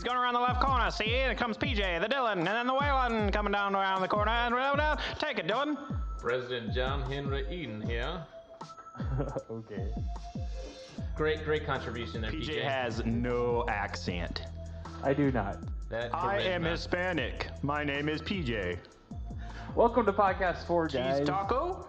He's going around the left corner. See, here comes PJ, the Dylan, and then the Waylon coming down around the corner. And take it, Dylan. President John Henry Eden here. Okay. Great contribution there, PJ has no accent. I do not. I am Hispanic. My name is PJ. Welcome to Podcast 4, guys. Cheese taco?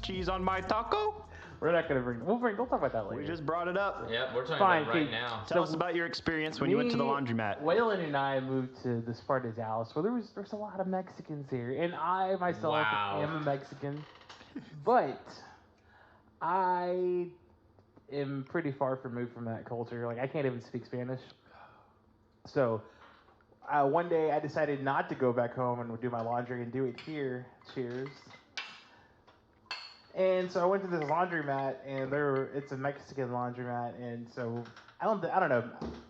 Cheese on my taco? We're not going to we'll talk about that later. We just brought it up. Yeah, we're talking Fine, about it right now. Tell us about your experience when you went to the laundromat. Waylon and I moved to this part of Dallas where there's a lot of Mexicans here. And I myself am a Mexican. But I am pretty far removed from that culture. Like, I can't even speak Spanish. So one day I decided not to go back home and do my laundry and do it here. Cheers. And so I went to this laundromat, and it's a Mexican laundromat, and so I don't know.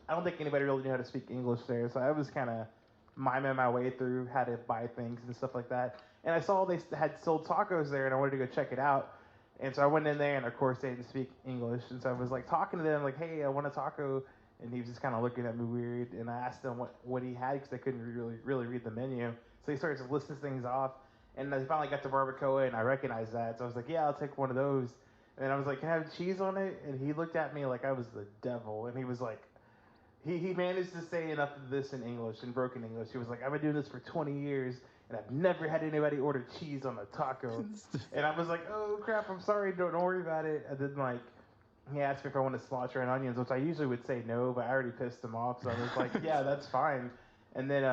I don't think anybody really knew how to speak English there, so I was kind of miming my way through how to buy things and stuff like that. And I saw they had sold tacos there, and I wanted to go check it out. And so I went in there, and of course they didn't speak English, and so I was like talking to them, like, "Hey, I want a taco," and he was just kind of looking at me weird. And I asked him what he had because I couldn't really read the menu. So he started to list things off. And I finally got the barbacoa, and I recognized that. So I was like, yeah, I'll take one of those. And I was like, can I have cheese on it? And he looked at me like I was the devil. And he was like, he managed to say enough of this in English, in broken English. He was like, I've been doing this for 20 years, and I've never had anybody order cheese on a taco. And I was like, oh, crap, I'm sorry, don't worry about it. And then, like, he asked me if I wanted cilantro and onions, which I usually would say no, but I already pissed him off. So I was like, yeah, that's fine. And then,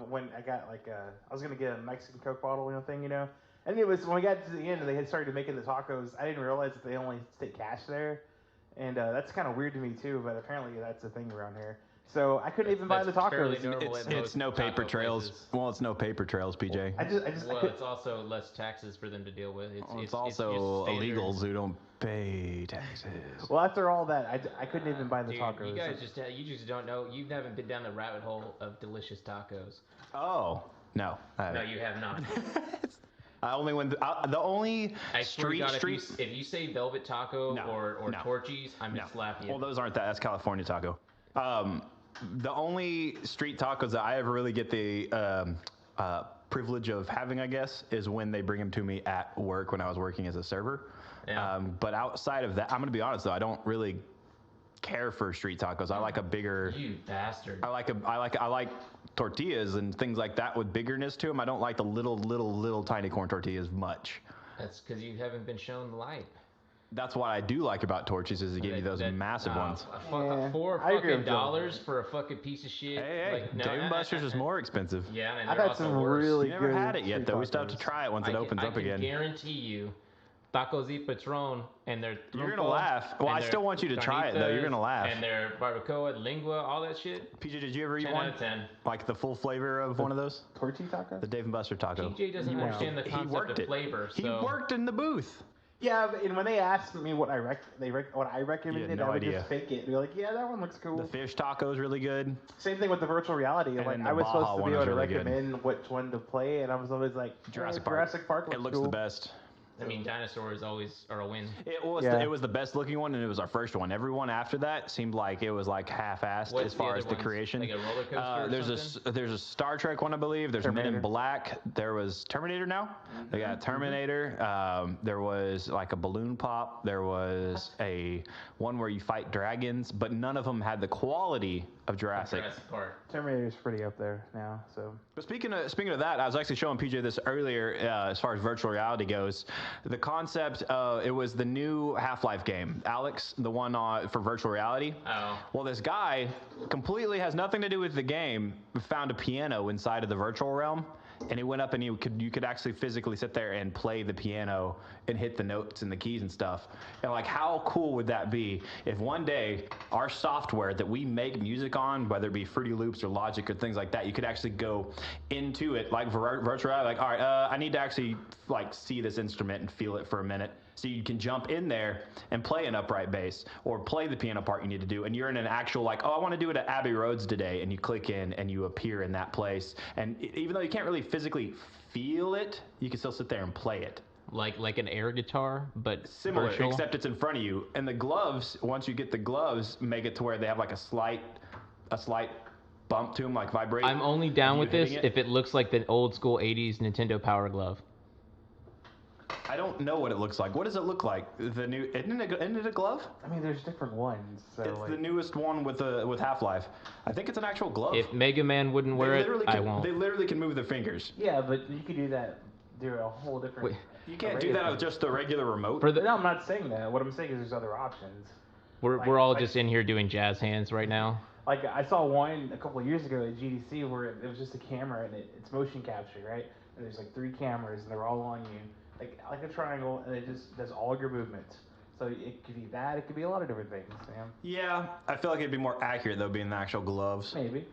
when I got I was gonna get a Mexican Coke bottle, thing, And it was when we got to the end and they had started making the tacos. I didn't realize that they only take cash there, and that's kind of weird to me too. But apparently that's a thing around here. So I couldn't even buy the tacos. It's no paper trails. Places. Well, it's no paper trails, PJ. It's also less taxes for them to deal with. It's also illegals who don't pay taxes. Well, after all that, I couldn't even buy the tacos. You guys just don't know. You haven't been down the rabbit hole of delicious tacos. Oh no. No, you have not. I only went. The only street. If you say velvet taco or Torchy's, I'm gonna slap you. Well, those aren't that. That's California taco. The only street tacos that I ever really get the privilege of having, I guess, is when they bring them to me at work when I was working as a server. Yeah. But outside of that, I'm gonna be honest though, I don't really care for street tacos. I like a bigger. You bastard. I like tortillas and things like that with biggerness to them. I don't like the little tiny corn tortillas much. That's because you haven't been shown the light. That's what I do like about Torchy's is they give you those massive ones. $4 for a fucking piece of shit. Hey, Dave & Buster's is more expensive. Yeah, and I've had some really good. You never had it yet, though. We still have to try it once it opens up again. I can guarantee you, Tacos y Patron and their. You're gonna laugh. Well, I still want you to try it though. You're gonna laugh. And their barbacoa, lingua, all that shit. PJ, did you ever eat 10 one? out of 10. Like the full flavor of one of those? Tortilla taco? The Dave & Buster taco. PJ doesn't understand the concept of flavor. He worked in the booth. Yeah, and when they asked me what I recommended, I would just fake it. Be like, yeah, that one looks cool. The fish taco is really good. Same thing with the virtual reality. Like I was supposed to be able to recommend which one to play, and I was always like, Jurassic Park. It looks the best. I mean, dinosaurs always are a win. It was the best looking one, and it was our first one. Everyone after that seemed like it was like half-assed as far as the creation. Like a roller coaster there's a Star Trek one, I believe. There's Men in Black. There was Terminator now. They got Terminator. There was like a balloon pop. There was a one where you fight dragons, but none of them had the quality of Jurassic Park. Terminator's pretty up there now. So. But speaking of that, I was actually showing PJ this earlier as far as virtual reality goes. The concept, it was the new Half-Life game. Alex, the one for virtual reality. Oh. Well, this guy completely has nothing to do with the game, found a piano inside of the virtual realm, and he went up and you could actually physically sit there and play the piano and hit the notes and the keys and stuff. And like, how cool would that be if one day our software that we make music on, whether it be Fruity Loops or Logic or things like that, you could actually go into it like virtual reality, like, all right, I need to actually like see this instrument and feel it for a minute. So you can jump in there and play an upright bass or play the piano part you need to do. And you're in an actual like, oh, I want to do it at Abbey Roads today. And you click in and you appear in that place. And even though you can't really physically feel it, you can still sit there and play it. Like an air guitar, but similar, virtual? Except it's in front of you. And the gloves, once you get the gloves, make it to where they have like a slight a slight bump to them, like vibrate. I'm only down You with this hitting it? if it looks like the old school 80s Nintendo Power Glove. I don't know what it looks like. What does it look like? The new isn't it a glove? I mean, there's different ones. So It's like, the newest one with Half-Life. I think it's an actual glove. If Mega Man wouldn't wear it, I won't. They literally can move their fingers. yeah, but you could do that. Do a whole different. Wait, You can't array do of that with things. just the regular remote. For the, No, I'm not saying that. What I'm saying is there's other options. we're all just in here doing jazz hands right now. Like I saw one a couple of years ago at GDC where it was just a camera and it's motion capture, right? And there's like 3 cameras and they're all on you, like a triangle, and it just does all your movements. So it could be that. It could be a lot of different things, man. Yeah, I feel like it'd be more accurate though, being the actual gloves. Maybe.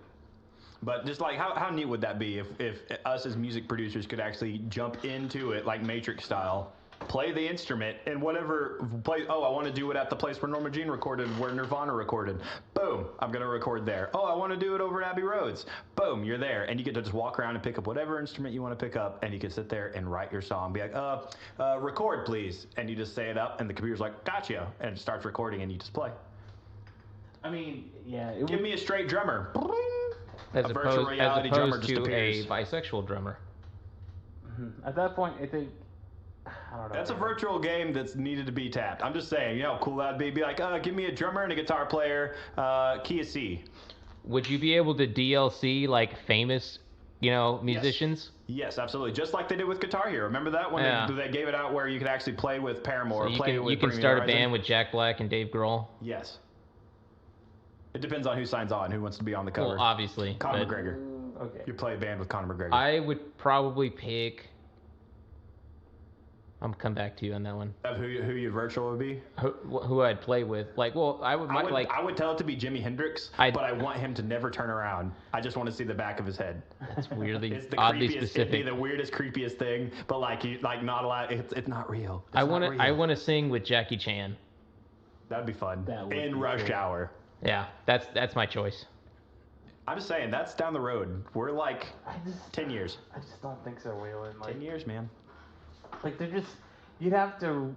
But just like how neat would that be if us as music producers could actually jump into it like Matrix style, play the instrument and whatever place. Oh, I want to do it at the place where Norma Jean recorded, where Nirvana recorded. Boom, I'm gonna record there. Oh, I want to do it over at Abbey Roads. Boom, you're there, and you get to just walk around and pick up whatever instrument you want to pick up, and you can sit there and write your song. Be like, record please, and you just say it up, and the computer's like, gotcha, and it starts recording, and you just play. I mean, yeah. Give me a straight drummer. As A virtual reality drummer opposed just to appears. a bisexual drummer. At that point, I think. I don't know. That's a man. virtual game that's needed to be tapped. I'm just saying, you know how cool that'd be? Be like, give me a drummer and a guitar player, key of C. Would you be able to DLC like famous, musicians? Yes, absolutely. Just like they did with Guitar Hero. Remember that when Yeah. they gave it out where you could actually play with Paramore, So play with you can Bring Me start a Horizon? band with Jack Black and Dave Grohl. Yes. It depends on who signs on, who wants to be on the cover. Well, obviously. Conor but McGregor. Okay. You play a band with Conor McGregor. I would probably pick. I'm come back to you on that one. Of who your virtual would be? Who I'd play with? Like, well, I would I would tell it to be Jimi Hendrix, I'd- but I want him to never turn around. I just want to see the back of his head. That's weirdly, It's the oddly creepiest. It'd be specific. the weirdest, creepiest thing, but not allowed. It's not real. It's I not want to. real. I want to sing with Jackie Chan. That'd be fun. That would In be rush great. hour. Yeah, that's my choice. I'm just saying that's down the road. We're like I just 10 years. don't think so, Waylon. 10 years, man. Like they're just. You'd have to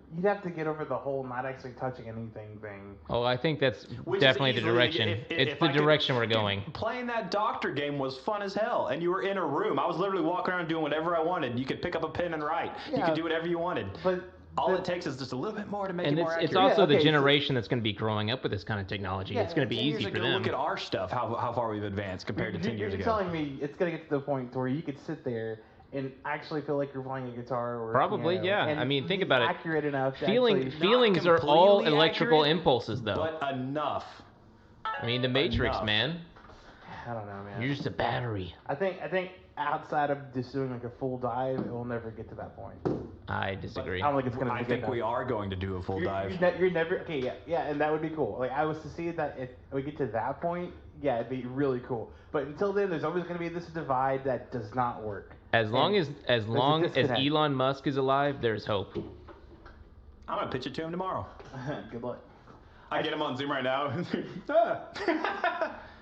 get over the whole not actually touching anything thing. Oh, I think that's Which is definitely the easily- direction. if It's the I could- direction we're dude, going. Playing that doctor game was fun as hell, and you were in a room. I was literally walking around doing whatever I wanted. You could pick up a pen and write. You Yeah. could do whatever you wanted. But All it takes is just a little bit more to make And it more it's accurate. also Yeah, the okay, so- generation that's going to be growing up with this kind of technology. Yeah, It's going to be 10 years easy for ago, them. look at our stuff, how far we've advanced compared to 10 years You're ago. telling me it's gonna get to the point to where you could sit there and actually feel like you're playing a guitar or a Probably, piano, yeah. and I mean, think be about it. accurate enough. To Feelings are completely all electrical accurate, impulses, though. But enough. I mean, the Matrix, enough. man. I don't know, man. You're just a battery. I think outside of just doing like a full dive, it will never get to that point. I disagree. I don't think it's gonna. I be good think enough. we are going to do a full dive. You're never okay. Yeah, and that would be cool. Like I was to see that if we get to that point, yeah, it'd be really cool. But until then, there's always going to be this divide that does not work. As long as disconnect. Elon Musk is alive, there's hope. I'm going to pitch it to him tomorrow. Good luck. I get him on Zoom right now.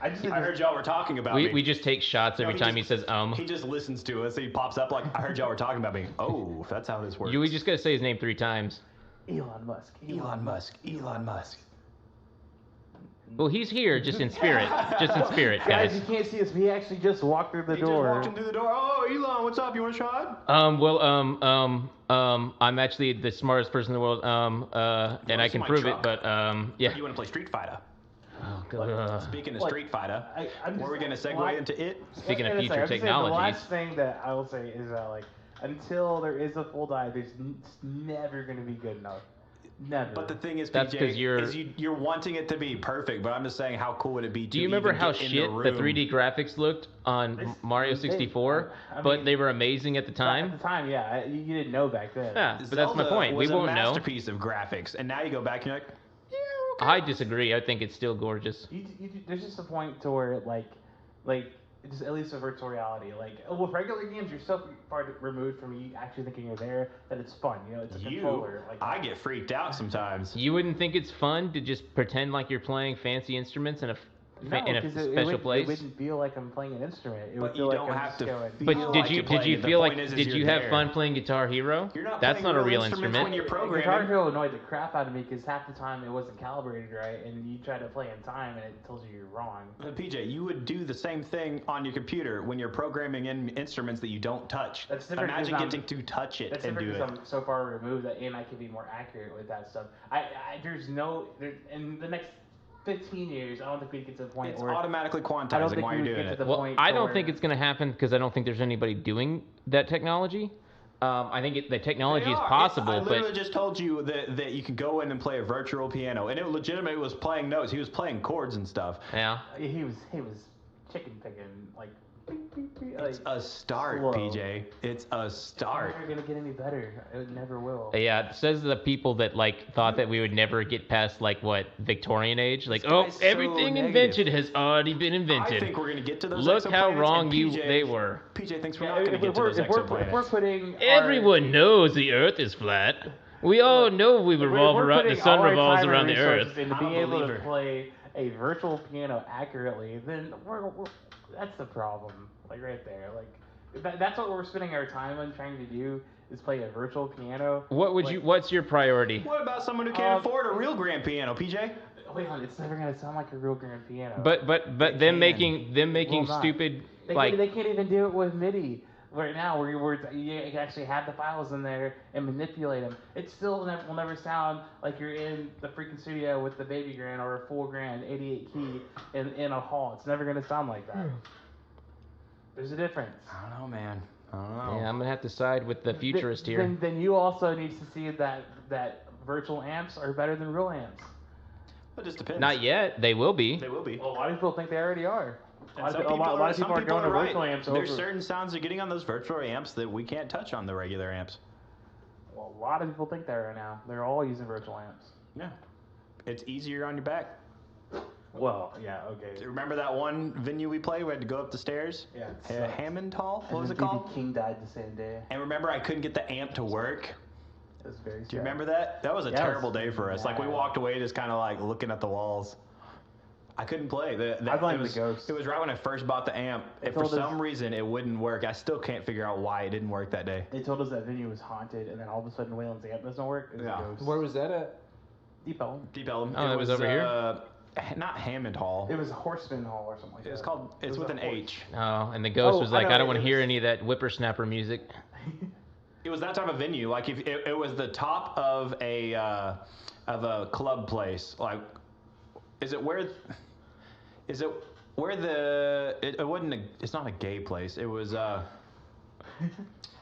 I just I heard y'all were talking about me. We just take shots every he time just- he says He just listens to us. He pops up like, I heard y'all were talking about me. Oh, if that's how this works. We just gotta say his name 3 times. Elon Musk. Elon Musk. Elon Musk. Well, he's here, just in spirit. Just in spirit, Guys, guys. you can't see us. He actually just walked through the He door. just walked in through the door. Oh, Elon, what's up? You want a shot? I'm actually the smartest person in the world. And I see can my prove truck? it, but yeah. You want to play Street Fighter? Oh, God. Speaking of Like, Street Fighter, I'm were we going to just- segue well, I- into it? Speaking of And it's future I'm just saying, technologies. The last thing that I will say is that like until there is a full dive, it's never going to be good enough. Never. But the thing is, That's 'cause PJ, you're wanting it to be perfect, but I'm just saying how cool would it be to Do you remember even how get in shit the room? 3D graphics looked on This- Mario they- 64? I But mean- they were amazing at the At time? the time, yeah, you didn't know back then. Yeah, but that's my Zelda point. We was won't a know. masterpiece of graphics, and now you go back and you're like, I disagree. I think it's still gorgeous. There's just a point to where like just at least a virtual reality. Like with regular games, you're so far removed from you actually thinking you're there that it's fun. You know, it's a controller. Like I get freaked out sometimes. You wouldn't think it's fun to just pretend like you're playing fancy instruments in a No, in a because special place? It wouldn't feel like I'm playing an instrument. It would But feel you like don't I'm have just to going. feel But like did you playing it. The feel point like is did you're you have there. fun playing Guitar Hero? You're not That's playing not a real real instruments instrument. when you're Guitar programming. Hero annoyed the crap out of me because half the time it wasn't calibrated right, and you try to play in time and it tells you you're wrong. PJ, you would do the same thing on your computer when you're programming in instruments that you don't touch. That's different Imagine 'cause I'm- getting to touch it That's and different do it. because I'm so far removed that and I can be more accurate with that stuff. In the next 15 years, I don't think we get to the point It's where automatically I don't quantizing think while we you're would doing get to it. the Well, point. I to don't think where- it's going to happen because I don't think there's anybody doing that technology. I think the technology is possible, I literally but just told you that you can go in and play a virtual piano, and it legitimately was playing notes. He was playing chords and stuff. yeah. he was chicken picking like. beep, beep, beep, It's like a start, slow. PJ. It's a start. It's never gonna get any better. It never will. Yeah, it says the people that like thought that we would never get past like what Victorian age, like This oh guy's so everything negative. invented has already been I invented. think we're gonna get to those. Look how exoplanets, wrong and they were. PJ thinks we're Yeah, not gonna get to those if we're exoplanets. putting Everyone knows the Earth is flat. We all know we revolve around the sun revolves around the Earth. Into I'm being a able to believer. play a virtual piano accurately, then that's the problem. Like right there, like that's what we're spending our time on trying to do is play a virtual piano. What would Like, you? What's your priority? What about someone who can't afford a real grand piano, PJ? Wait on, it's never gonna sound like a real grand piano. But them can. making not. stupid they like can't even do it with MIDI. Right now, where you can actually have the files in there and manipulate them. It still will never sound like you're in the freaking studio with the baby grand or a full grand 88 key in a hall. It's never gonna sound like that. There's a difference. I don't know, man. I don't know. yeah, I'm gonna have to side with the futurist here. Then you also need to see that virtual amps are better than real amps. It just depends. Not yet. They will be. They will be. Well, a lot of people think they already are. A lot of people some are going to right. virtual amps There's over. certain sounds they're getting on those virtual amps that we can't touch on the regular amps. Well, a lot of people think that right now. They're all using virtual amps. Yeah. It's easier on your back. Well, yeah, okay. Remember that one venue we played? We had to go up the stairs? Yeah. Hammond Hall? What was it BB called? King died the same day. And remember, I couldn't get the amp to work. It was very sad. Do you remember that? That was a Yeah, it was terrible day for us. Like, we bad. walked away just kind of like looking at the walls. I couldn't play. I blame it was, the ghost. It was right when I first bought the amp. They And for told us- some reason, it wouldn't work. I still can't figure out why it didn't work that day. They told us that venue was haunted, and then all of a sudden Waylon's amp doesn't work. It was Yeah. a ghost. Where was that at? Deep Ellum. Deep Ellum. Oh, that was over here? Not Hammond Hall. It was Horseman Hall or something like that. It was called. It It's was with a an horse. H. Oh, and the ghost Oh, was I like, know I don't it want to is. hear any of that whippersnapper music. It was that type of venue. Like if it was the top of a club place. Like, is it where the it wasn't it's not a gay place. It was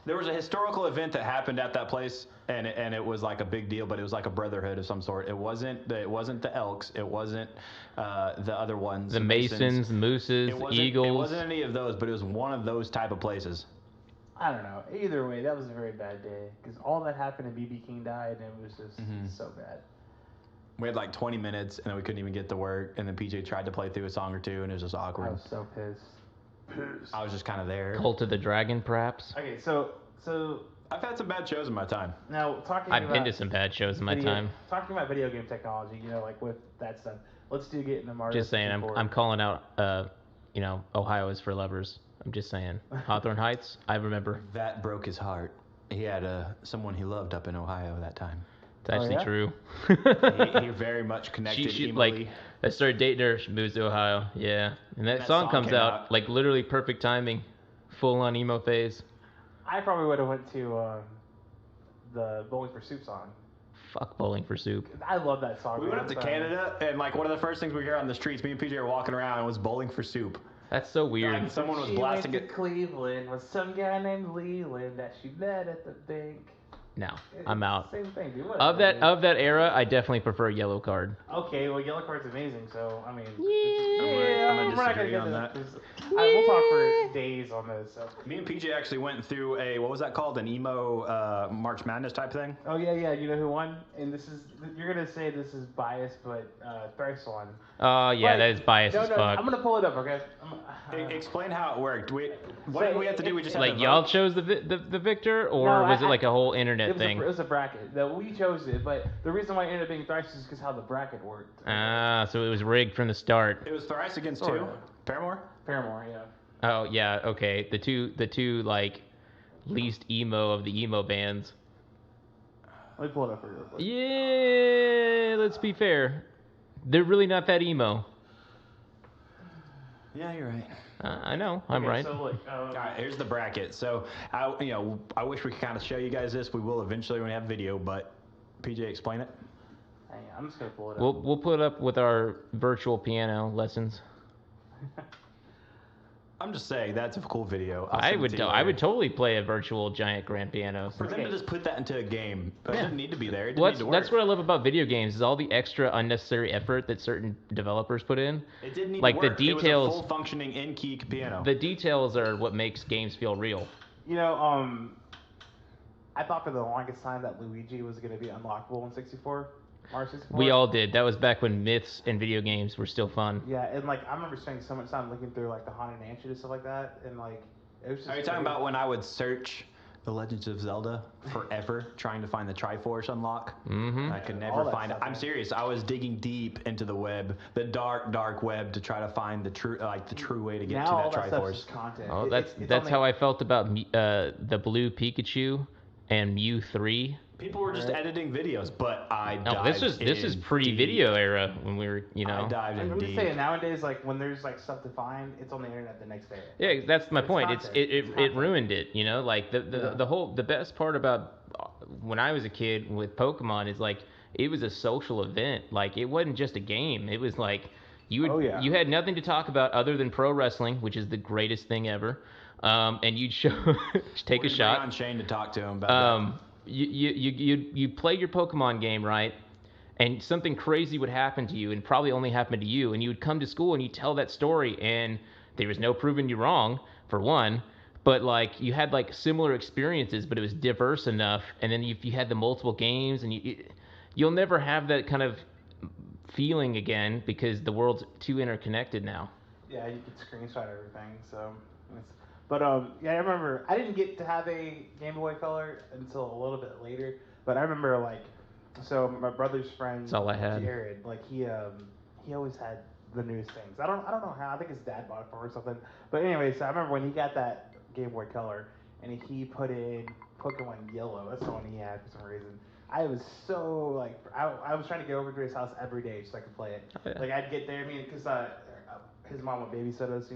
there was a historical event that happened at that place, and it was like a big deal, but it was like a brotherhood of some sort. It wasn't the Elks. It wasn't the other ones. The Masons, Mooses, It wasn't, Eagles. It wasn't any of those, but it was one of those type of places. I don't know. Either way, that was a very bad day because all that happened and BB King died, and it was just so bad. We had like 20 minutes, and then we couldn't even get to work. And then PJ tried to play through a song or two, and it was just I awkward. was so pissed. I was just kind of there. Cult of the Dragon, perhaps. Okay, so I've had some bad shows in my time. now talking I've about been to some bad shows in my video- time. Talking about video game technology, like with that stuff. Let's get into Mario. Just saying, 64. I'm calling out, Ohio is for lovers. I'm just saying. Hawthorne Heights, I remember. That broke his heart. He had someone he loved up in Ohio that time. It's actually yeah? true. He very much connected. she emotionally. like, I started dating her. She moves to Ohio. Yeah, and that song comes came out out. like literally perfect timing, full on emo phase. I probably would have went to the Bowling for Soup song. Fuck Bowling for Soup. I love that song. We went up to Canada, and like one of the first things we hear on the streets, me and PJ are walking around, and was bowling for soup. That's so weird. Like, someone was She blasting went it. to Cleveland with some guy named Leland that she met at the bank. No, I'm out. Same thing, dude. Of that era, I definitely prefer Yellow Card. Okay, well, Yellow Card's amazing, so I mean, I'm gonna we're not gonna disagree get on to that. this. We'll talk for days on this. So. Me and PJ actually went through what was that called? An emo March Madness type thing? Oh yeah. You know who won? And you're gonna say this is biased, but Thrice won. Oh yeah, But- that is biased as No, fuck. I'm gonna pull it up, okay? Explain how it worked. What did we have to do? We just had Like to y'all vote? chose the victor, or No, was it I- like a whole internet internet thing. It was a bracket. We chose it, but the reason why it ended up being thrice is because how the bracket worked. So it was rigged from the start. It was thrice against Sort two. of. Paramore. Paramore, yeah. Oh yeah, okay. The two like least emo of the emo bands. Let me pull it up for you real quick. Yeah, let's be fair. They're really not that emo. Yeah, you're right. I know, I'm Okay, right. So look, All right, here's the bracket. So, I wish we could kind of show you guys this. We will eventually when we have video, but PJ, explain it. hang on, I'm just gonna pull it up. We'll put it up with our virtual piano lessons. I'm just saying that's a cool video. I would totally play a virtual giant grand piano. For them to just put that into a game, it didn't need to be there. It didn't Well, need to work. that's what I love about video games is all the extra unnecessary effort that certain developers put in. It didn't need like to work. the It was details. a full functioning in-key piano. The details are what makes games feel real. You know, I thought for the longest time that Luigi was gonna be unlockable in 64. Mario 64. We all did. That was back when myths and video games were still fun. Yeah, and like I remember spending so much time looking through like the Haunted Mansion and stuff like that, and like it was just. Are you talking about when I would search The Legends of Zelda forever, trying to find the Triforce unlock? Mm-hmm. I could All never that find it. stuff, I'm man. serious. I was digging deep into the web, the dark web, to try to find the true way to get now to all that that stuff's Triforce. just content. Oh, It's that's only- how I felt about the blue Pikachu and Mew 3. People were just editing videos, but I No, dived this is in pre-video deep. era when we were, I dived in I'm just deep. saying nowadays, like when there's like stuff to find, it's on the internet the next day. Yeah, that's my It's point. content. It It's content. ruined it, you know? Like the best part about when I was a kid with Pokemon is like it was a social event. Like it wasn't just a game. It was like you had nothing to talk about other than pro wrestling, which is the greatest thing ever. And you'd take We're a gonna bring shot. on Shane to talk to him about that. You played your Pokemon game, right? And something crazy would happen to you, and probably only happen to you. And you would come to school and you tell that story, and there was no proving you wrong, for one. But like you had like similar experiences, but it was diverse enough. And then if you had the multiple games, and you'll never have that kind of feeling again because the world's too interconnected now. Yeah, you could screenshot everything. So, but yeah, I remember I didn't get to have a Game Boy Color until a little bit later. But I remember like, so my brother's friend, That's all I had. Jared, like he always had the newest things. I don't know how. I think his dad bought it for him or something. But anyway, so I remember when he got that Game Boy Color and he put in Pokemon Yellow. That's the one he had for some reason. I was so like I was trying to get over to his house every day so I could play it. Oh, yeah. Like I'd get there, because his mom would babysit us,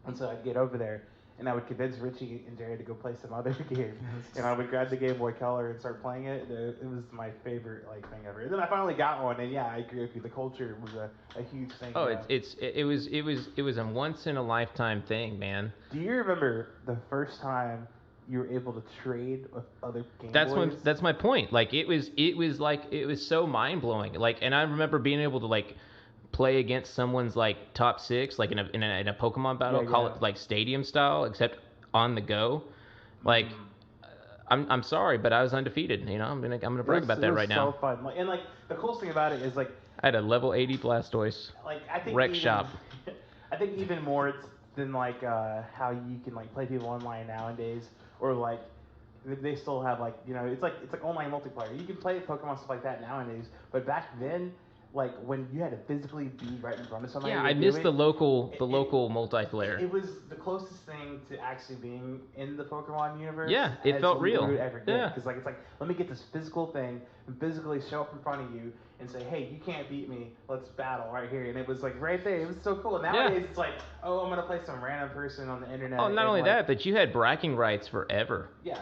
and so I'd get over there and I would convince Richie and Jerry to go play some other game, and I would grab the Game Boy Color and start playing it. It was my favorite like thing ever. And then I finally got one, and yeah, I agree with you. The culture was a huge thing. Oh, you know. it was a once in a lifetime thing, man. Do you remember the first time you were able to trade with other Game That's Boys? that's my point. Like it was so mind blowing. Like, and I remember being able to like play against someone's like top 6, like in a Pokemon battle, Yeah, call yeah. it like stadium style, except on the go. Like, I'm sorry, but I was undefeated. You know, I'm gonna brag about that right now. So fun. Like, and like the coolest thing about it is like I had a level 80 Blastoise. like I think Rec even, shop. I think even more than like how you can like play people online nowadays, or like they still have like it's like online multiplayer. You can play Pokemon stuff like that nowadays, but back then, like when you had to physically be right in front of somebody. Yeah, to I do miss it, the local it- multiplayer. It was the closest thing to actually being in the Pokemon universe. Yeah, it as felt we real. would ever get. Yeah. Because like it's like, let me get this physical thing and physically show up in front of you and say, hey, you can't beat me. Let's battle right here. And it was like right there. It was so cool. Nowadays it's like, oh, I'm gonna play some random person on the internet. Oh, not and, only like, that, but you had bragging rights forever. Yeah.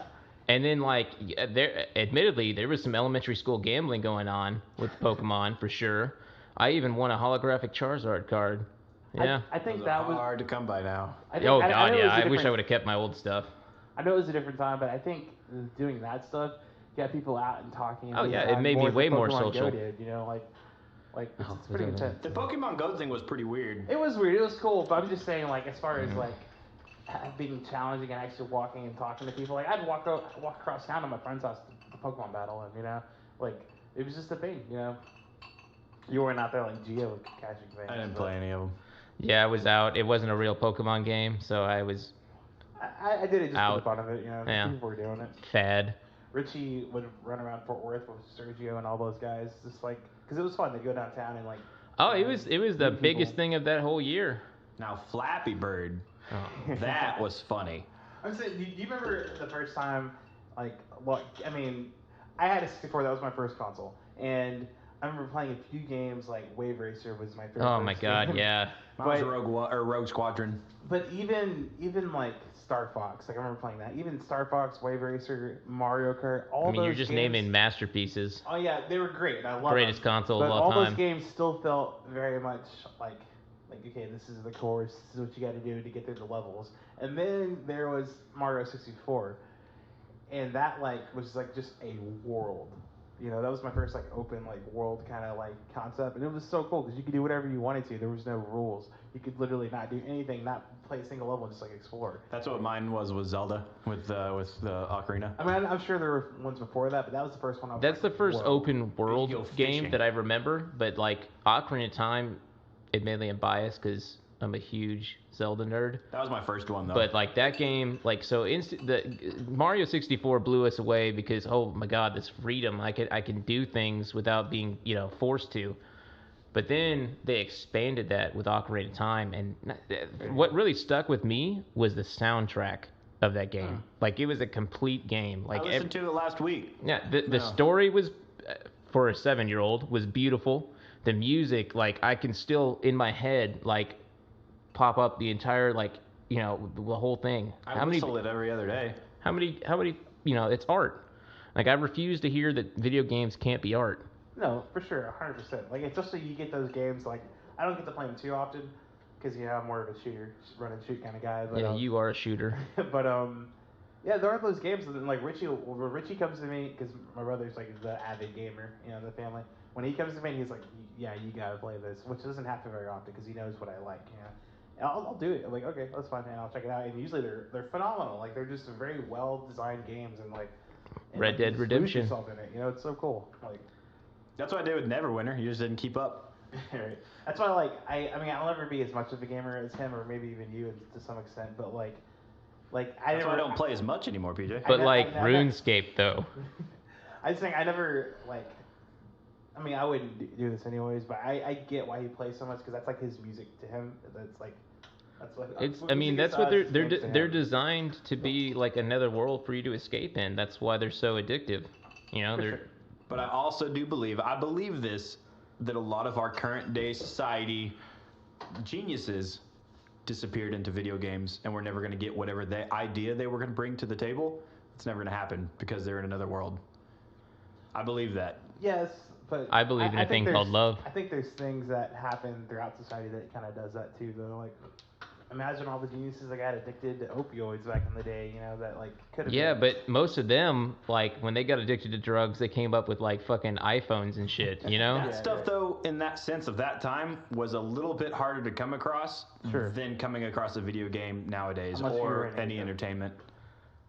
And then, like, admittedly, there was some elementary school gambling going on with Pokemon for sure. I even won a holographic Charizard card. Yeah. I think Those that are was hard to come by now. I think, Oh I God, know it was yeah. a I wish I different- would have kept my old stuff. I know it was a different time, but I think doing that stuff got people out and talking. Oh, yeah, it about made me than way more Pokemon Go social. did, like it's, Oh, it's pretty was it- intense. The Pokemon Go thing was pretty weird. It was weird. It was cool, but I'm just saying, like, as far as like being challenging and actually walking and talking to people, like I'd walk across town to my friend's house to Pokemon battle, and like it was just a thing, You weren't out there like Geo catching things. I didn't but play any of them. Yeah, I was out. It wasn't a real Pokemon game, so I was I did it just Out. for the fun of it, Yeah. People were doing it. fad. Richie would run around Fort Worth with Sergio and all those guys, just like because it was fun to go downtown and like. Oh, it was the meet biggest people. thing of that whole year. Now Flappy Bird, Oh. that was funny. I'm saying, do you remember the first time, like, well, I mean, I had a 64. That was my first console, and I remember playing a few games. Like Wave Racer was my favorite. Oh my God, game. yeah. Mine was Rogue Squadron. But even like Star Fox, like I remember playing that. Even Star Fox, Wave Racer, Mario Kart, all I mean, those you're just games, naming masterpieces. Oh yeah, they were great. I love Greatest them. console But of all all time. those games still felt very much like okay, this is the course. This is what you got to do to get through the levels. And then there was Mario 64, and that like was like just a world. You know, that was my first like open like world kind of like concept, and it was so cool because you could do whatever you wanted to. There was no rules. You could literally not do anything, not play a single level, just like explore. That's what mine was Zelda with the Ocarina. I mean, I'm sure there were ones before that, but that was the first one. I was That's like, the first whoa. open world You go game fishing. that I remember. But like Ocarina of Time, admittedly I'm biased because I'm a huge Zelda nerd. That was my first one though. But like that game, like so, the Mario 64 blew us away because oh my God, this freedom! I can do things without being forced to. But then they expanded that with Ocarina of Time, and what really stuck with me was the soundtrack of that game. Like it was a complete game. Like I listened to it last week. yeah, the story was for a 7-year-old was beautiful. The music, like I can still in my head like pop up the entire like the whole thing. I whistle it every other day. How many it's art. Like I refuse to hear that video games can't be art. No, for sure, 100%. Like, especially you get those games, like, I don't get to play them too often, because, I'm more of a shooter, run and shoot kind of guy. But, Yeah, you are a shooter. but, yeah, there are those games, and, like, Richie comes to me, because my brother's, like, the avid gamer, in the family. When he comes to me, he's like, yeah, you gotta play this, which doesn't happen very often, because he knows what I like, And I'll do it. I'm like, okay, that's fine, and I'll check it out. And usually they're phenomenal. Like, they're just very well-designed games, and, like... Red Dead you just lose Redemption. yourself in it, it's so cool. Like... That's what I did with Neverwinter. You just didn't keep up. Right. That's why, like, I mean, I'll never be as much of a gamer as him, or maybe even you to some extent. But like, That's why I don't play as much anymore, PJ. But like RuneScape though. I just think I never like. I mean, I wouldn't do this anyways, but I get why he plays so much because that's like his music to him. That's like. That's what. It's. what I mean, music that's what is to they're him. designed to be like another world for you to escape in. That's why they're so addictive. For They're. sure. But I also do believe, that a lot of our current day society geniuses disappeared into video games and we're never going to get whatever idea they were going to bring to the table. It's never going to happen because they're in another world. I believe that. Yes, but I believe in a think thing called there's- love. I think there's things that happen throughout society that kind of does that too, though. Like, imagine all the geniuses that got addicted to opioids back in the day. That like could have. Yeah, been. but most of them, like when they got addicted to drugs, they came up with like fucking iPhones and shit. That Yeah, stuff, right. though, in that sense of that time, was a little bit harder to come across Sure. than coming across a video game nowadays Unless you were or in any Asia. entertainment.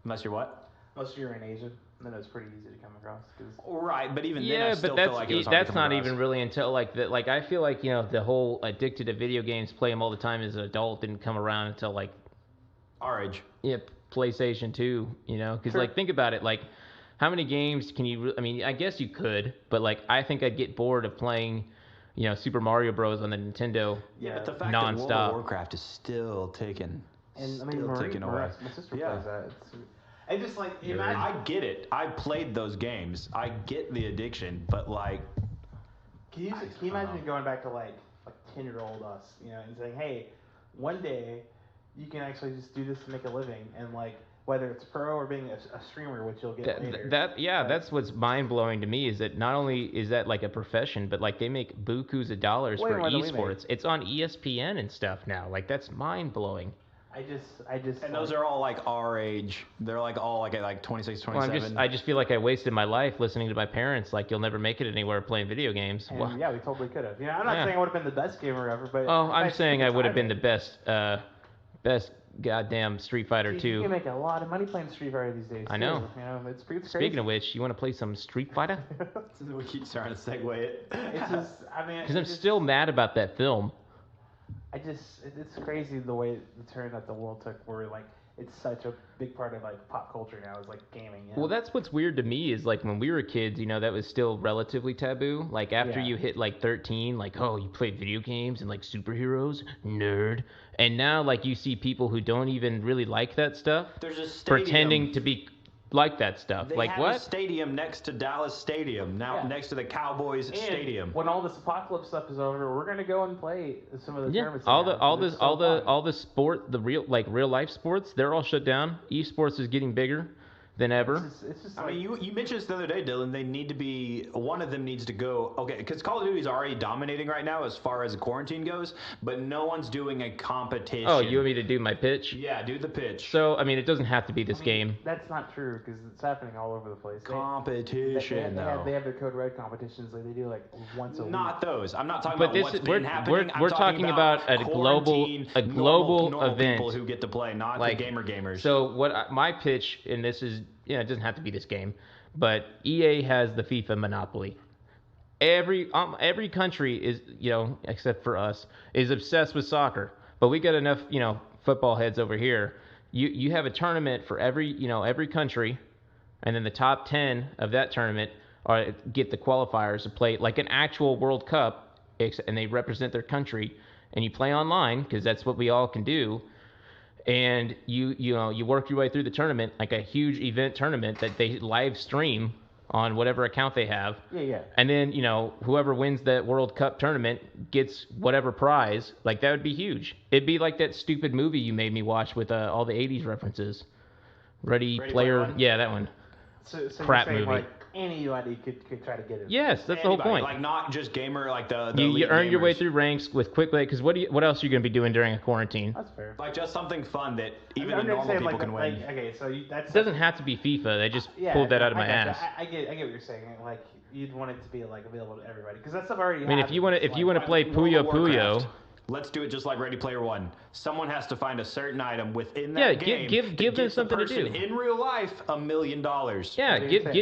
Unless you're what? Unless you're in Asia, then it's pretty easy to come across. 'Cause Right, but even then, I Yeah, still but feel that's like it was hard to that's come not across. even really until like the like I feel like the whole addicted to video games, play them all the time as an adult didn't come around until like our age. PlayStation 2, because Sure. like think about it, like how many games can you? I mean, I guess you could, but like I think I'd get bored of playing, Super Mario Bros on the Nintendo. Yeah, but the fact that World Non-stop. of Warcraft is still taking, and I mean, still Marie, taking away. my sister Yeah. plays that. I just like imagine. I get it. I played those games. I get the addiction, but like, Can you imagine going back to like 10-year-old us, and saying, hey, one day you can actually just do this to make a living, and like whether it's pro or being a streamer, which you'll get later. That's what's mind blowing to me is that not only is that like a profession, but like they make bukus of dollars Way for more than we esports. It's on ESPN and stuff now. Like that's mind blowing. I just. and those are all like our age. They're like all like at like 26, 27. Well, I just feel like I wasted my life listening to my parents. Like you'll never make it anywhere playing video games. And Well, yeah, we totally could have. I'm not Yeah. saying I would have been the best gamer ever, but. oh, I'm if saying I would have been the time best goddamn Street Fighter it- You 2. can make a lot of money playing Street Fighter these days. I know. Too. It's pretty crazy. Speaking of which, you want to play some Street Fighter? we keep trying to segue it. It's just, I mean, Because I'm still mad about that film. it's crazy the way the turn that the world took, where like it's such a big part of like pop culture now is like gaming. You know? Well, that's what's weird to me is like when we were kids, that was still relatively taboo. Like after you hit like 13, like, oh, you play video games and like superheroes, nerd. And now like you see people who don't even really like that stuff There's a stadium. pretending to be like that stuff. They like have what? a stadium next to Dallas Stadium, now next to the Cowboys And Stadium. when all this apocalypse stuff is over, we're gonna go and play some of the tournaments. all now, the all 'cause the it's so all the fun. all the sport, the real life sports, they're all shut down. Esports is getting bigger than ever. It's just I like, mean, you mentioned this the other day, Dylan. They need to be, one of them needs to go, okay, because Call of Duty is already dominating right now as far as the quarantine goes, but no one's doing a competition. Oh, you want me to do my pitch? Yeah, do the pitch. So, I mean, it doesn't have to be this game. That's not true because it's happening all over the place. Competition, though. They have their Code Red competitions. Like they do like once a week. Not those. I'm not talking But about this what's is- been we're- happening. we're I'm talking about a quarantine, global normal event. people who get to play, not Like, the gamers. So my pitch, and this is, it doesn't have to be this game, but EA has the FIFA monopoly. Every country is, except for us, is obsessed with soccer. But we got enough, football heads over here. You have a tournament for every country, and then the top 10 of that tournament get the qualifiers to play like an actual World Cup, and they represent their country, and you play online because that's what we all can do. And you work your way through the tournament like a huge event tournament that they live stream on whatever account they have. Yeah. And then, whoever wins that World Cup tournament gets whatever prize. Like, that would be huge. It'd be like that stupid movie you made me watch with all the 80s references. Ready Player One? Yeah, that one. So Crap you're saying, movie. Like anybody could try to get it. Yes, that's the whole point. Like, not just gamer, like the You elite earn your way gamers. through ranks with quick play, because what else are you going to be doing during a quarantine? That's fair. Like, just something fun that even I'm the just normal saying, people like, can win. okay, so that's It doesn't have to be FIFA. They just yeah, pulled that out of my I gotcha. ass. I get what you're saying. Like you'd want it to be like available to everybody because that stuff already. I mean, if you want to play World Puyo of Warcraft. Puyo, Let's do it just like Ready Player One. Someone has to find a certain item within Yeah, that game. give that them gives the something to person do. in real life $1 million. yeah, What do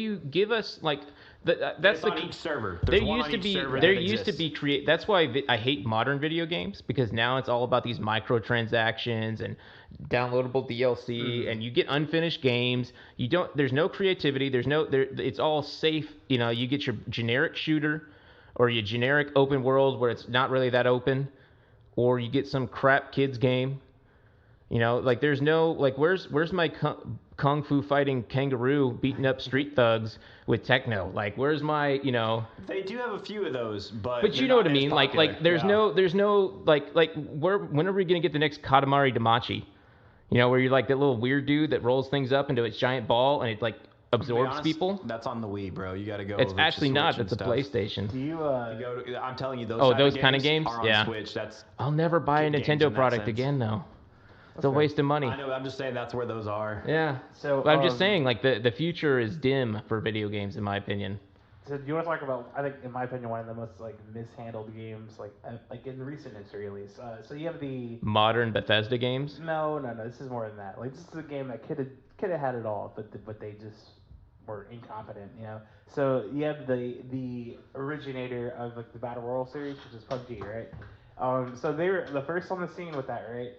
you give us like that's It's the on each server. There There's one used on to each be server there that used to exists. be that's why I hate modern video games, because now it's all about these microtransactions and downloadable DLC and you get unfinished games. There's no creativity, it's all safe, you get your generic shooter or your generic open world where it's not really that open, or you get some crap kids game. Like there's no, like where's my kung fu fighting kangaroo beating up street thugs with techno? Like where's my, They do have a few of those, but But they're you know what not I as mean? popular. Like there's no when are we gonna get the next Katamari Damacy? Where you're like that little weird dude that rolls things up into its giant ball and it like To be absorbs honest, people. That's on the Wii, bro. You got to go. It's over to actually not. Switch It's a and stuff. PlayStation. Do you I'm telling you, those. Oh, type those of kind of games? are on Yeah. Switch. That's. I'll never buy a Good games Nintendo in that product sense. again, though. It's a fair. waste of money. I know. I'm just saying that's where those are. Yeah. So But I'm just saying, like the future is dim for video games, in my opinion. So do you want to talk about? I think, in my opinion, one of the most like mishandled games, like in recent history at least. So you have the Modern Bethesda games. no. This is more than that. Like this is a game that could have had it all, but they just were incompetent. So you have the originator of like the Battle Royale series, which is PUBG, right? So they were the first on the scene with that, right?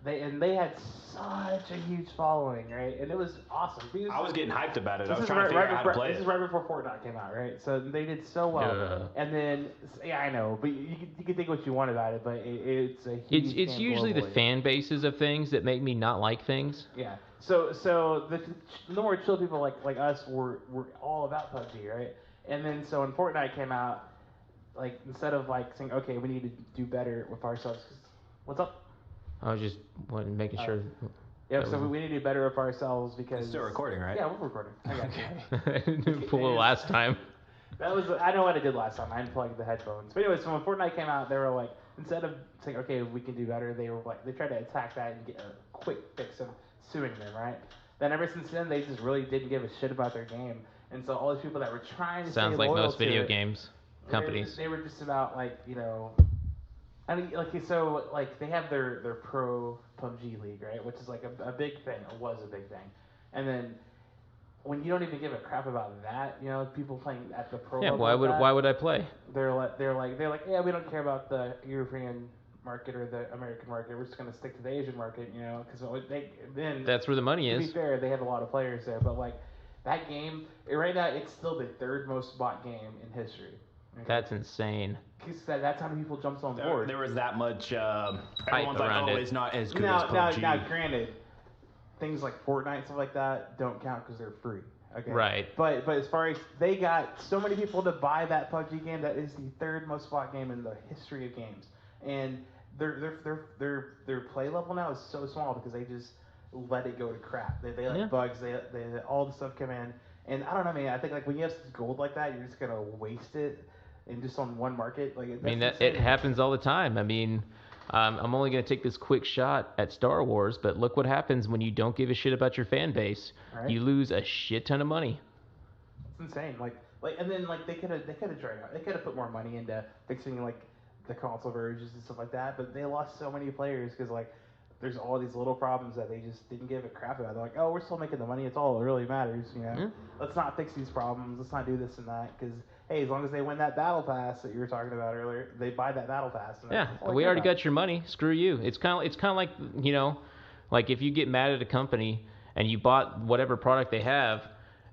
They had such a huge following, right? And it was awesome. Because I was getting hyped about it. I this was is trying to figure out how to before, play this is it. right before Fortnite came out, right? So they did so well. Yeah. And then, yeah, I know, but you can think what you want about it, but it's a huge It's fan usually the globally. fan bases of things that make me not like things. Yeah. So the more chill people like us were all about PUBG, right? And then so when Fortnite came out, like instead of like saying, okay, we need to do better with ourselves. What's up? I was just making sure. Yeah. That So was- we need to do better with ourselves because It's still recording, right? Yeah, we're recording. I got you. I didn't pull it last time. That was I know what I did last time. I unplugged the headphones. But anyways, so when Fortnite came out, they were like, instead of saying, okay, we can do better, they were like, they tried to attack that and get a quick fix of suing them, right? Then ever since then, they just really didn't give a shit about their game, and so all these people that were trying to Sounds stay like loyal most to video it, games companies. they were just about like I mean, like so like they have their pro PUBG league, right? Which is like a big thing, or was a big thing, and then. When you don't even give a crap about that, people playing at the pro Yeah, level why of would that, why would I play? they're like, yeah, we don't care about the European market or the American market. We're just gonna stick to the Asian market, you know, because then That's where the money to be is. fair, they have a lot of players there, but like that game right now, it's still the third most bought game in history. Okay? That's insane. Because that's how many people jumped on There, board. there was that much. Everyone's like, around oh, it. it's not as good Now, as now, PUBG. now, granted, things like Fortnite and stuff like that don't count because they're free. Okay. Right. But as far as they got so many people to buy that PUBG game, that is the third most bought game in the history of games, and their play level now is so small because they just let it go to crap. They let bugs. They all the stuff come in, and I don't know, man. I think like when you have gold like that, you're just gonna waste it, and just on one market. Like I mean, it happens all the time. I mean, I'm only going to take this quick shot at Star Wars, but look what happens when you don't give a shit about your fan base. Right. You lose a shit ton of money. It's insane. Like, and then like they could have tried out. They could have put more money into fixing like the console versions and stuff like that. But they lost so many players because like there's all these little problems that they just didn't give a crap about. They're like, oh, we're still making the money. It's all that really matters. You know, let's not fix these problems. Let's not do this and that because. Hey, as long as they win that battle pass that you were talking about earlier, they buy that battle pass. Yeah, we already got your money. Screw you. It's kind of like, you know, like if you get mad at a company and you bought whatever product they have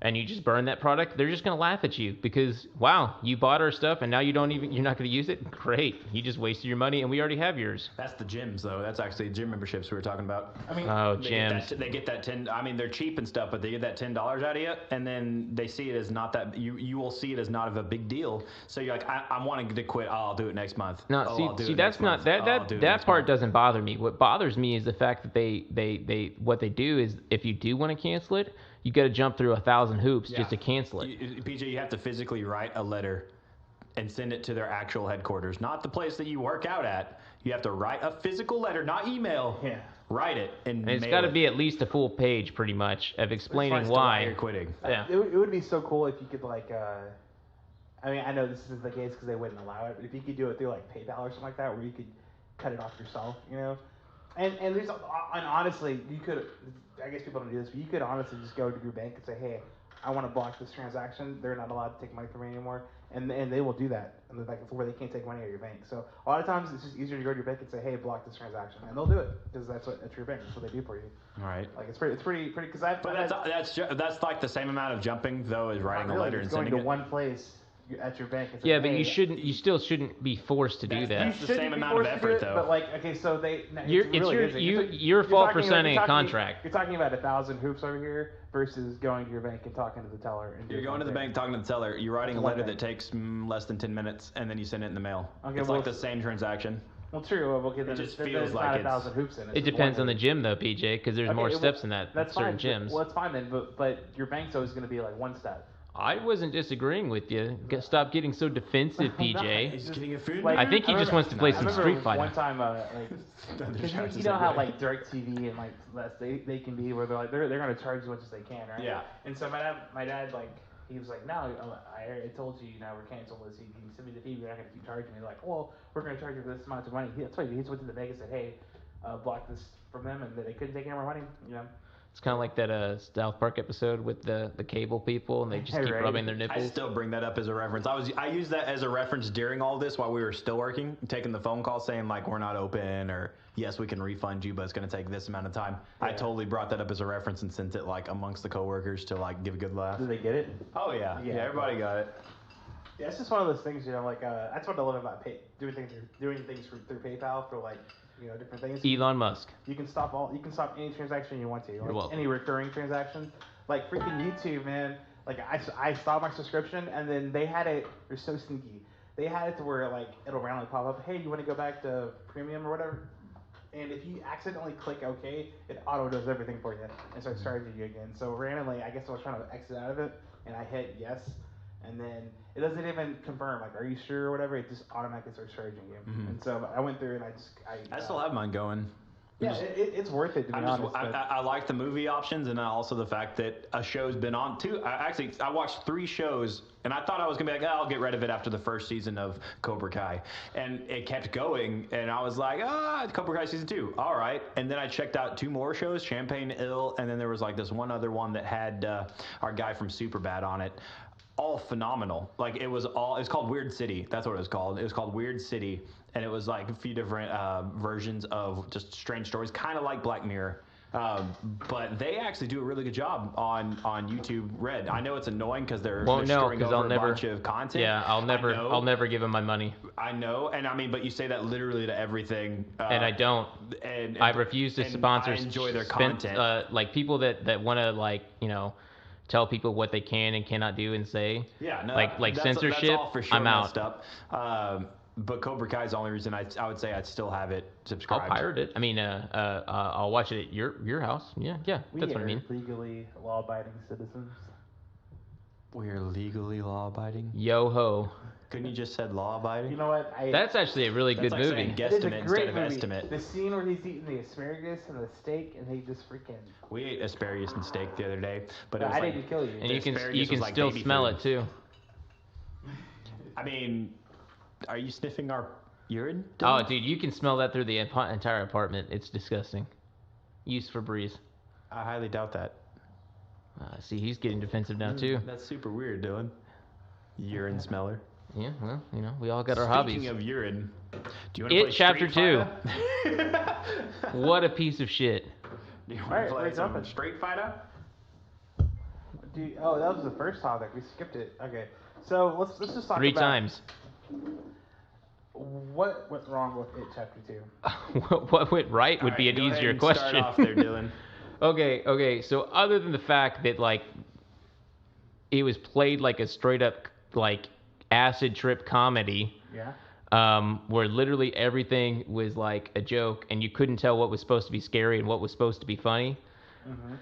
and you just burn that product, they're just gonna laugh at you because wow, you bought our stuff and now you're not gonna use it. Great, you just wasted your money and we already have yours. That's the gyms though. That's actually gym memberships we were talking about. I mean, gyms. They get that 10. I mean, they're cheap and stuff, but they get that $10 out of you, and then they see it as not that. You will see it as not of a big deal. So you're like, I'm wanting to quit. Oh, I'll do it next month. No, see, that's not that part doesn't bother me. What bothers me is the fact that they what they do is if you do want to cancel it, you got to jump through 1,000 hoops just to cancel it. PJ, you have to physically write a letter and send it to their actual headquarters, not the place that you work out at. You have to write a physical letter, not email. Yeah. Write it and it's got to be at least a full page, pretty much, of explaining why you're quitting. Yeah. It would be so cool if you could like. I mean, I know this isn't the case because they wouldn't allow it, but if you could do it through like PayPal or something like that, where you could cut it off yourself, you know. And there's and honestly, you could. I guess people don't do this, but you could honestly just go to your bank and say, hey, I want to block this transaction. They're not allowed to take money from me anymore, and they will do that. And they're like, where they can't take money out of your bank. So a lot of times it's just easier to go to your bank and say, hey, block this transaction, and they'll do it because that's your bank. That's what they do for you. Right. Like it's pretty because I've. But that's like the same amount of jumping though as writing a letter and going sending to one place at your bank. And say, Yeah, but hey, you still shouldn't be forced to do that. That's the same amount of effort, though. But like, okay, so they. Your fault for signing a contract. You're talking about 1,000 hoops over here versus going to your bank and talking to the teller. And you're going to the bank, talking to the teller. You're writing a letter that takes less than 10 minutes, and then you send it in the mail. Okay, it's like the same transaction. Well, true. Well, okay, then it just there's feels not like 1,000 hoops in it. It depends on the gym, though, PJ, because there's more steps in that. That's certain fine. gyms. Well, it's fine then, but your bank's always going to be like one step. I wasn't disagreeing with you. Stop getting so defensive, PJ. He's getting a food. I think he just wants to play some Street Fighter. One time, like, you know how like DirecTV and like they can be where they're gonna charge as much as they can, right? Yeah. And so my dad like he was like, no, I told you, we're canceling this. You can send me the fee. We're not gonna keep charging me. They're like, well, we're gonna charge you for this amount of money. That's why he just went to the bank and said, hey, block this from them, and they couldn't take any more money. You know. It's kind of like that South Park episode with the cable people, and they just keep rubbing their nipples. I still bring that up as a reference. I used that as a reference during all this while we were still working, taking the phone call saying like we're not open or yes we can refund you, but it's going to take this amount of time. Yeah. I totally brought that up as a reference and sent it like amongst the coworkers to like give a good laugh. Did they get it? Oh yeah, everybody got it. Yeah, it's just one of those things, like that's what I love about doing things through PayPal for like. Different things. Elon Musk. You can stop any transaction you want to. You're welcome. Any recurring transactions. Like freaking YouTube, man. Like I stopped my subscription and then they had it. They're so sneaky. They had it to where like it'll randomly pop up. Hey, you want to go back to premium or whatever? And if you accidentally click OK, it auto does everything for you and starts charging you again. So randomly, I guess I was trying to exit out of it and I hit yes. And then it doesn't even confirm, like, are you sure or whatever? It just automatically starts charging you. Mm-hmm. And so I went through and I still have mine going. Yeah, it's worth it to be honest. I like the movie options and also the fact that a show's been on too. I watched 3 shows and I thought I was gonna be like, I'll get rid of it after the first season of Cobra Kai, and it kept going and I was like, Cobra Kai season 2, all right. And then I checked out 2 more shows, Champagne Ill, and then there was like this one other one that had our guy from Superbad on it. all phenomenal. Like it's called Weird City. That's what it was called. It was called Weird City, and it was like a few different versions of just strange stories, kind of like Black Mirror. But they actually do a really good job on YouTube Red. I know it's annoying because they're storing over a bunch of content. Yeah, I'll never give them my money. I know, and I mean, but you say that literally to everything. And I don't. And I refuse to sponsor. I enjoy their content. Like people that want to tell people what they can and cannot do and say. Yeah, no, like that's, censorship. That's all for sure I'm out. Messed up. But Cobra Kai is the only reason I would say I'd still have it subscribed. I'll pirate it. I mean, I'll watch it at your house. Yeah, that's what I mean. We are legally law-abiding citizens. We're legally law-abiding. Yo ho. Couldn't you just said law-abiding? You know what? That's actually a really good like movie. Saying it is a guesstimate great instead of movie. estimate. The scene where he's eating the asparagus and the steak, and he just freaking. We ate asparagus and steak the other day, but No, it was I didn't kill you. And you can like still baby smell food. it too. I mean, are you sniffing our urine? Oh, dude, you can smell that through the entire apartment. It's disgusting. Use Febreze. I highly doubt that. See, he's getting defensive now too. That's super weird, Dylan. Urine smeller. Yeah, well, we all got our Speaking hobbies. of urine, do you want to It play Chapter Street 2. Fighter? What a piece of shit. Do you want Alright, to play wait, some jump it. Street Fighter? Oh, that was the first topic. We skipped it. Okay, so let's just talk 3 about times. what went wrong with it, Chapter 2. What went right would be an Alright, go ahead easier and question. Start off there, Dylan. Okay. So other than the fact that it was played like a straight up acid trip comedy, Yeah. where literally everything was like a joke and you couldn't tell what was supposed to be scary and what was supposed to be funny. Mm-hmm.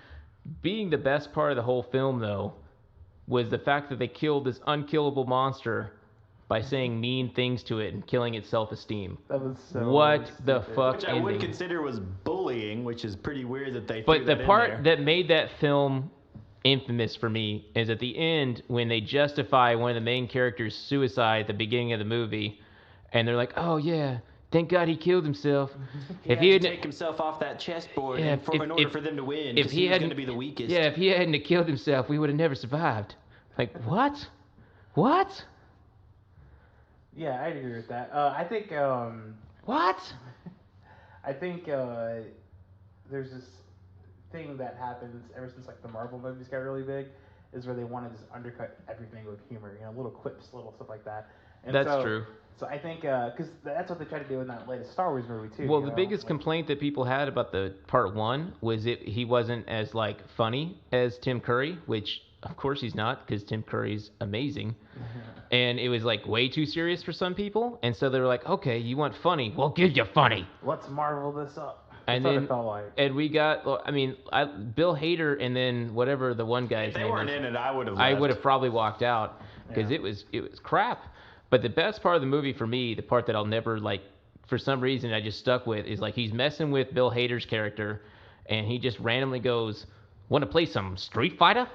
Being the best part of the whole film, though, was the fact that they killed this unkillable monster by saying mean things to it and killing its self-esteem. That was so. What the stupid. fuck? Which I would ending. consider was bullying, which is pretty weird that they. But threw the that in part there. that made that film infamous for me is at the end when they justify one of the main characters' suicide at the beginning of the movie, and they're like, "Oh yeah, thank God he killed himself." He if had he to had take himself off that chessboard Yeah, in order for them to win, if because he he was hadn't going to be the weakest. Yeah, if he hadn't have killed himself, we would have never survived. Like what? What? Yeah, I agree with that. I think. What? I think there's this thing that happens ever since the Marvel movies got really big, is where they want to just undercut everything with humor, little quips, little stuff like that. And That's so, true. So I think because that's what they tried to do in that latest Star Wars movie too. Well, the biggest complaint that people had about the part 1 was he wasn't as funny as Tim Curry, which of course he's not, because Tim Curry's amazing. And it was way too serious for some people, and so they were like, okay, you want funny, we'll give you funny. Let's Marvel this up. And That's then, what it felt like. and we got, Bill Hader, and then whatever the one guy's If they name weren't was. in it, I would have. I would have probably walked out because Yeah. it was crap. But the best part of the movie for me, the part that I'll never for some reason I just stuck with, is he's messing with Bill Hader's character, and he just randomly goes, "Want to play some Street Fighter?"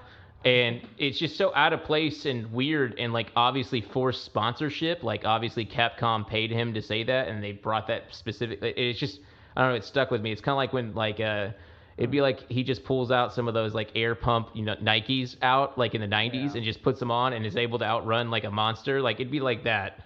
And it's just so out of place and weird, and obviously forced sponsorship. Obviously Capcom paid him to say that, and they brought that specific. It's just, I don't know, it stuck with me. It's kind of like when it'd be like he just pulls out some of those air pump Nikes out in the 90s and just puts them on and is able to outrun a monster. It'd be like that.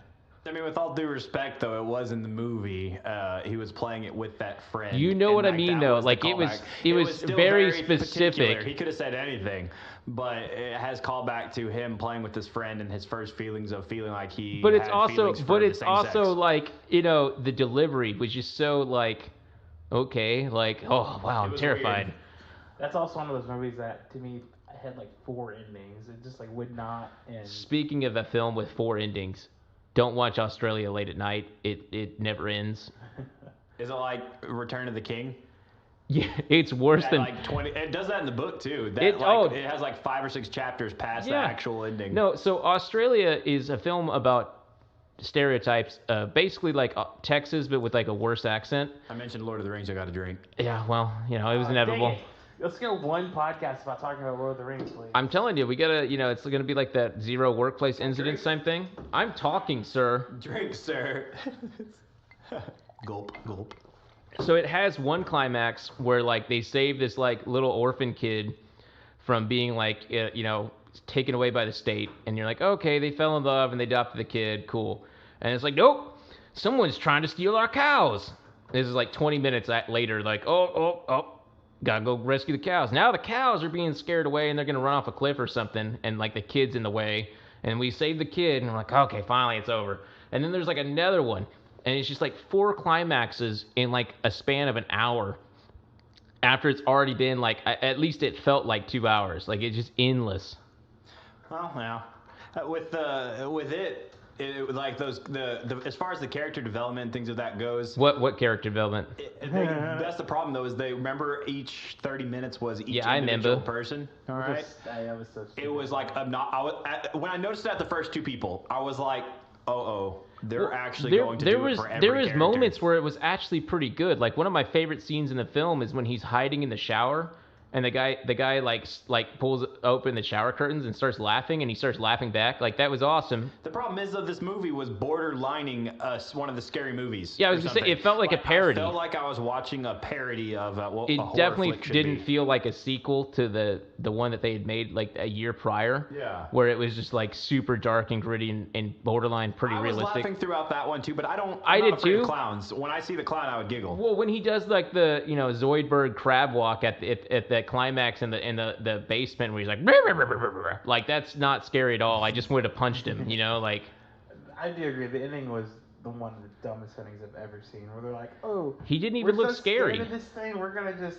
I mean, with all due respect, though, it was in the movie. He was playing it with that friend. You know and, what I mean, that though. was the It was still very particular. specific. He could have said anything, but it has callback to him playing with his friend and his first feelings of feeling like he. But it's had also, feelings for the same sex. the delivery was just so okay, oh wow, I'm was terrified. weird. That's also one of those movies that to me had 4 endings. It just would not end. Speaking of a film with 4 endings, don't watch Australia Late at Night. It never ends. Is it like Return of the King? Yeah, it's worse At than 20. It does that in the book too. That, It- it has 5 or 6 chapters past the Yeah. actual ending. No, so Australia is a film about stereotypes, basically Texas, but with a worse accent. I mentioned Lord of the Rings. I got a drink. Yeah, well, it was inevitable. Dang it. Let's go one podcast about talking about Lord of the Rings, please. I'm telling you, we gotta, it's gonna be like that zero workplace incident same thing. I'm talking, sir. Drink, sir. Gulp, gulp. So it has one climax where they save this little orphan kid from being taken away by the state, and you're like, okay, they fell in love and they adopted the kid, cool. And it's like, nope, someone's trying to steal our cows. This is like 20 minutes later, like, oh, gotta go rescue the cows. Now the cows are being scared away and they're gonna run off a cliff or something, and like the kid's in the way, and we save the kid, and we're like, okay, finally it's over. And then there's like another one, and it's just like 4 climaxes in like a span of an hour. After it's already been like, at least it felt like 2 hours. Like it's just endless. Well, yeah. With it like those the as far as the character development and things of that goes. What character development? That's the problem though, is they remember each 30 minutes was each individual person. All right. That was so stupid. It was like when I noticed that the first 2 people, I was like, they're actually going to do it for every There was character. moments where it was actually pretty good. Like one of my favorite scenes in the film is when he's hiding in the shower, and the guy like pulls open the shower curtains and starts laughing, and he starts laughing back. Like that was awesome. The problem is that this movie was borderlining one of the scary movies. Yeah, I was gonna say it felt like a parody. I felt like I was watching a parody of a horror definitely flick should didn't be. feel like a sequel to the one that they had made like a year prior. Yeah. Where it was just like super dark and gritty and borderline pretty realistic. I was laughing throughout that one too, but I'm I not did afraid too. of clowns. When I see the clown, I would giggle. Well, when he does like the Zoidberg crab walk at that climax in the basement where he's like, "Brr, brr, brr, brr, brr, brr," like that's not scary at all. I just would have punched him, like. I do agree. The ending was one of the dumbest endings I've ever seen. Where they're like, "Oh, he didn't even look scary. Scared of this thing, we're gonna just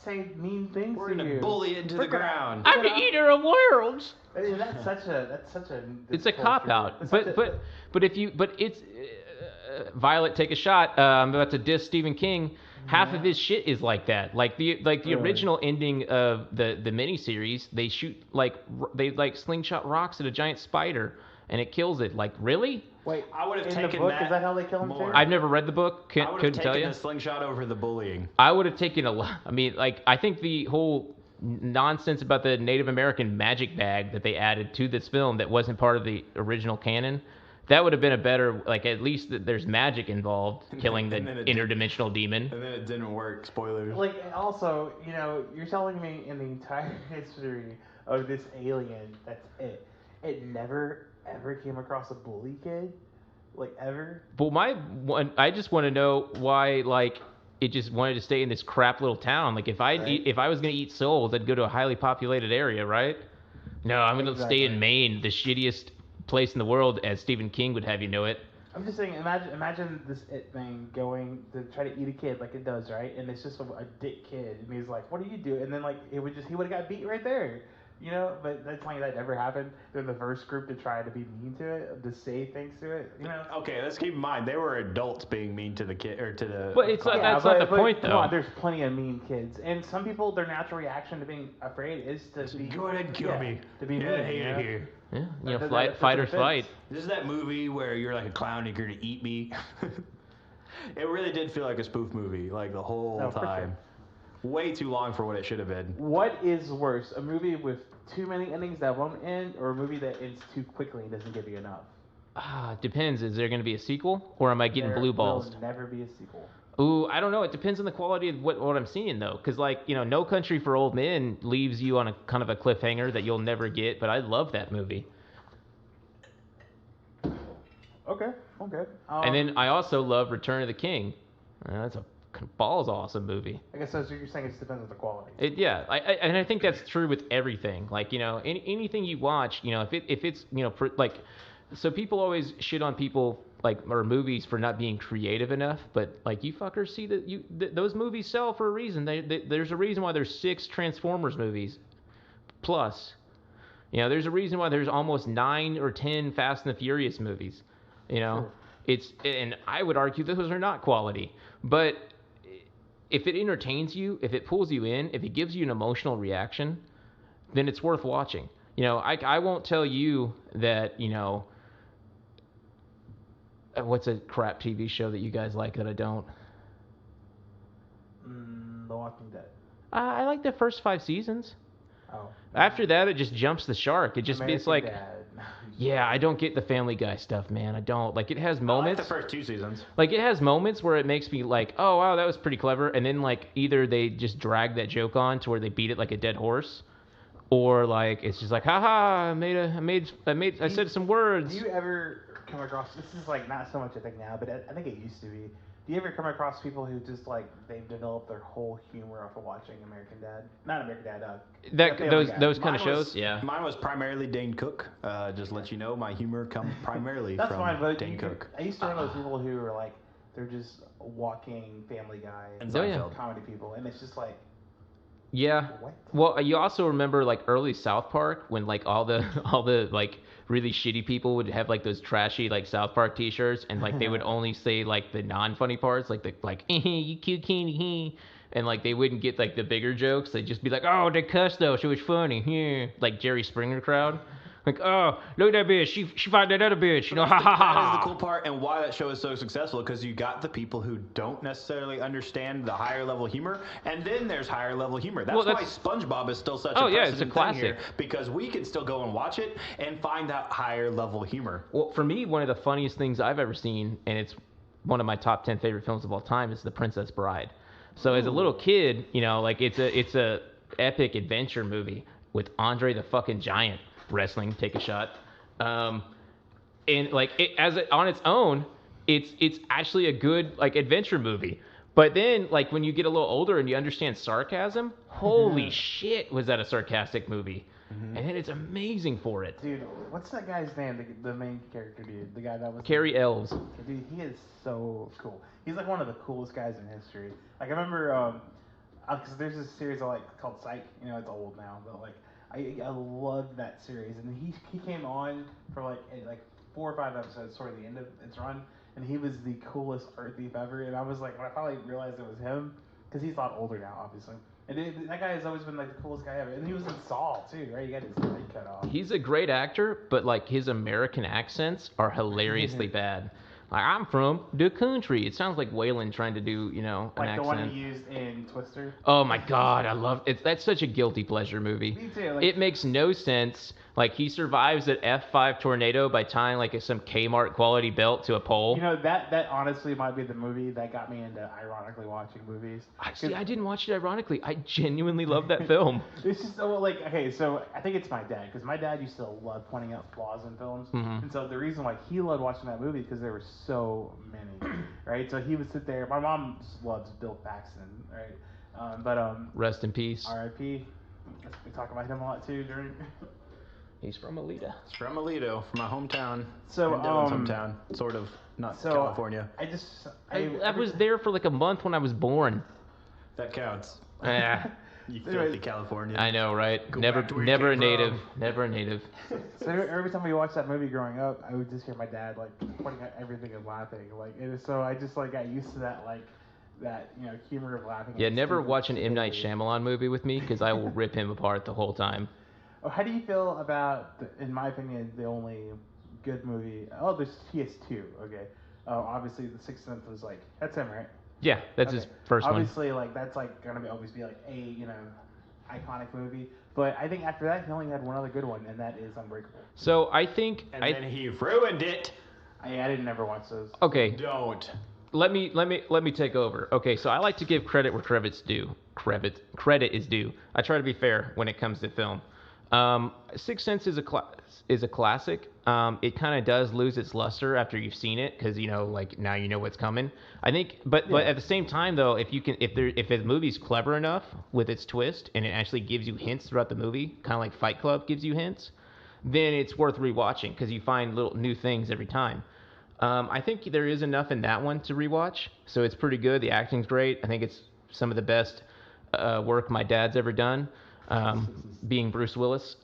say mean things. We're gonna bully it into the ground. I'm the eater of worlds." I mean, that's such a. It's a cop out, but it's Violet, take a shot. I'm about to diss Stephen King. Half of his shit is like that. Like the original ending of the miniseries, they shoot they slingshot rocks at a giant spider and it kills it. Like, really? Wait, I would have in taken the book, that. is that how they kill him too? I've never read the book. I would have Couldn't tell taken you. the slingshot over the bullying. I would have taken a lot. I mean, like, I think the whole nonsense about the Native American magic bag that they added to this film that wasn't part of the original canon, that would have been a better, like, at least there's magic involved, killing the interdimensional demon. And then it didn't work. Spoilers. Like, also, you're telling me in the entire history of this alien, that's it. It never, ever came across a bully kid? Like, ever? But I just want to know why, like, it just wanted to stay in this crap little town. Like, if I was going to eat souls, I'd go to a highly populated area, right? No, I'm going to stay in Maine, the shittiest place in the world, as Stephen King would have you know it. I'm just saying, imagine this it thing going to try to eat a kid like it does, right? And it's just a dick kid, and he's like, "What do you do?" And then like he would have got beat right there, But that's like that never happened. They're the first group to try to be mean to it, to say things to it, Okay, let's keep in mind they were adults being mean to the kid or to the. But it's that's not the point, though. Come on, there's plenty of mean kids, and some people, their natural reaction to being afraid is to be. Go ahead and kill me. To be mean. Here. Yeah, fight or flight. This is that movie where you're like a clown and you're gonna eat me. It really did feel like a spoof movie, like the whole time. Sure. Way too long for what it should have been. What is worse, a movie with too many endings that won't end, or a movie that ends too quickly and doesn't give you enough? Depends. Is there going to be a sequel, or am I getting blue balls? There will never be a sequel. Ooh, I don't know. It depends on the quality of what I'm seeing, though. Because, No Country for Old Men leaves you on a kind of a cliffhanger that you'll never get, but I love that movie. Okay. And then I also love Return of the King. That's a balls awesome movie. I guess that's what you're saying. It depends on the quality. And I think that's true with everything. Like, anything you watch, if it's so people always shit on people or movies for not being creative enough, but you fuckers see that those movies sell for a reason. There's a reason why there's 6 Transformers movies plus. There's a reason why there's almost 9 or 10 Fast and the Furious movies. Sure. And I would argue those are not quality, but if it entertains you, if it pulls you in, if it gives you an emotional reaction, then it's worth watching. I won't tell you that, what's a crap TV show that you guys like that I don't? The Walking Dead. I like the first 5 seasons. Oh. After that, it just jumps the shark. It's like, Dad. yeah, I don't get the Family Guy stuff, man. I don't. It has moments. I like the first 2 seasons. It has moments where it makes me like, oh, wow, that was pretty clever. And then, either they just drag that joke on to where they beat it like a dead horse, or like it's just like, haha, I said some words. Do you ever come across? This is like not so much a thing now, but I think it used to be. Do you ever come across people who just like they've developed their whole humor off of watching American Dad? Not American Dad. Those kind of shows, yeah. Mine was primarily Dane Cook. Just let you know, my humor comes primarily That's from fine, but Dane Cook. I used to know those people who are like they're just walking Family Guy and comedy people, and it's just like. Yeah. What? Well, you also remember like early South Park when like all the like really shitty people would have like those trashy like South Park T-shirts, and like they would only say like the non-funny parts, like you cute candy, and like they wouldn't get like the bigger jokes. They'd just be like, oh, they cussed though, so it's funny. Yeah. Like Jerry Springer crowd. Like, oh, look at that bitch. She fought that other bitch. You know, ha ha ha. That is the cool part, and why that show is so successful, because you got the people who don't necessarily understand the higher level humor, and then there's higher level humor. That's why SpongeBob is still such a it's a classic thing here, because we can still go and watch it and find that higher level humor. Well, for me, one of the funniest things I've ever seen, and it's one of my top 10 favorite films of all time, is The Princess Bride. So as a little kid, you know, like it's a epic adventure movie with Andre the fucking Giant wrestling, take a shot, and like on its own, it's actually a good like adventure movie. But then like when you get a little older and you understand sarcasm, holy shit, was that a sarcastic movie? And then it's amazing for it. Dude, what's that guy's name? The main character, dude, the guy that was Cary Elves. Dude, he is so cool. He's like one of the coolest guys in history. Like I remember, because there's this series I like called Psych. You know, it's old now, but like. I loved that series, and he came on for like 4 or 5 episodes toward the end of its run, and he was the coolest art thief ever. And I was like, when I finally realized it was him, because he's a lot older now, obviously. And that guy has always been like the coolest guy ever. And he was in Saw too, right? He got his head cut off. He's a great actor, but like his American accents are hilariously bad. Like, I'm from the country. It sounds like Waylon trying to do, you know, an accent. Like the one he used in Twister? Oh my god, I love it. That's such a guilty pleasure movie. Me too. Like, it makes no sense. Like, he survives an F5 tornado by tying like some Kmart quality belt to a pole. You know, that honestly might be the movie that got me into ironically watching movies. Actually, I didn't watch it ironically. I genuinely love that film. It's just like, okay, so I think it's my dad, because my dad used to love pointing out flaws in films. And so the reason why he loved watching that movie because there were so many, right? So he would sit there. My mom loves Bill Paxton, right? Rest in peace. R.I.P. We talk about him a lot too during. He's from Alita. It's from Alito, from my hometown. So Dylan's hometown, sort of, not California. I was there for like a month when I was born. That counts. Yeah. You filthy California. I know, right? Go never a native. Never a native. So every time we watched that movie growing up, I would just hear my dad like pointing at everything and laughing, so I just like got used to that humor of laughing. Yeah, never watch an M. Night Shyamalan movie with me, because I will rip him apart the whole time. Oh, how do you feel about, in my opinion, the only good movie? Oh, he has 2. Okay, obviously The Sixth Sense was like that's him, right? Yeah, that's his first one. Obviously, like that's like gonna always be like a iconic movie. But I think after that, he only had one other good one, and that is Unbreakable. So I think, and then he ruined it. I didn't never watch those. Okay. Don't. Let me take over. Okay, so I like to give credit where credit's due. Credit is due. I try to be fair when it comes to film. Sixth Sense is a classic. It kind of does lose its luster after you've seen it, because like now you know what's coming. I think, but at the same time though, if the movie's clever enough with its twist and it actually gives you hints throughout the movie, kind of like Fight Club gives you hints, then it's worth rewatching because you find little new things every time. I think there is enough in that one to rewatch, so it's pretty good. The acting's great. I think it's some of the best work my dad's ever done. Being Bruce Willis.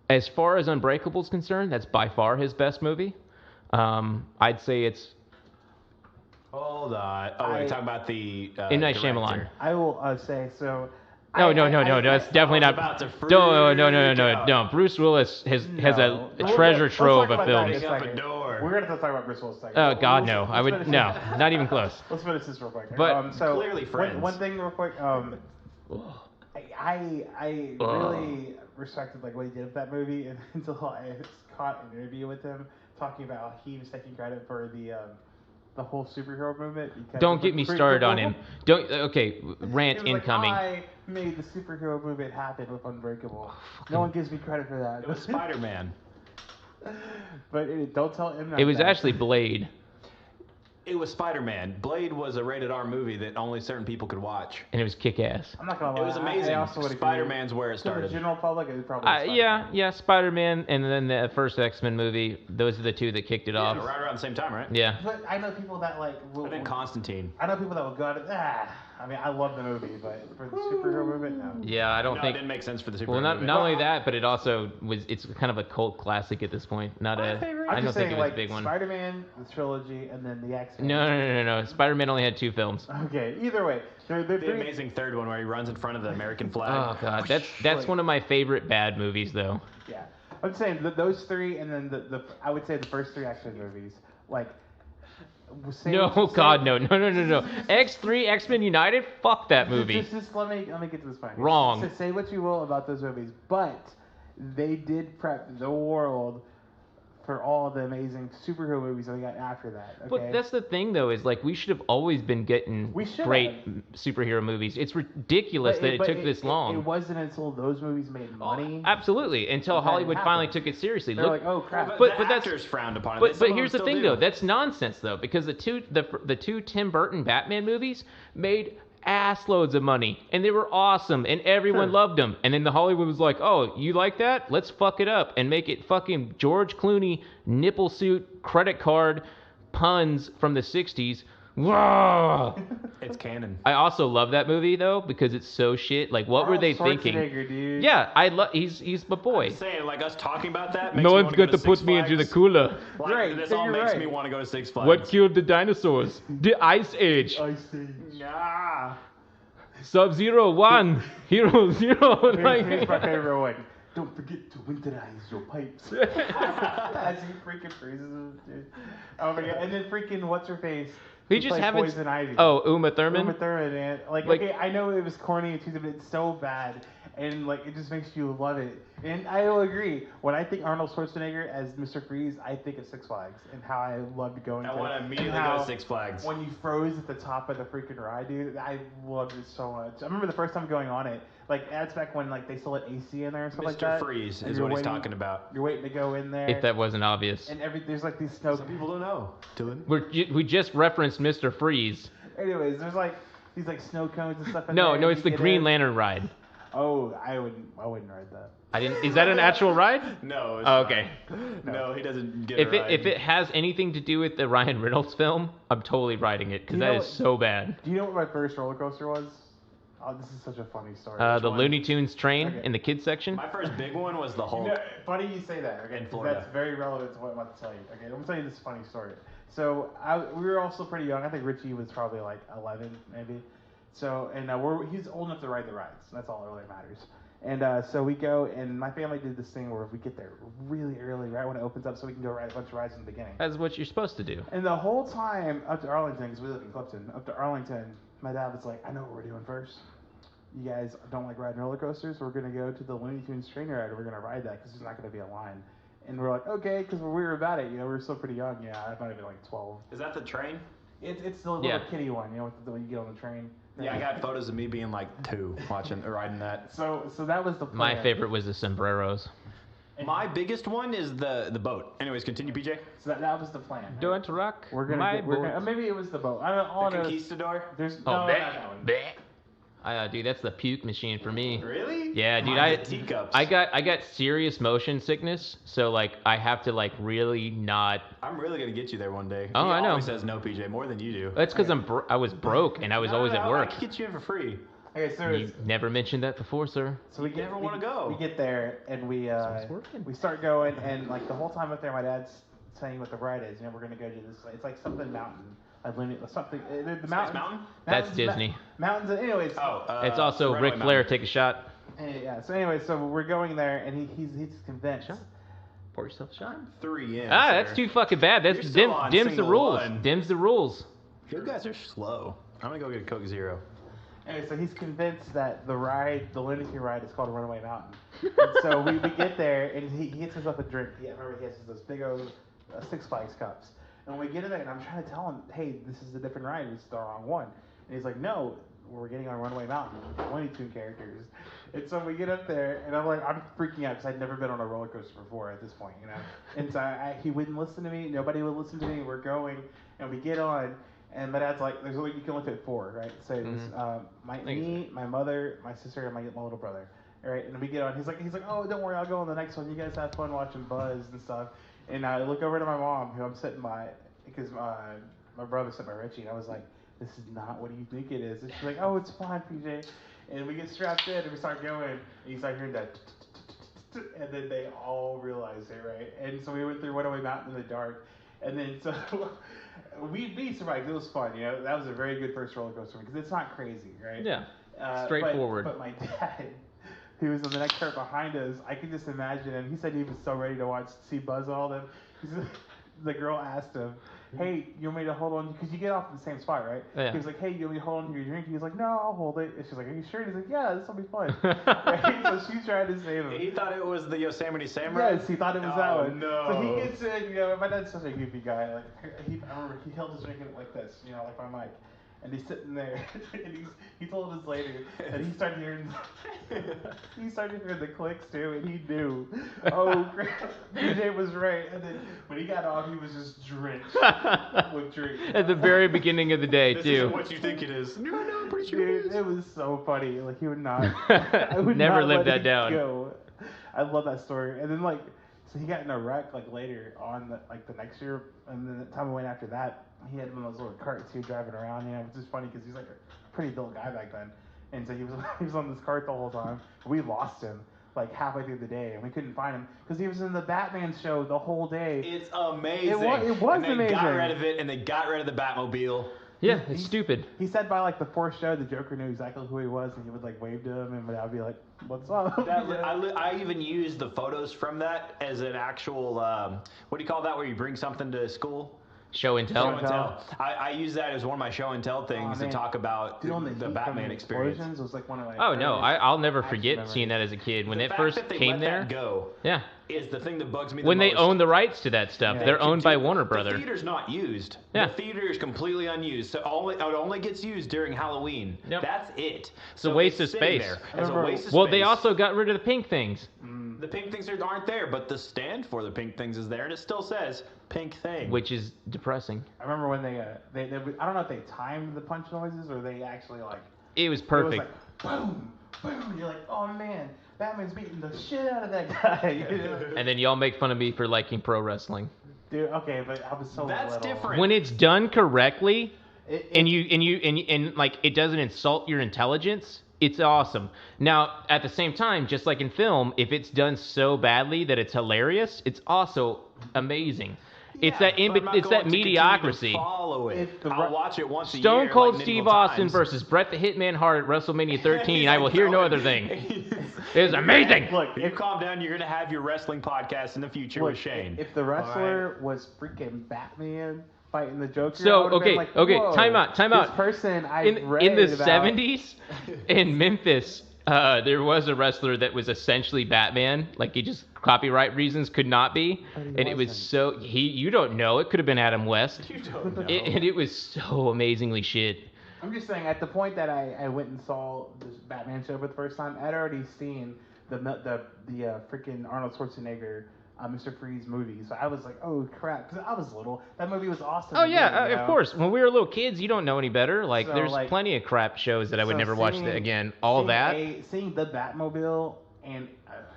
As far as Unbreakable's concerned, that's by far his best movie. I'd say it's... Hold on. Oh, we're talking about the M. Night Shyamalan. I will say, so... No, that's definitely not... No. Bruce Willis has a treasure trove of films. We're going to talk about Bruce Willis second. Oh, God, no. No, not even close. Let's finish this real quick. But so clearly friends. One thing real quick. I really respected like what he did with that movie until I caught an interview with him talking about how he was taking credit for the whole superhero movement. Because Don't get me started on him. Don't. Okay, rant It was incoming. Like, I made the superhero movement happen with Unbreakable. No one gives me credit for that. It was Spider-Man. But don't tell him. It was actually Blade. It was Spider-Man. Blade was a rated R movie that only certain people could watch. And it was kick-ass. I'm not gonna lie. It was amazing. I also would agree. Spider-Man's where it To the started. general public, it was probably. Yeah, Spider-Man, and then the first X-Men movie. Those are the two that kicked it off. Right around the same time, right? Yeah. But I know people that like. I think Constantine. I know people that will go out and I mean, I love the movie, but for the superhero movement, no. Yeah, I don't No, think. it didn't make sense for the superhero Well, not movie. only that, but it also was. It's kind of a cult classic at this point. Not My a. favorite. I I'm don't just think saying, it was like, a big one. Spider-Man, the trilogy, and then the X-Men. No. Spider-Man only had 2 films. Okay, either way, they're The three. amazing third one where he runs in front of the American flag. Oh god, that's one of my favorite bad movies though. Yeah, I'm saying those three, and then the I would say the first 3 X-Men movies, like. No, God, no. X3, X-Men United, fuck that movie. Just let me get to this point. Wrong. So say what you will about those movies, but they did prep the world for all the amazing superhero movies that we got after that. Okay? But that's the thing, though, is like we should have always been getting We should great have. superhero movies. It's ridiculous that it took this long. It wasn't until those movies made money. Absolutely, until that Hollywood finally happened. took it seriously. They're like, oh crap. But the that's- actors frowned upon it. But Some of here's them the still thing, do. though. That's nonsense, though, because the two Tim Burton Batman movies made ass loads of money, and they were awesome, and everyone loved them. And then the Hollywood was like, "Oh, you like that? Let's fuck it up and make it fucking George Clooney nipple suit credit card puns from the '60s." Whoa! It's canon. I also love that movie though because it's so shit. Like, what were they thinking? Schwarzenegger, dude. Yeah, I love. He's my boy. I'm saying, like, us talking about that makes No me one's wanna going go to put Six me into the Flags. cooler. Like, Right, this so all you're makes right. me want to go to Six Flags. What killed the dinosaurs? The Ice Age. I see. Yeah. Sub-Zero 1, Hero 0. Here's my favorite one. Don't forget to winterize your pipes. As he freaking freezes him, dude. Oh my god! And then freaking what's her face? We Who just played haven't. Poison Ivy. Oh, Uma Thurman. Uma Thurman, man. Like, Like- okay, I know it was corny and cheesy, but it's so bad, and like it just makes you love it. And I will agree. When I think Arnold Schwarzenegger as Mr. Freeze, I think of Six Flags and how I loved going. I to want to and immediately how go to Six Flags. When you froze at the top of the freaking ride, dude, I loved it so much. I remember the first time going on it. Like that's back when like they still had AC in there and stuff like that. Mr. Freeze And is you're what he's waiting- talking about. You're waiting to go in there. If that wasn't obvious. And there's like these snow. Some people don't know. Dylan. We just referenced Mr. Freeze. Anyways, there's like these like snow cones and stuff. In No, there, no, and it's you the get Green in. Lantern ride. Oh, I wouldn't ride that. I didn't. Is that an actual ride? No. It's Oh, not. okay. No, he doesn't get If a ride. it has anything to do with the Ryan Reynolds film, I'm totally riding it because You that know is what- so bad. Do you know what my first roller coaster was? Oh, this is such a funny story. The one? Looney Tunes train Okay. in the kids section. My first big one was the Hulk. You know, funny you say that. Okay, In 'cause Florida. that's very relevant to what I'm about to tell you. Okay, I'm gonna tell you this funny story. So we were also pretty young. I think Richie was probably like 11, maybe. So and he's old enough to ride the rides. That's all that really matters. And so we go, and my family did this thing where we get there really early, right when it opens up, so we can go ride a bunch of rides in the beginning. That's what you're supposed to do. And the whole time up to Arlington, because we live in Clifton, up to Arlington, my dad was like, I know what we're doing first. You guys don't like riding roller coasters? We're going to go to the Looney Tunes train ride, and we're going to ride that, because there's not going to be a line. And we're like, okay, because we were about it, we were still pretty young, I might have been like 12. Is that the train? It's the little Yeah. kiddie one, when you get on the train. Yeah, I got photos of me being like 2 riding that. So that was the plan. My favorite was the sombreros. My biggest one is the boat. Anyways, continue, PJ. So that was the plan. right? Don't rock We're gonna my get, we're boat. gonna, maybe it was the boat. I don't all The I know is Conquistador. there's Oh, no, bleh, not that one. bleh. Dude, that's the puke machine for me. Really? Yeah, dude, Mine's the teacups. I got serious motion sickness, so like I have to like really not. I'm really gonna get you there one day. Oh, he I know. always says no, PJ, more than you do. That's because I was broke and I was always at work. I can get you in for free. Okay, so You never mentioned that before, sir. So we get, never wanna go. We get there and it's working. we start going, and like the whole time up there, my dad's saying what the ride is. We're gonna go to this. It's like something mountain, like something. The mountains, Mountain? That's mountains- Disney. Mountains. Anyways. It's also Runaway Ric Flair. Mountain. Take a shot. Yeah. So anyway, so we're going there, and he's convinced. Shot. Pour yourself a shot. 3 in. That's sir. too fucking bad. That's You're still on dims the single rules. one. Dims the rules. You guys are slow. I'm gonna go get a Coke Zero. Anyway, so he's convinced that the Looney Tune ride is called Runaway Mountain. And so we get there, and he gets himself a drink. Yeah, remember he has those big old Six Flags cups. And we get in there, and I'm trying to tell him, hey, this is a different ride. It's the wrong one. And he's like, no, we're getting on Runaway Mountain. 22 characters. And so we get up there, and I'm freaking out because I'd never been on a roller coaster before at this point, you know. And so he wouldn't listen to me. Nobody would listen to me. We're going, and we get on, and my dad's like, "There's only you can only fit 4, right?" So me, my mother, my sister, and my little brother, all right. And we get on. He's like, "Oh, don't worry, I'll go on the next one. You guys have fun watching Buzz and stuff." And I look over to my mom, who I'm sitting by, because my brother's sitting by Richie, and I was like, "This is not what you think it is." And she's like, "Oh, it's fine, PJ." And we get strapped in, and we start going, and you start hearing that, and then they all realize it, right? And so we went through Runaway Mountain in the dark, and then so we survived. It was fun, you know. That was a very good first roller coaster because it's not crazy, right? Yeah, straightforward. But my dad, who was on the next cart behind us, I could just imagine him. He said he was so ready to see Buzz and all them. The girl asked him, "Hey, you want me to hold on?" Because you get off in the same spot, right? Yeah. He was like, "Hey, you want me to hold on to your drink?" He was like, "No, I'll hold it." And she's like, "Are you sure?" He's like, "Yeah, this will be fun." Right? So she's trying to save him. He thought it was the Yosemite Sam ride? Yes, he thought it was that one. No. So he gets in, you know, my dad's such a goofy guy. Like, I remember he held his drink in like this, you know, like my mic. And he's sitting there, and he told us later that he started hearing the clicks too, and he knew, oh, DJ was right. And then when he got off, he was just drenched with drink. At the very beginning of the day, this too. Isn't what you think it is. No, I'm pretty sure it is. It was so funny. Like, he would not. I would Never not live let that it down. go. I love that story. And then, like, so he got in a wreck, like, later on, the next year, and then the time we went after that, he had one of those little carts he was driving around, you know, which is funny because he's like a pretty adult guy back then. And so he was on this cart the whole time. We lost him like halfway through the day, and we couldn't find him because he was in the Batman show the whole day. It's amazing. It was and they amazing. got rid of it, and they got rid of the Batmobile. Yeah, it's stupid. He said by like the 4th show, the Joker knew exactly who he was, and he would like wave to him, and I would be like, "What's up?" I even used the photos from that as an actual, what do you call that, where you bring something to school? Show and tell. Show and tell. I use that as one of my show and tell things to talk about the Batman experience. Was like one of my Oh no, I'll never forget seeing that as a kid when it first came there. That go yeah, is the thing that bugs me. When the they most. own the rights to that stuff, they're owned by Warner Brothers. The theater's not used. Yeah. The theater is completely unused. So it only gets used during Halloween. Yep. That's it. It's a waste of space. It's a waste of space. Well, they also got rid of the pink things. The pink things aren't there, but the stand for the pink things is there, and it still says pink thing. Which is depressing. I remember when they I don't know if they timed the punch noises or they actually like. It was perfect. It was like, boom, boom. You're like, oh man, Batman's beating the shit out of that guy. You know? And then y'all make fun of me for liking pro wrestling. Dude, okay, but I was so That's little. different. When it's done correctly, and like it doesn't insult your intelligence, it's awesome. Now, at the same time, just like in film, if it's done so badly that it's hilarious, it's also amazing. It's that mediocrity. Follow it. I'll watch it once a year. Stone Cold like Steve medieval Austin times. versus Bret the Hitman Hart at WrestleMania 13. I will hear no other thing. It was amazing. Look, you calm down. You're gonna have your wrestling podcast in the future with Shane. If the wrestler was freaking Batman fighting the Joker, so okay, like, whoa, time out. This person in the 70s in Memphis, there was a wrestler that was essentially Batman. Like, he just copyright reasons could not be, and it was so you don't know. It could have been Adam West. You don't know. And it was so amazingly shit. I'm just saying, at the point that I went and saw this Batman show for the first time, I'd already seen the freaking Arnold Schwarzenegger Mr. Freeze movie. So I was like, oh crap, because I was little. That movie was awesome. Oh yeah, of course. When we were little kids, you don't know any better. Like, So, there's like, plenty of crap shows that I would never watch again. Seeing the Batmobile and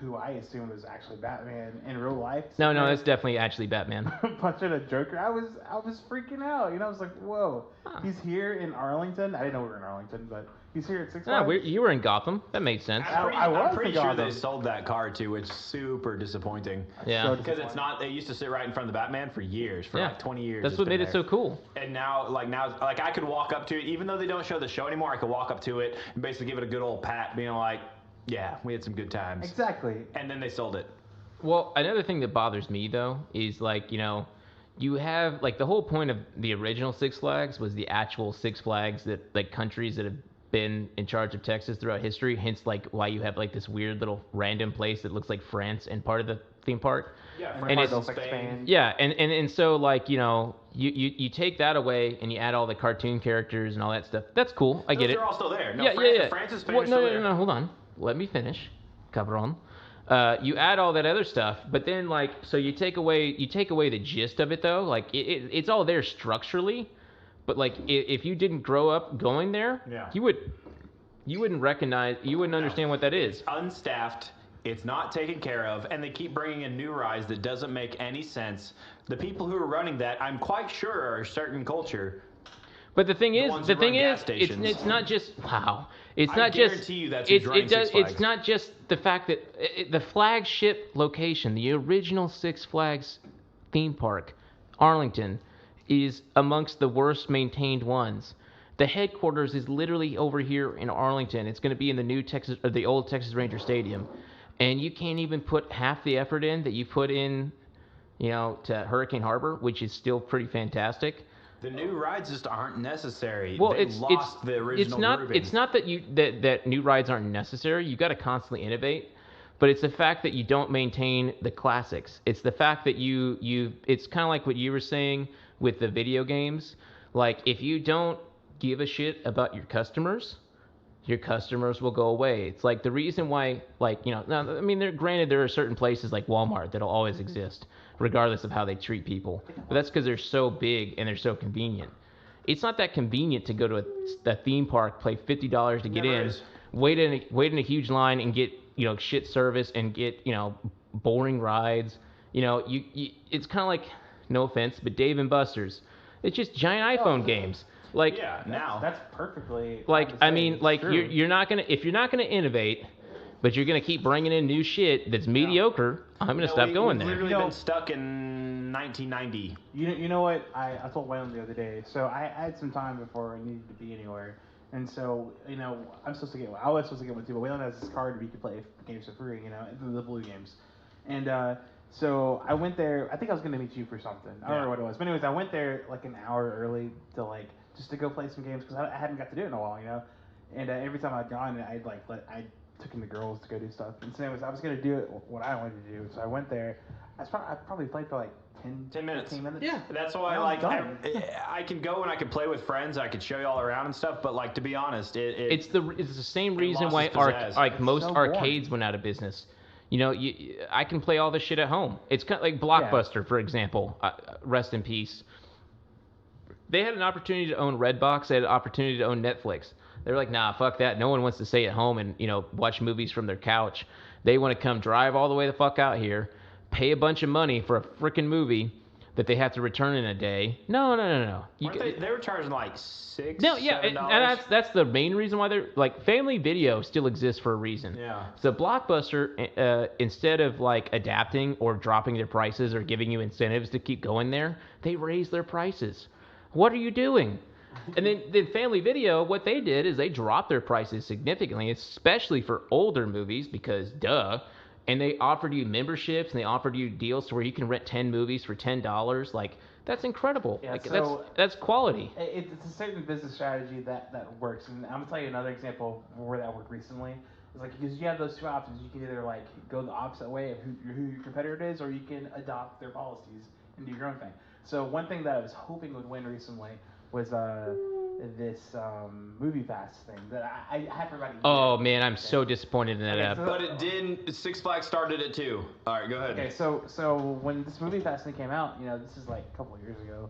who I assumed was actually Batman in real life. No, that's definitely actually Batman. Punching a Joker. I was freaking out. You know, I was like, whoa, he's here in Arlington. I didn't know we were in Arlington, but he's here at 6 Flags. You were in Gotham. That made sense. I'm pretty sure Gotham. they sold that car too. It's super disappointing. Yeah. Because it's not. They used to sit right in front of the Batman for years, for like 20 years. That's what made it so cool. And now I could walk up to it, even though they don't show the show anymore. I could walk up to it and basically give it a good old pat, being like, yeah, we had some good times. Exactly. And then they sold it. Well, another thing that bothers me though is, like, you know, you have, like, the whole point of the original Six Flags was the actual Six Flags that, like, countries that have been in charge of Texas throughout history, hence like why you have like this weird little random place that looks like France, and part of the theme park. Yeah, And it's they'll expand. yeah, and so like you take that away and you add all the cartoon characters and all that stuff. That's cool. I get Those it. are all still there. No, yeah. Francis Well, Spain no, still no, there. no, no, hold on. Let me finish. Cover on. You add all that other stuff, but then like so you take away the gist of it though. Like it's all there structurally, but like if you didn't grow up going there, Yeah. you wouldn't understand what that is. It's unstaffed. It's not taken care of, and they keep bringing in new rides that doesn't make any sense. The people who are running that, I'm quite sure, are a certain culture. But the thing is, ones who run gas stations. it's not just wow. It's I not just. guarantee you that's who's running Six Flags. It's not just the fact that the flagship location, the original Six Flags theme park, Arlington, is amongst the worst maintained ones. The headquarters is literally over here in Arlington. It's going to be in the old Texas Ranger Stadium, and you can't even put half the effort in that you put in, to Hurricane Harbor, which is still pretty fantastic. The new rides just aren't necessary. Well, they lost the original grooving. It's not that that new rides aren't necessary. You got to constantly innovate, but it's the fact that you don't maintain the classics. It's the fact that it's kind of like what you were saying with the video games. Like if you don't give a shit about your customers will go away. It's like the reason why, now, I mean, granted there are certain places like Walmart that'll always exist, regardless of how they treat people. But that's because they're so big and they're so convenient. It's not that convenient to go to a theme park, pay $50 to get in, wait in a huge line and get shit service and get boring rides. It's kind of like, no offense, but Dave and Buster's. It's just giant iPhone games. Like yeah, now that's perfectly. Like I mean, like you're not gonna innovate, but you're gonna keep bringing in new shit that's mediocre. I'm gonna stop going there. We've literally been stuck in 1990. You know what? I told Waylon the other day. So I had some time before I needed to be anywhere, and so I was supposed to get one too. But Waylon has this card where you can play games for free. The blue games, and so I went there. I think I was gonna meet you for something. I don't remember what it was. But anyways, I went there like an hour early to just to go play some games because I hadn't got to do it in a while, And every time I'd gone, I took in the girls to go do stuff. And so anyways, I was gonna do it what I wanted to do. So I went there. I probably played for like 10 minutes. 15 minutes. Yeah, that's why I can go and I can play with friends. I can show you all around and stuff. But to be honest, it's the same reason why most arcades went out of business. I can play all this shit at home. It's kind of like Blockbuster, for example. Rest in peace. They had an opportunity to own Redbox. They had an opportunity to own Netflix. They were like, nah, fuck that. No one wants to stay at home and, watch movies from their couch. They want to come drive all the way the fuck out here, pay a bunch of money for a freaking movie that they have to return in a day. No. They were charging like $6, no, yeah, $7. and that's the main reason why they're Family Video still exists for a reason. Yeah. So Blockbuster, instead of adapting or dropping their prices or giving you incentives to keep going there, they raise their prices. What are you doing? And then Family Video, what they did is they dropped their prices significantly, especially for older movies because duh. And they offered you memberships and they offered you deals to where you can rent 10 movies for $10. That's incredible. Yeah, that's quality. It's a certain business strategy that works. And I'm gonna tell you another example of where that worked recently. It's because you have those two options. You can either go the opposite way of who your competitor is, or you can adopt their policies and do your own thing. So one thing that I was hoping would win recently was this movie pass thing that I had for about a year. Oh man, I'm so disappointed in that app. But it didn't. Six Flags started it too. All right, go ahead. Okay, so when this movie pass thing came out, this is like a couple of years ago.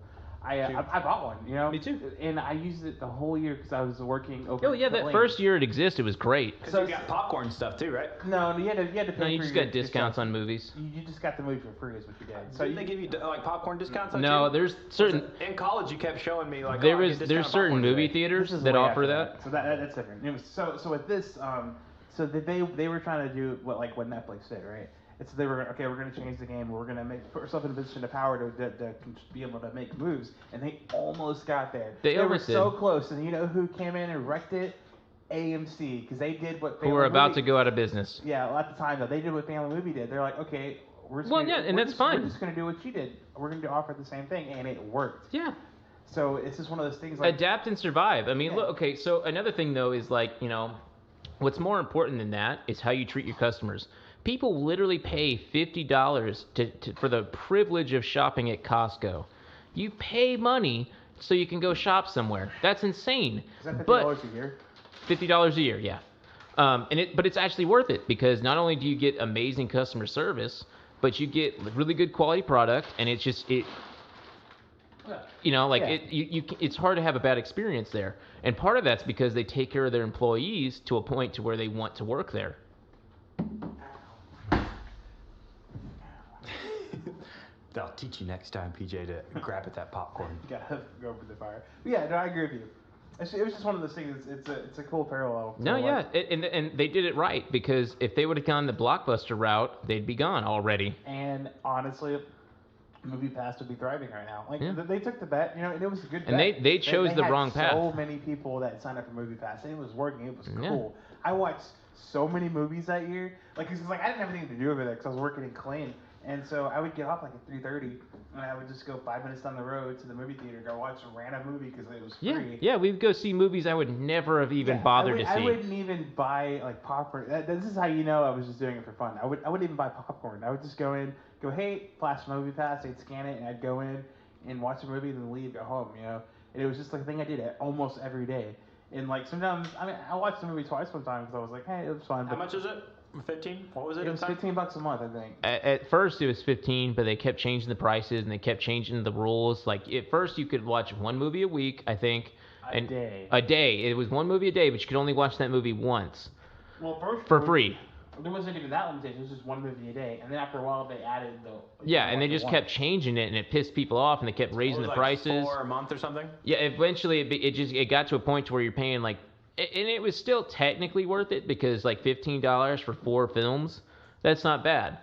I bought one, Me too. And I used it the whole year because I was working over. Oh yeah, that first year it existed was great. So you got popcorn stuff too, right? No, you had to pay. No, you just got discounts on movies. You just got the movie for free, is what you did. So did they give you popcorn discounts? No, there's certain. In college, you kept showing me there's certain movie theaters that offer that. So that's different. So with this, so they were trying to do what Netflix did, right? It's they were we're going to change the game. We're going to put ourselves in a position of power to be able to make moves, and they almost got there. They were so close, and you know who came in and wrecked it? AMC, because they did what. Who were about to go out of business. Yeah, well, at the time though, they did what Family Movie did. They're like, okay, that's fine. We're just going to do what you did. We're going to offer the same thing, and it worked. Yeah. So it's just one of those things. Adapt and survive. I mean, look. Okay, so another thing though is what's more important than that is how you treat your customers. People literally pay $50 for the privilege of shopping at Costco. You pay money so you can go shop somewhere. That's insane. Is that But $50 a year? $50 a year, yeah. But it's actually worth it because not only do you get amazing customer service, but you get really good quality product, and it's just it's hard to have a bad experience there. And part of that's because they take care of their employees to a point to where they want to work there. They'll teach you next time, PJ, to grab at that popcorn. You gotta go for the fire. But yeah, no, I agree with you. It was just one of those things. It's a cool parallel. No, yeah, and they did it right because if they would have gone the Blockbuster route, they'd be gone already. And honestly, Movie Pass would be thriving right now. Like they took the bet, and it was a good bet. And they chose the wrong path. So many people that signed up for Movie Pass, and it was working. It was cool. I watched so many movies that year. Like, cause I didn't have anything to do over there because I was working in Clayton. And so I would get off like at 3:30, and I would just go 5 minutes down the road to the movie theater, go watch a random movie because it was free. Yeah, we'd go see movies I would never have even bothered to see. I wouldn't even buy like popcorn. This is how you know I was just doing it for fun. I wouldn't even buy popcorn. I would just go in, go, hey, flash Movie Pass. They'd scan it, and I'd go in and watch a movie, and then leave, go home. And it was just like a thing I did almost every day. And like sometimes, I watched the movie twice one time because I was like, hey, it was fun. How much is it? 15? What was it? It was $15 a month, I think. At first it was 15, but they kept changing the prices and they kept changing the rules. Like at first you could watch one movie a week, I think. A day. It was one movie a day, but you could only watch that movie once. Well, first for free. There wasn't even that limitation. It was just one movie a day, and then after a while they added the. Yeah, and they just kept changing it, and it pissed people off, and they kept raising the prices. 4 a month or something. Yeah, eventually it got to a point to where you're paying like. And it was still technically worth it because like $15 for 4 films, that's not bad.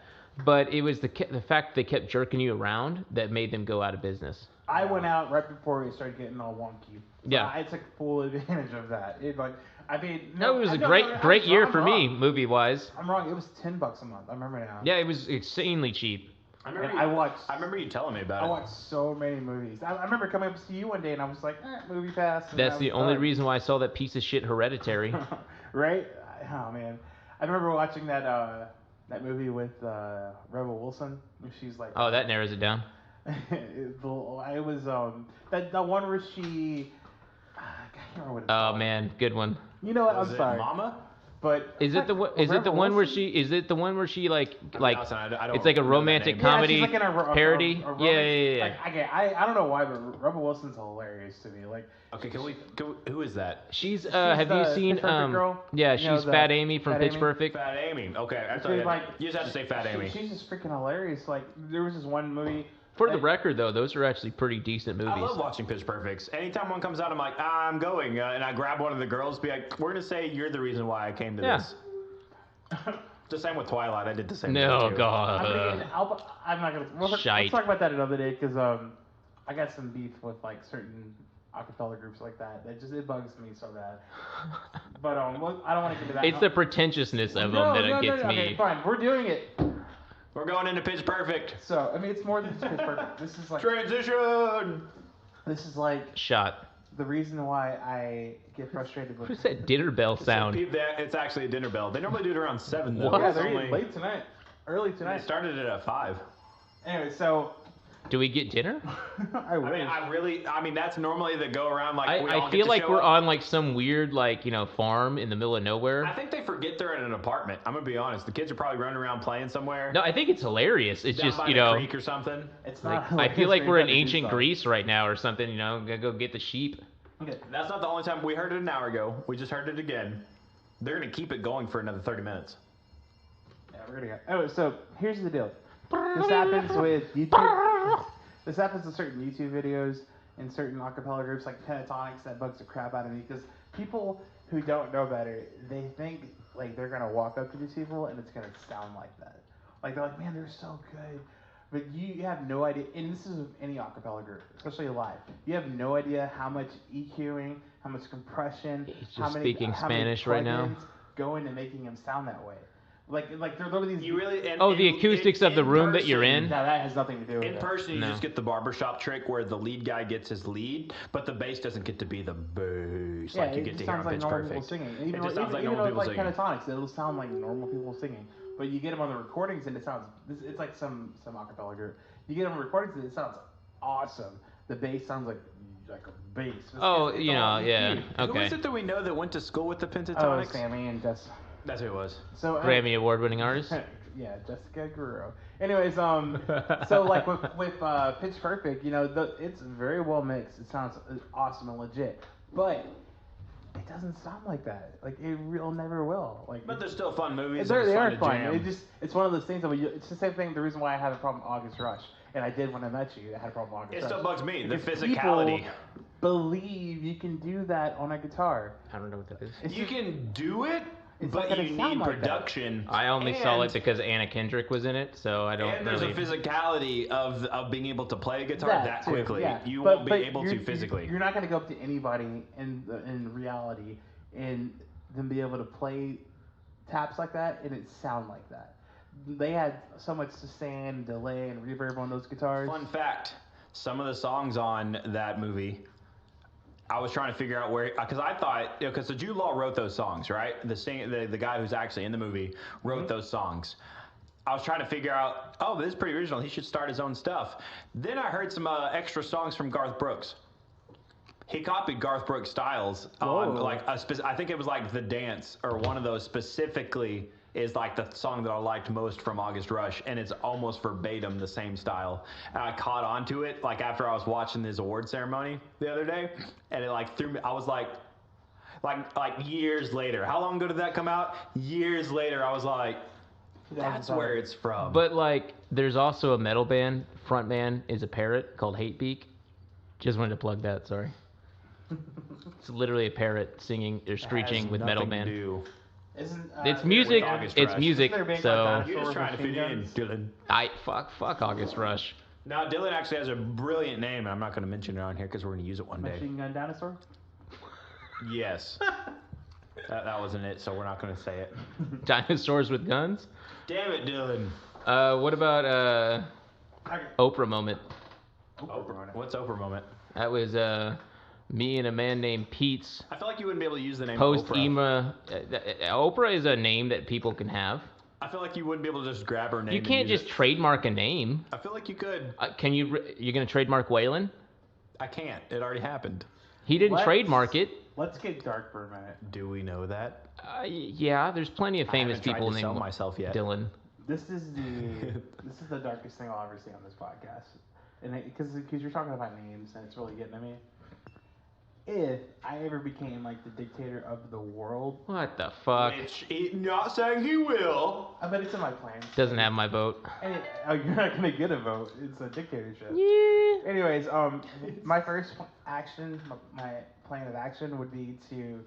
But it was the fact that they kept jerking you around that made them go out of business. I went out right before it started getting all wonky. So I took full advantage of that. It was a great year for me, movie wise. I'm wrong. It was $10 a month. I remember now. Yeah, it was insanely cheap. I remember you telling me about it. I watched so many movies. I remember coming up to see you one day, and I was like, Movie Pass. That's the only reason why I saw that piece of shit Hereditary. Right? Oh, man. I remember watching that movie with Rebel Wilson. She's like... Oh, that narrows it down. It was the one where she... I can't remember what it's called. Oh, man. Good one. You know what? I'm sorry. Mama? But is it the one where she like it's like a romantic comedy she's like in a parody? Yeah. Like, I don't know why, but Rebel Wilson's hilarious to me. Like, okay, who is that? She's have you seen girl? Yeah, she's Fat Amy from Pitch Perfect. Fat Amy. Okay, you just have to say Fat Amy. She's just freaking hilarious. Like, there was this one movie. For the record, though, those are actually pretty decent movies. I love watching Pitch Perfects. Anytime one comes out, I'm like, I'm going. And I grab one of the girls, be like, we're going to say you're the reason why I came to this. The same with Twilight. I did the same thing, too. God. I'm not going to... Let's talk about that another day, because I got some beef with, like, certain acapella groups like that. It bugs me so bad. But I don't want to get into that. It's the pretentiousness of them that gets me. Okay, fine. We're doing it. We're going into Pitch Perfect. So, it's more than Pitch Perfect. This is like... Transition! This is like... Shot. The reason why I get frustrated with... What is that dinner bell sound? It's actually a dinner bell. They normally do it around 7, though. What? Yeah, they're eating late tonight. Early tonight. They started it at 5. Anyway, so... Do we get dinner? I wish. I mean, that's normally the go around. Like, I feel like we're on like some weird farm in the middle of nowhere. I think they forget they're in an apartment. I'm gonna be honest. The kids are probably running around playing somewhere. No, I think it's hilarious. It's down just by the creek or something. It's not. I feel like we're in ancient Greece right now or something. Gonna go get the sheep. Okay. That's not the only time we heard it an hour ago. We just heard it again. They're gonna keep it going for another 30 minutes. Yeah, we're gonna go. Oh, so here's the deal. This happens with YouTube. This happens with certain YouTube videos and certain acapella groups like Pentatonics that bugs the crap out of me because people who don't know better, they think like they're gonna walk up to these people and it's gonna sound like that. Like they're like, man, they're so good, but you have no idea. And this is with any acapella group, especially live. You have no idea how much EQing, how much compression, how many Spanish right now go into making them sound that way. Like there are these. You really? The acoustics of the room that you're in. No, that has nothing to do with it. In person, you just get the barbershop trick where the lead guy gets his lead, but the bass doesn't get to be the bass like you get to hear on Pitch Perfect. Singing. It just sounds like normal people singing. Pentatonics, it'll sound like normal people singing. but you get them on the recordings and it sounds. It's like some acapella group. You get them on recordings and it sounds awesome. The bass sounds like a bass. Yeah. Who Okay. is it that we know that went to school with the Oh, Pentatonics? Sammy and Jess. That's who it was. So Grammy award-winning artist. Yeah, Jessica Guerrero. Anyways, so like with Pitch Perfect, it's very well mixed. It sounds awesome and legit, but it doesn't sound like that. Like it real never will. Like, But they're still fun movies. they and it's are to fun. jam. It's one of those things that it's the same thing. The reason why I have a problem with August Rush, and I did when I met you. I had a problem with August It Rush. still bugs me. The Because physicality. people believe you can do that on a guitar. I don't know what that is. It's You just- can do it, It's but not gonna you sound need like that. production. I only saw And- it because Anna Kendrick was in it, so I don't And there's really. a physicality of being able to play a guitar that too, quickly. yeah. You But- won't be but able to physically. You're not going to go up to anybody in reality and then be able to play taps like that and it sound like that. They had so much sustain, delay, and reverb on those guitars. Fun fact: some of the songs on that movie, I was trying to figure out where, because I thought, because the Jude Law wrote those songs, right? The guy who's actually in the movie wrote those songs. I was trying to figure out, oh, this is pretty original. He should start his own stuff. Then I heard some extra songs from Garth Brooks. He copied Garth Brooks' styles on Whoa. like I think it was like The Dance or one of those specifically is like the song that I liked most from August Rush, and it's almost verbatim the same style. And I caught on to it like after I was watching this award ceremony the other day, and it like threw me. I was like years later. How long ago did that come out? Years later, I was like, that's where it's from. But like, there's also a metal band. Front man is a parrot called Hatebeak. Just wanted to plug that. Sorry. It's literally a parrot singing or screeching with metal Nothing to band. do. Isn't, It's music. with August It's Rush. music. Isn't there a band So called You're just trying to fit in, Machine Dylan. I fuck August Rush. Now, Dylan actually has a brilliant name, and I'm not going to mention it on here because we're going to use it one day. Machine Gun Dinosaur? Yes. that wasn't it, so we're not going to say it. Dinosaurs with guns. Damn it, Dylan. What about Oprah moment? What's Oprah moment? That was me and a man named Pete's I feel like you wouldn't be able to use the name post Oprah. EMA. Oprah is a name that people can have. I feel like you wouldn't be able to just grab her name. You can't and use just trademark a name. I feel like you could. Can you? You're gonna trademark Waylon? I can't. It already happened. He didn't Let's- Trademark it. Let's get dark for a minute. Do we know that? Yeah, there's plenty of famous I haven't tried people to sell named myself yet. Dylan. This is the darkest thing I'll ever see on this podcast, and because you're talking about names and it's really getting to me. If I ever became like the dictator of the world, What the fuck? Which not saying he will. I bet it's in my plans. Doesn't have my vote. And you're not gonna get a vote. It's a dictatorship. Yeah. Anyways, my first action, my plan of action would be to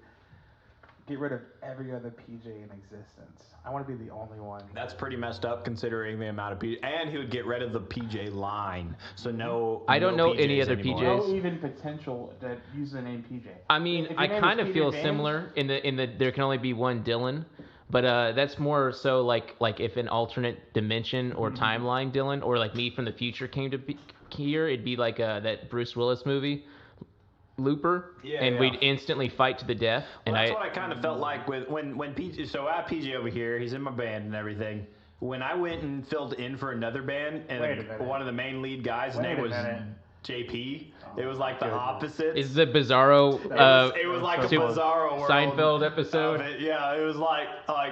get rid of every other PJ in existence. I want to be the only one. That's pretty messed up considering the amount of PJ. And he would get rid of the PJ line. So no. I don't no know any PJs other anymore. PJs. No even potential to use the name PJ. I mean, If your I name kind is of Peter feel James- similar in the there can only be one Dylan, but that's more so like if an alternate dimension or timeline Dylan or like me from the future came to be here, it'd be like that Bruce Willis movie, Looper, Yeah, and yeah. we'd instantly fight to the death. Well, And that's what I kind of felt like with when PJ. So I have PJ over here. He's in my band and everything. When I went and filled in for another band, Wait a and minute. one of the main lead guys, his Wait name a was minute. JP. It was like the goodness. opposite. is the Bizarro It was like a so bizarro world Seinfeld of episode. it. Yeah, it was like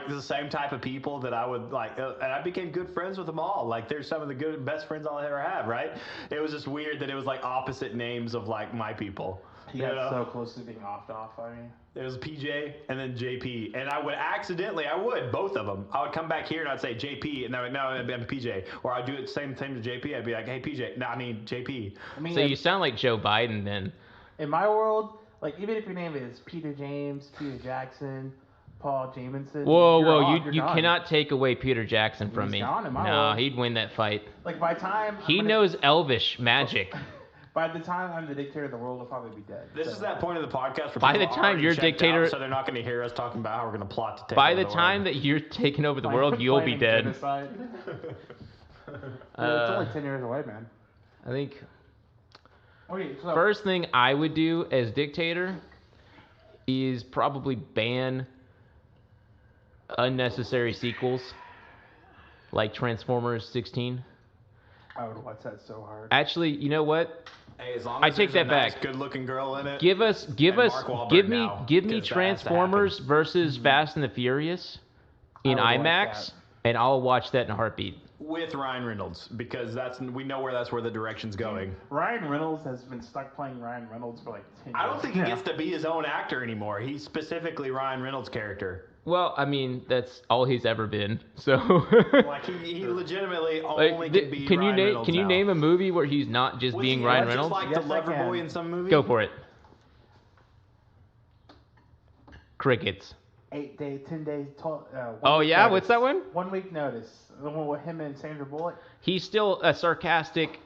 the same type of people that I would like, and I became good friends with them all. Like they're some of the best friends I'll ever have. Right? It was just weird that it was like opposite names of like my people. He You got know? so close to being off. I mean, It was PJ and then JP, and I would both of them. I would come back here and I'd say JP, and they would no, I'm PJ, or I'd do it same thing to JP. I'd be like, hey PJ, no, I mean JP. I mean, So you sound like Joe Biden then. in my world, like even if your name is Peter James, Peter Jackson, Paul Jamison. Whoa, you're you done. cannot take away Peter Jackson from He's me. gone in my No, world. he'd win that fight. Like by time He knows Elvish magic. By the time I'm the dictator of the world, I'll probably be dead. This is that point of the podcast where By people the are time already you're checked dictator- out, so they're not going to hear us talking about how we're going to plot to take By over the time world. that you're taking over the world, you'll be dead. Genocide. It's only 10 years away, man. I think Okay, so first thing I would do as dictator is probably ban unnecessary sequels. like Transformers 16. I would watch that so hard. Actually, you know what? Hey, as long I as take there's that a nice, back. good-looking girl in it. Give me Mark Wahlberg now, give me 'cause that has to Transformers happen. versus Fast and the Furious in I would watch IMAX, that. and I'll watch that in a heartbeat. With Ryan Reynolds, because we know that's where the direction's going. Ryan Reynolds has been stuck playing Ryan Reynolds for like 10 years. I don't think he now. gets to be his own actor anymore. He's specifically Ryan Reynolds' character. Well, I mean, that's all he's ever been. So, Like he legitimately only like, can be can you Ryan name Reynolds can you now. name a movie where he's not just Was being he Ryan just Reynolds? like Yes, the I lover can. boy in some movie? Go for it. Crickets. 8 day, 10 days. Oh yeah, what's that one? 1 week notice. The one with him and Sandra Bullock. He's still a sarcastic,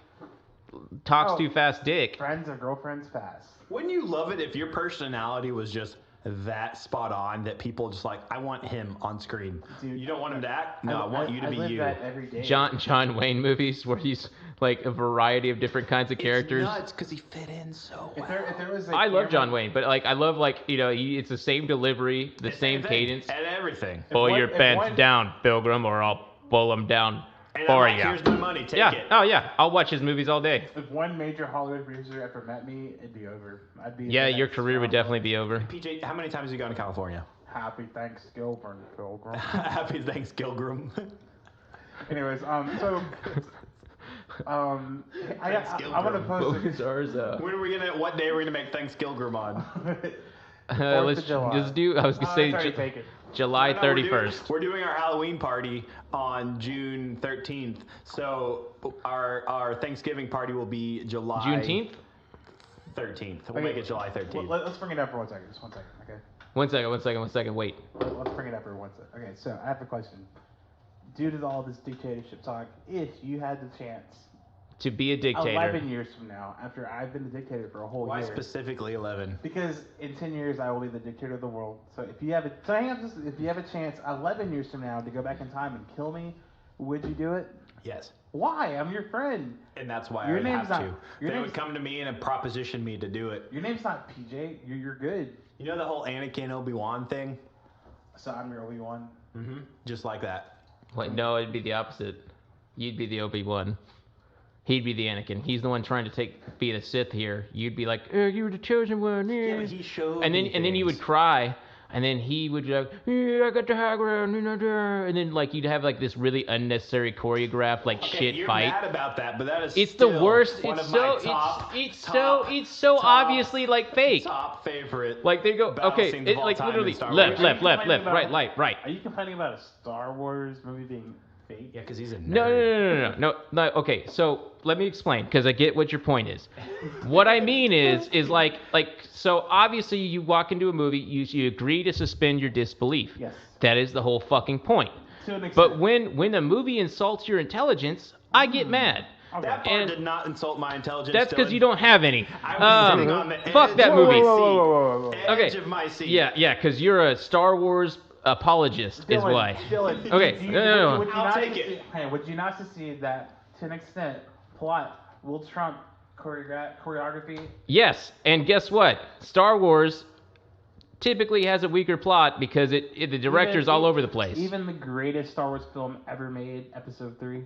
talks Oh. too fast dick. Friends or girlfriends fast. Wouldn't you love it if your personality was just that spot on that people just like, I want him on screen. Dude, you don't want him to act? No, I want you to be live you. that every day. John Wayne movies where he's like a variety of different kinds of characters. It's nuts because he fit in so well. If there was a I love camera- John Wayne, but like I love it's the same delivery, the same thing, cadence. and everything. Pull your if pants one- down, Pilgrim, or I'll pull them down And I'm for like, you. here's my money, take Yeah. it. Oh yeah. I'll watch his movies all day. If one major Hollywood producer ever met me, it'd be over. I'd be. Yeah, the your next career would John definitely be over. PJ, how many times have you gone to California? Happy Thanksgiving, Pilgrim. Happy Thanksgiving. Anyways, so, I want to post What day are we gonna make Thanksgiving on? Let's of July. just do. I was gonna say July No, 31st. We're doing our Halloween party on June 13th. So our Thanksgiving party will be July Juneteenth. 13th. We'll make it July 13th. Let's bring it up for 1 second. Just 1 second, okay? One second. Wait. Let's bring it up for 1 second. Okay, so I have a question. Due to all this dictatorship talk, if you had the chance, To be a dictator. 11 years from now, after I've been the dictator for a whole Why year, specifically 11? because in 10 years I will be the dictator of the world. So if you have a chance 11 years from now to go back in time and kill me, would you do it? Yes. Why? I'm your friend. And that's why Your I would name's have not- to. your They name's- would come to me and proposition me to do it. Your name's not PJ. You're good. You know the whole Anakin Obi-Wan thing? So I'm your Obi-Wan. Mm-hmm. Just like that. Wait, no, it'd be the opposite. You'd be the Obi-Wan. He'd be the Anakin. He's the one trying to be the Sith here. You'd be like, you're the chosen one. Yeah, but he showed and then me you would things. cry, and then he would be like, yeah, I got the high ground, and then like you'd have like this really unnecessary choreographed like Okay, shit you're fight. mad about that, but that is It's the still worst. one It's of my so top, it's so top, obviously like fake. top favorite. Like they go, battle okay, scenes of it all like time literally in Star left, Wars. left, right. Are you complaining about a Star Wars movie being fake? Yeah, because he's a nerd. No. Okay, so let me explain because I get what your point is. What I mean is like so obviously you walk into a movie, you agree to suspend your disbelief. Yes. That is the whole fucking point. To an extent. But when a movie insults your intelligence, I get mad. Okay. That part And did not insult my intelligence. That's because Dylan. you don't have any. I was sitting on the Fuck edge that of movie. my Whoa. seat. Okay. Edge of my seat. Yeah, because you're a Star Wars apologist, is Dylan, why. Dylan, Okay, do you- no. Would you I'll not take concede- it. Hey, would you not secede that, to an extent, plot will trump choreography? Yes, and guess what? Star Wars typically has a weaker plot because the director's all over the place. Even the greatest Star Wars film ever made, Episode 3.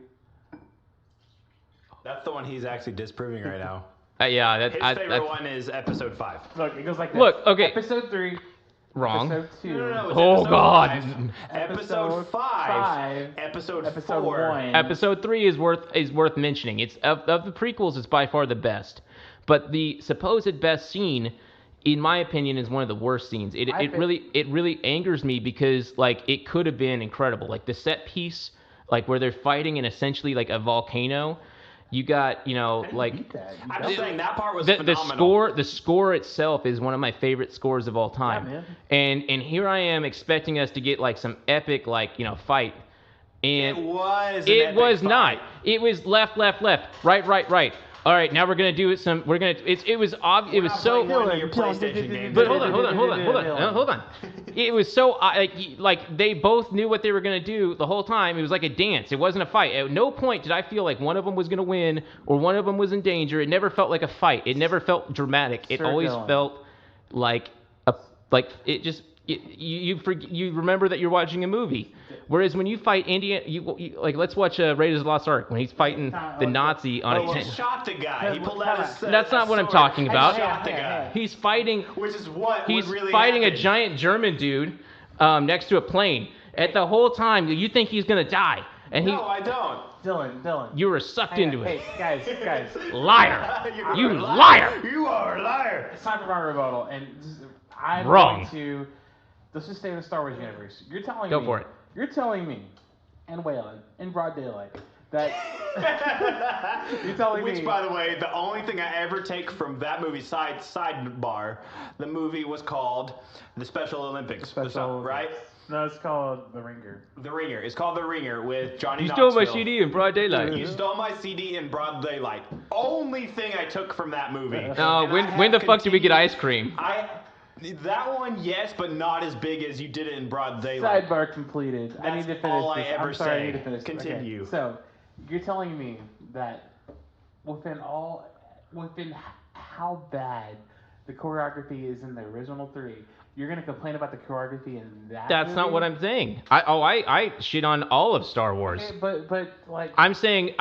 That's the one he's actually disproving right now. Yeah, His favorite that's one is Episode 5. Look, it goes like this. Look, okay. Episode 3. wrong. Episode 2. It's Oh, episode God. 5. Episode Episode 5. five. Episode Episode 4. 1. Episode 3 is worth mentioning. It's of the prequels, it's by far the best. But the supposed best scene, in my opinion, is one of the worst scenes. It really angers me because like it could have been incredible. Like the set piece, like where they're fighting in essentially like a volcano. You got, like Beat that. You I'm don't- just saying that part was the phenomenal. the score itself is one of my favorite scores of all time. man. And here I am expecting us to get like some epic fight. And It was. an it epic was fight. not. It was left, right. All right, now we're gonna do it. It was obvious. It was so. One of your PlayStation games. But hold on. It was so like they both knew what they were gonna do the whole time. It was like a dance. It wasn't a fight. At no point did I feel like one of them was gonna win or one of them was in danger. It never felt like a fight. It never felt dramatic. It Sir always Dylan. felt like You remember that you're watching a movie. Whereas when you fight Indiana, you like let's watch Raiders of the Lost Ark when he's fighting the Nazi on a He tent. just shot the guy. He pulled out his. That's not what I'm sword talking and about. Shot the guy. He's fighting. Which is what He's would really fighting happen. a giant German dude next to a plane. At the whole time, you think he's gonna die, and No, I don't. Dylan. you were sucked into it. Hey, guys. Liar! You're You a liar! You are a liar. It's time for my rebuttal, and I'm Wrong. going to. Let's just stay in the Star Wars universe. You're telling Go me. for it. You're telling me, and Waylon, in broad daylight, that you're telling me. Which, by the way, the only thing I ever take from that movie, sidebar, the movie was called The Special Olympics. Right? No, it's called The Ringer. The Ringer. It's called The Ringer with Johnny You Knoxville. stole my CD in broad daylight. You stole my CD in broad daylight. Only thing I took from that movie. No, when the fuck did we get ice cream? That one, yes, but not as big as you did it in broad daylight. Sidebar completed. I need to That's finish all I this. ever I'm sorry, I say. need to finish this. Continue. Okay. So, you're telling me that within how bad the choreography is in the original 3, you're gonna complain about the choreography in that That's movie? not what I'm saying. I shit on all of Star Wars. Okay, but like. I'm saying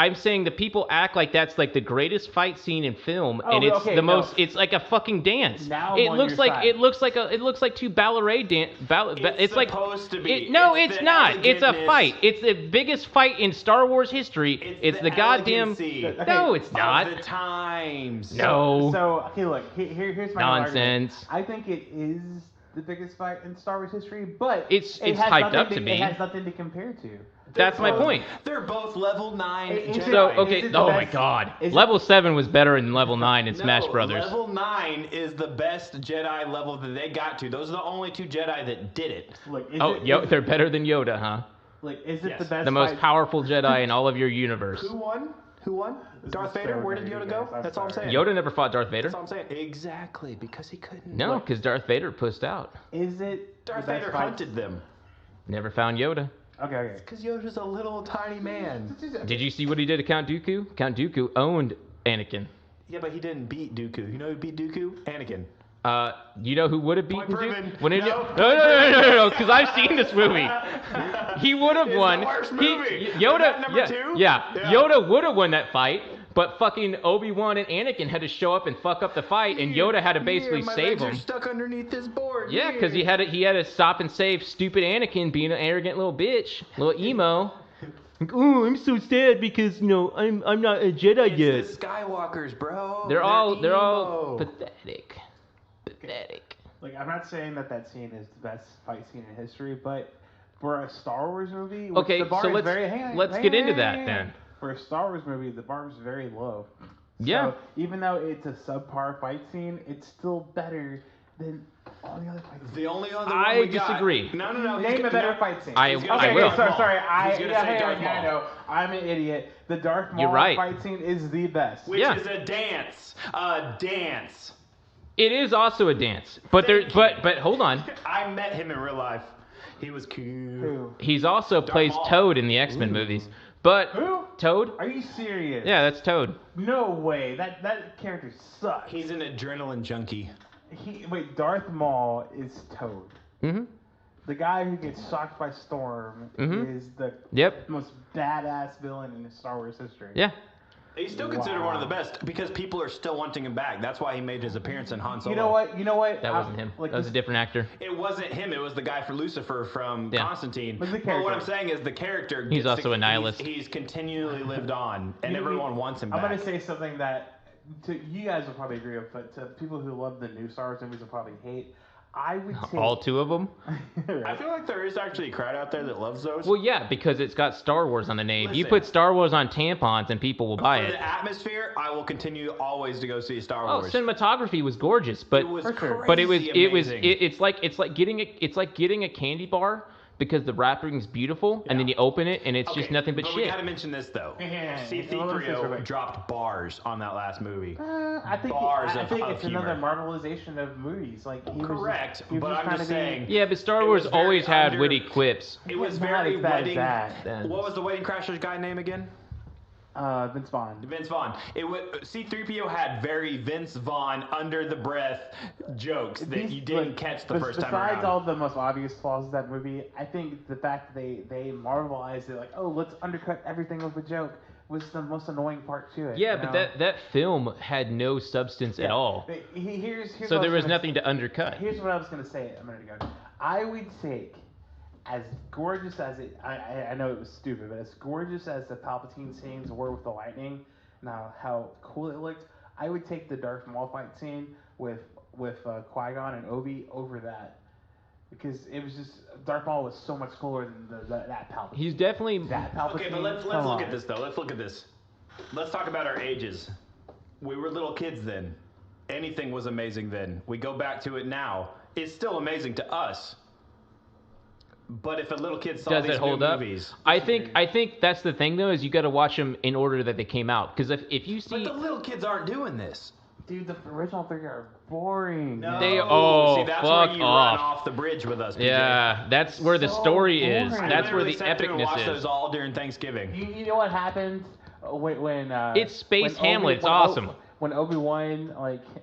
the people act like that's like the greatest fight scene in film, and it's okay, the no. most. It's like a fucking dance. Now I'm it on looks your like side. it looks like two ballet dance. It's like supposed to be. No, It's it's the not. It's a elegantness. fight. It's the biggest fight in Star Wars history. It's the goddamn. elegancy No, it's not. of the times. No. So okay, look. Here's my Nonsense. argument. I think it is the biggest fight in Star Wars history, but It's has hyped nothing up to be. It has nothing to compare to. That's my point. They're both level 9 Is Jedi. it- So Is okay. it the Oh my best- God. is it- Level 7 was better than level 9 in Smash No, Brothers. Level 9 is the best Jedi level that they got to. Those are the only 2 Jedi that did it. Look, They're better than Yoda, huh? Is it Yes. the best? The most fight? powerful Jedi in all of your universe. Who won? Darth is Vader? so Where did dirty, Yoda go? guys. I'm That's all I'm sorry. saying. Yoda never fought Darth Vader. That's all I'm saying. Exactly, because he couldn't. No, because Darth Vader pussed out. Is it Darth the best Vader fight? hunted them. Never found Yoda. Okay. Because Yoda's a little tiny man. Did you see what he did to Count Dooku? Count Dooku owned Anakin. Yeah, but he didn't beat Dooku. You know who beat Dooku? Anakin. You know who would have beaten Point proven. Dooku? When it, No. no, because I've seen this movie. He would have It's won. the worst movie. Yoda, Is that number 2? Yeah. Yeah. Yoda would have won that fight, but fucking Obi-Wan and Anakin had to show up and fuck up the fight, and Yoda had to basically my save legs are him. stuck underneath this board. Yeah, because he had to stop and save stupid Anakin being an arrogant little bitch, little emo. Like, oh, I'm so sad because I'm not a Jedi yet. It's the Skywalkers, bro. They're all emo. pathetic. Pathetic. Like, I'm not saying that scene is the best fight scene in history, but for a Star Wars movie, which Okay, the bar so is let's very get into that then. For a Star Wars movie, the bar is very low. Yeah. So even though it's a subpar fight scene, it's still better than all the other fight scenes. The only other I one we got- disagree. No. Name a better fight scene. I He's gonna say will. Darth Maul. Sorry. He's gonna say Darth Maul. I know. I'm an idiot. The Darth Maul You're right. fight scene is the best. Which Yeah. is a dance. A dance. It is also a dance, but but hold on. I met him in real life. He was cool. Who? He's also plays Maul. Toad in the X-Men movies. But Who? Toad? Are you serious? Yeah, that's Toad. No way. That character sucks. He's an adrenaline junkie. Wait, Darth Maul is Toad. Mm-hmm. The guy who gets shocked by Storm Mhm. is the Yep. most badass villain in Star Wars history. Yeah. He's still considered one of the best because people are still wanting him back. That's why he made his appearance in Han Solo. You know what? That wasn't him. That was a different actor. It wasn't him. It was the guy for Lucifer from Yeah. Constantine. But the But what character. I'm saying is the character. He's gets also to- a nihilist. He's continually lived on, and You- everyone wants him I'm back. gonna say something that you guys will probably agree with, but to people who love the new Star Wars movies will probably hate. I would take All 2 of them? I Right. feel like there is actually a crowd out there that loves those. Well, yeah, because it's got Star Wars on the name. You Listen. put Star Wars on tampons and people will buy For it. the atmosphere, I will continue always to go see Star Oh, Wars. cinematography was gorgeous, but it was For sure. crazy but it was amazing. it's like getting a candy bar because the wrapping's beautiful and then you open it and it's just Okay, nothing but We shit. gotta mention this though. Yeah, well, let's say C-3PO something. dropped bars on that last movie. I think Bars I of- think of it's another humor. marvelization of movies. Like he was Correct, just, he was but I'm trying just to be- saying. Yeah, but Star It Wars was very always had under- witty quips. It was It's not very as bad as wedding. that. Then. What was the wedding crasher's guy name again? Vince Vaughn. Vince Vaughn. C-3PO had very Vince Vaughn under the breath jokes that you didn't catch the first time around. Besides all the most obvious flaws of that movie, I think the fact that they marvelized it, like, oh, let's undercut everything with a joke, was the most annoying part to it. Yeah, but that film had no substance at all. Here's so there was nothing to undercut. Here's what I was going to say a minute ago. I would take, as gorgeous as it, I know it was stupid, but as gorgeous as the Palpatine scenes were with the lightning, now how cool it looked, I would take the Darth Maul fight scene with Qui-Gon and Obi over that. Because it was just, Darth Maul was so much cooler than that Palpatine. He's definitely... That Palpatine. Okay, but let's look at this, though. Let's look at this. Let's talk about our ages. We were little kids then. Anything was amazing then. We go back to it now. It's still amazing to us. But if a little kid saw these new movies... I think that's the thing, though, is you got to watch them in order that they came out. Because if you see... But the little kids aren't doing this. Dude, the original three are boring. No. See, that's fuck where you off. run off the bridge with us, PJ. Yeah, that's where the story is. boring. That's where the sat through and watched epicness those is. all during Thanksgiving. You know what happened when It's Space Hamlet. It's awesome. When Obi-Wan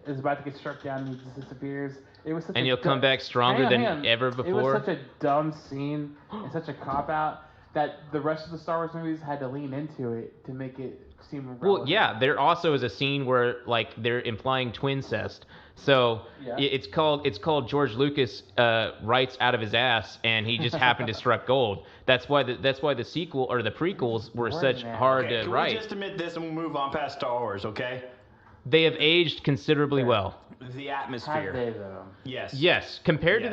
is about to get struck down and he just disappears, it was such And a he'll come back stronger than ever before. It was such a dumb scene and such a cop-out that the rest of the Star Wars movies had to lean into it to make it seem relevant. Well, yeah, there also is a scene where they're implying twincest. So it's called George Lucas writes out of his ass, and he just happened to struck gold. That's why the sequel or the prequels were such hard to write. Can we just admit this and we'll move on past Star Wars, okay? They have aged considerably well. The atmosphere. Have they, though? Yes. Yes, compared to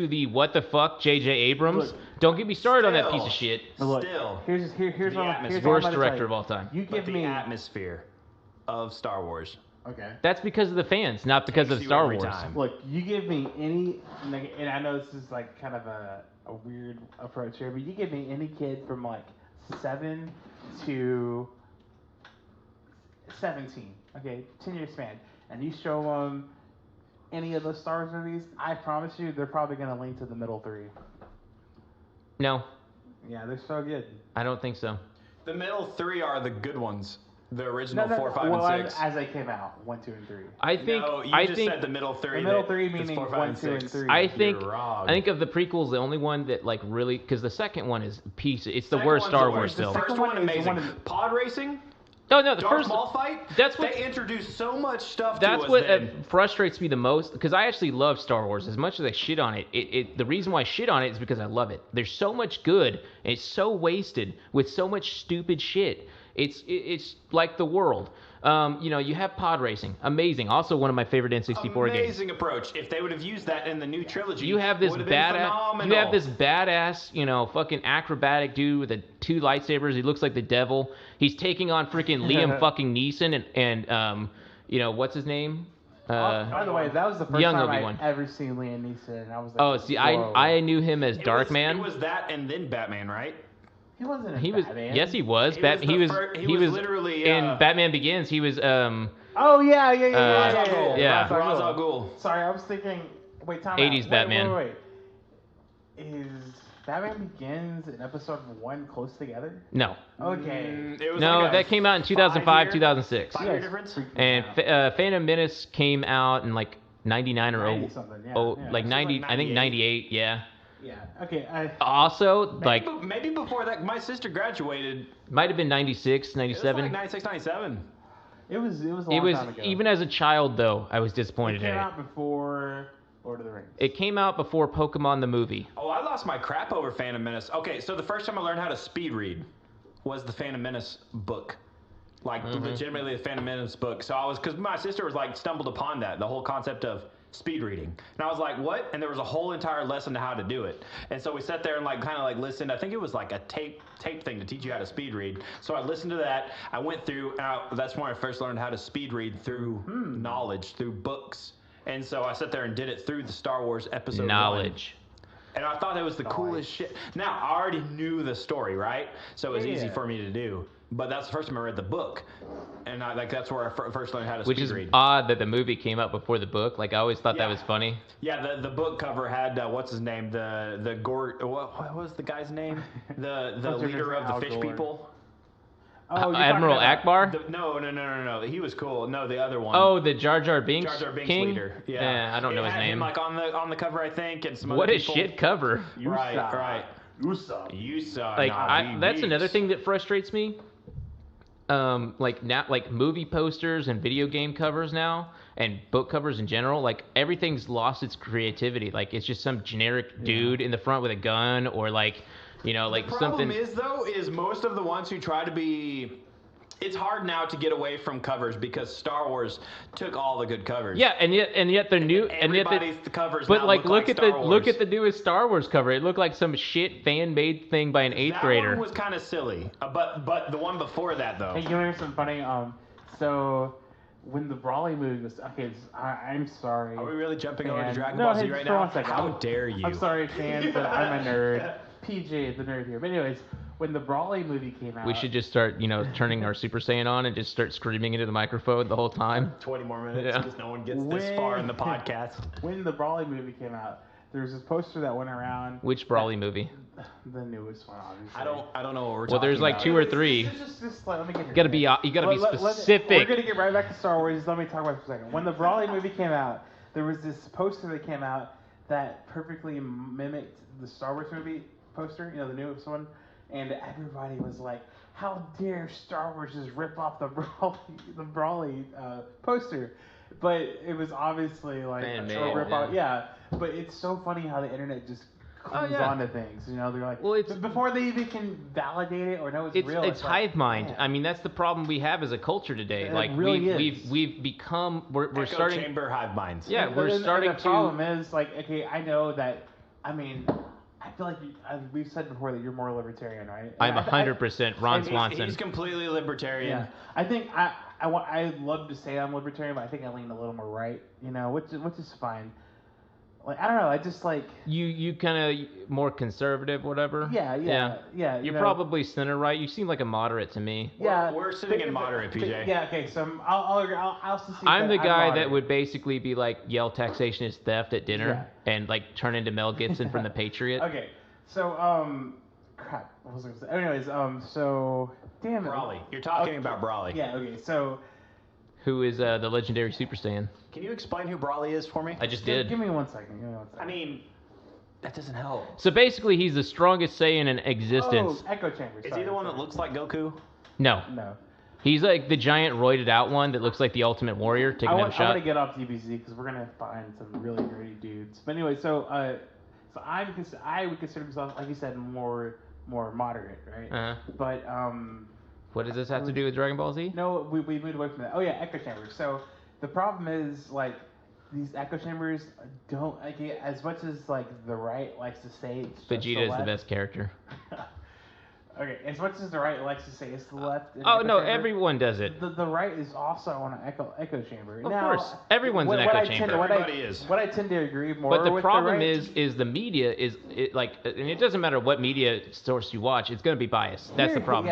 the what the fuck J.J. Abrams. Don't get me started on that piece of shit. Look, Still, here's what I'm Worst director of all time. You give the me atmosphere of Star Wars. okay. That's because of the fans, not because of Takes you Star every Wars. time. Look, you give me any, and I know this is kind of a weird approach here, but you give me any kid from 7 to 17, okay, 10-year span, and you show them any of those Star Wars movies, I promise you they're probably going to lean to the middle three. No, Yeah, they're so good. I don't think so. The middle three are the good ones. The original 4, 5, well, and 6. as they came out, 1, 2, and 3. I think No, you I just think said the middle three. The middle that three it's meaning 4, 5, 1, and 2, and 6. 3. I think You're wrong. I think of the prequels, the only one that really because the second one is piece. It's the Second worst one's Star the Wars worst. still. The first Second one one is amazing. one of the- Pod racing. No, the Darth first Maul fight. That's what they introduced so much stuff. That's to us what then. frustrates me the most because I actually love Star Wars as much as I shit on it. The reason why I shit on it is because I love it. There's so much good and it's so wasted with so much stupid shit. It's like the world. You have pod racing, amazing. Also one of my favorite N64 games. Amazing approach. If they would have used that in the new trilogy, You have this it would have been badass. phenomenal. You have this badass, fucking acrobatic dude with the 2 lightsabers. He looks like the devil. He's taking on freaking Liam fucking Neeson and what's his name? By the way, that was the first young time Obi-Wan. I'd ever seen Liam Neeson, and I was like, Oh, see, whoa. I knew him as It Darkman. was that and then Batman, right? He wasn't in He was Batman. yes, he was. He was the He was fir- he he was was literally, in Batman Begins. He was Oh, yeah. Ra's al Ghul. Yeah. Ra's al Ghul. Sorry, I was thinking, wait, time 80s out. Batman. Wait. Is Batman Begins and episode 1 close together? no, Okay. It was no, like a that came out in 2005, 5-year 2006, 5-year difference. and Phantom Menace came out in 99 or 90 something, yeah, oh yeah. like It's 90, like I think 98, yeah. Yeah. Okay. Also, Maybe before that, my sister graduated. might have been 96, It was 97. like 96, 97. it was a long It was time ago. even as a child though, I was it disappointed came in it. out before Lord of the Rings. It came out before Pokemon the movie. Oh, I lost my crap over Phantom Menace. Okay, so the first time I learned how to speed read was the Phantom Menace book. Legitimately the Phantom Menace book. So because my sister was stumbled upon that, the whole concept of speed reading. And I was like, what? And there was a whole entire lesson to how to do it. And so we sat there and listened. I think it was a tape thing to teach you how to speed read. So I listened to that. I went through, that's when I first learned how to speed read through knowledge, through books. And so I sat there and did it through the Star Wars episode Knowledge. 1. And I thought it was the coolest shit. Now, I already knew the story, right? So it was easy Yeah. for me to do. But that's the first time I read the book. And that's where I first learned how to Which speed is read. odd that the movie came out before the book. I always thought that Yeah. was funny. Yeah, the book cover had, what's his name? What was the guy's name? The Hunter leader of Al the fish Gore. people. Oh, you're Admiral talking about- Akbar? No. He was cool. No, the other one. Oh, the Jar Jar Binks, Jar Jar Binks King? leader. Yeah. I don't know It his had him, name. like on the cover, I think, and some What other a people. shit cover. Right. You saw. Like Nah, that's another weeks. thing that frustrates me. Like movie posters and video game covers now, and book covers in general. Like everything's lost its creativity. Like it's just some generic dude in the front with a gun, or like, like The problem something. is most of the ones who try to be. It's hard now to get away from covers because Star Wars took all the good covers. Yeah, and yet they're new, and yet Everybody's the covers. But now like, look at Star look Wars. at the newest Star Wars cover. It looked like some shit fan made thing by an eighth That grader. one was kind of silly, but the one before that though. Hey, you know something funny? So when the Brawley movie was I'm sorry. Are we really jumping over to fans. Dragon No, Ball hey, Z right just for now? 1 second. How dare you? I'm sorry, fans, but I'm a nerd. PJ, the nerd here. But anyways, when the Brawley movie came out, We should just start, turning our Super Saiyan on and just start screaming into the microphone the whole time. 20 more minutes Yeah. because no one gets this far in the podcast. When the Brawley movie came out, there was this poster that went around. Which Brawley movie? The newest one, obviously. I don't know what we're Well, talking there's like about. 2 or 3. Just let me get You gotta be specific. We're gonna get right back to Star Wars. Just let me talk about it for a second. When the Brawley movie came out, there was this poster that came out that perfectly mimicked the Star Wars movie poster. The newest one, and everybody was like, "How dare Star Wars just rip off the Brawley poster?" But it was obviously like Man-made, a rip off. yeah. Yeah, but it's so funny how the internet just clings yeah. on to things. They're like, Well, it's- before they even can validate it or know it's real. It's like, hive mind. man. I mean, that's the problem we have as a culture today. It Like really is. we've become we're Echo starting. chamber hive minds. Yeah, we're And starting the to. problem is, like, okay, I know that. I mean, I feel like we've said before that you're more libertarian, right? I'm And 100% Ron Swanson. He's completely libertarian. Yeah, I think I'd love to say I'm libertarian, but I think I lean a little more right. Which is fine. Like, I don't know. I just like. You kind of more conservative, whatever. Yeah. You're probably center right. You seem like a moderate to me. We're sitting in moderate, PJ. Yeah. Okay. So I'll also see. I'm the that guy that moderate. would basically be like yell taxation is theft at dinner and like turn into Mel Gibson from The Patriot. Okay. So crap. What was I gonna say? Anyways, so damn it. Brawley. You're talking about Brawley. Yeah. Okay. So. Who is the legendary Super Saiyan? Can you explain who Brawley is for me? I just Give did. me 1 second. I mean, that doesn't help. So basically, he's the strongest Saiyan in existence. Oh, echo chamber. Is sorry, he the one that sorry. looks like Goku? No, No. he's like the giant roided out one that looks like the Ultimate Warrior taking I out want a shot. to get off DBZ because we're gonna find some really nerdy dudes. But anyway, so I would consider myself, like you said, more moderate, right? Uh-huh. But What does this have to do with Dragon Ball Z? no, we moved away from that. Oh yeah, echo chambers. So the problem is like these echo chambers don't like as much as like the right likes to say. It's just Vegeta is the left. best character. Okay, as much as the right likes to say it's the left. in Oh echo no, chamber, everyone does it. The right is also on an echo chamber. Of Now, course, everyone's what- an what echo I tend- chamber. what Everybody is. What I tend to agree more But the with problem right, is the media is like, and it doesn't matter what media source you watch, it's going to be biased. That's the problem.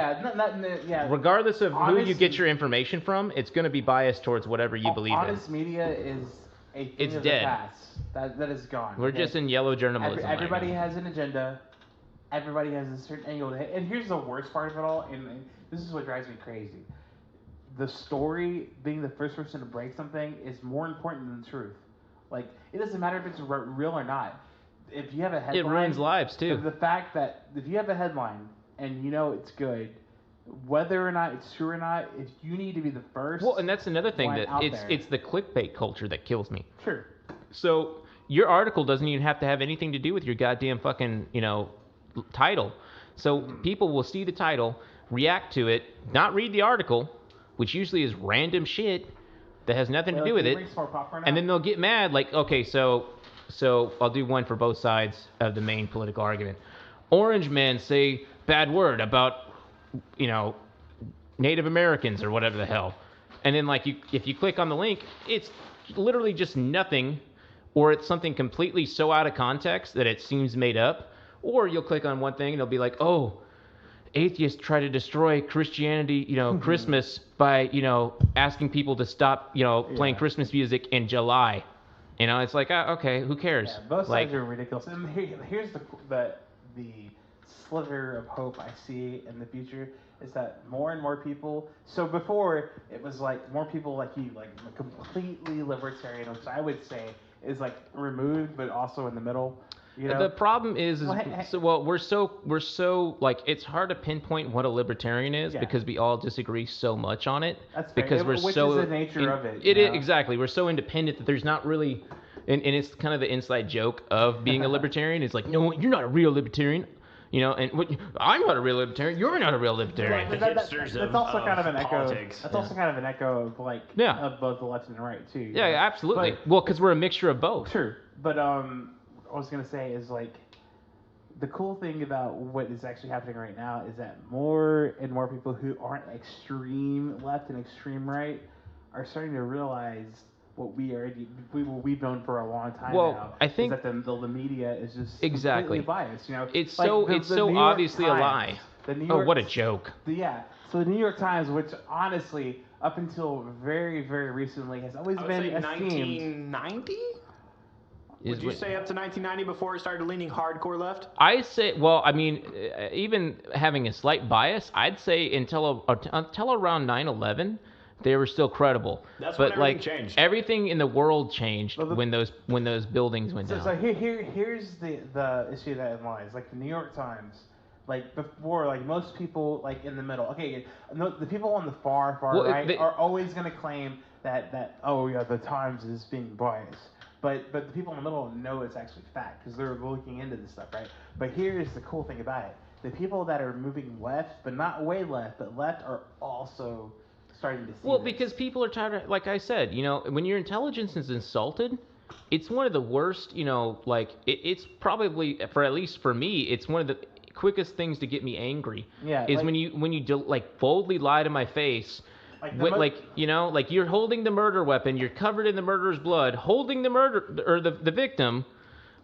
Yeah, Regardless of who you Honest- get your information from, it's going to be biased towards whatever you believe honest media is a thing It's of dead. the past. That is gone. in. We're okay? just in yellow journalism. right Everybody now. has an agenda. Everybody has a certain angle. And here's the worst part of it all, and this is what drives me crazy. The story, being the first person to break something, is more important than the truth. Like, it doesn't matter if it's real or not. If you have a headline... It ruins lives too. The fact that if you have a headline and you know it's good, whether or not it's true or not, if you need to be the first... Well, and that's another thing one that out it's there. it's the clickbait culture that kills me. Sure. So your article doesn't even have to have anything to do with your goddamn fucking title. So people will see the title, react to it, not read the article, which usually is random shit that has nothing to do with it, and then they'll get mad. Like, okay, so I'll do one for both sides of the main political argument. Orange men say bad word about Native Americans or whatever the hell, and then like if you click on the link, it's literally just nothing, or it's something completely so out of context that it seems made up. Or you'll click on one thing and it'll be like, oh, atheists try to destroy Christianity, Christmas by, asking people to stop, playing Christmas music in July. It's like, okay, who cares? Yeah, both like, sides are ridiculous. And here's the sliver of hope I see in the future. is that more and more people. So before it was like more people like you, like completely libertarian, which I would say is like removed, but also in the middle. You know? The problem is Well, we're so like it's hard to pinpoint what a libertarian is Yeah. because we all disagree so much on it. That's fair. Because we're Which so is the nature of it. It you is know? exactly. We're so independent that there's not really, and it's kind of the inside joke of being a libertarian. It's like, no, you're not a real libertarian. You know, and I'm not a real libertarian. You're not a real libertarian. The hipsters That's also of kind of an politics. echo. That's also kind of an echo of like Yeah. of both the left and the right too. you Yeah, know? absolutely. But- Well, because we're a mixture of both. Sure, but I was gonna say is like the cool thing about what is actually happening right now is that more and more people who aren't extreme left and extreme right are starting to realize what we've known for a long time Well, now. I think- is that the media is just Exactly. completely biased. You know, It's Like, so the New York obviously a Times, lie. The New Oh, York, what a joke. yeah. So the New York Times, which honestly, up until very, very recently, has always I would been say esteemed. 1990. Is Would you what- say up to 1990 before it started leaning hardcore left? I say, well, I mean, even having a slight bias, I'd say until around 9/11, they were still credible. That's but when like everything changed. everything in the world changed Well, when those buildings went down. So here's the issue that lies. Like the New York Times, like before, like most people like in the middle. Okay, no, the people on the far Well, right are always going to claim that oh yeah, the Times is being biased. But the people in the middle know it's actually fact because they're looking into this stuff, right? But here's the cool thing about it: the people that are moving left, but not way left, but left, are also starting to see. Well, this. because people are tired of, like I said, you know, when your intelligence is insulted, it's one of the worst, you know, like it's probably, for at least for me, it's one of the quickest things to get me angry. Yeah, Is like- when you like boldly lie to my face. Like the With, mo- like, you know, like you're holding the murder weapon, you're covered in the murderer's blood, holding the murder or the victim,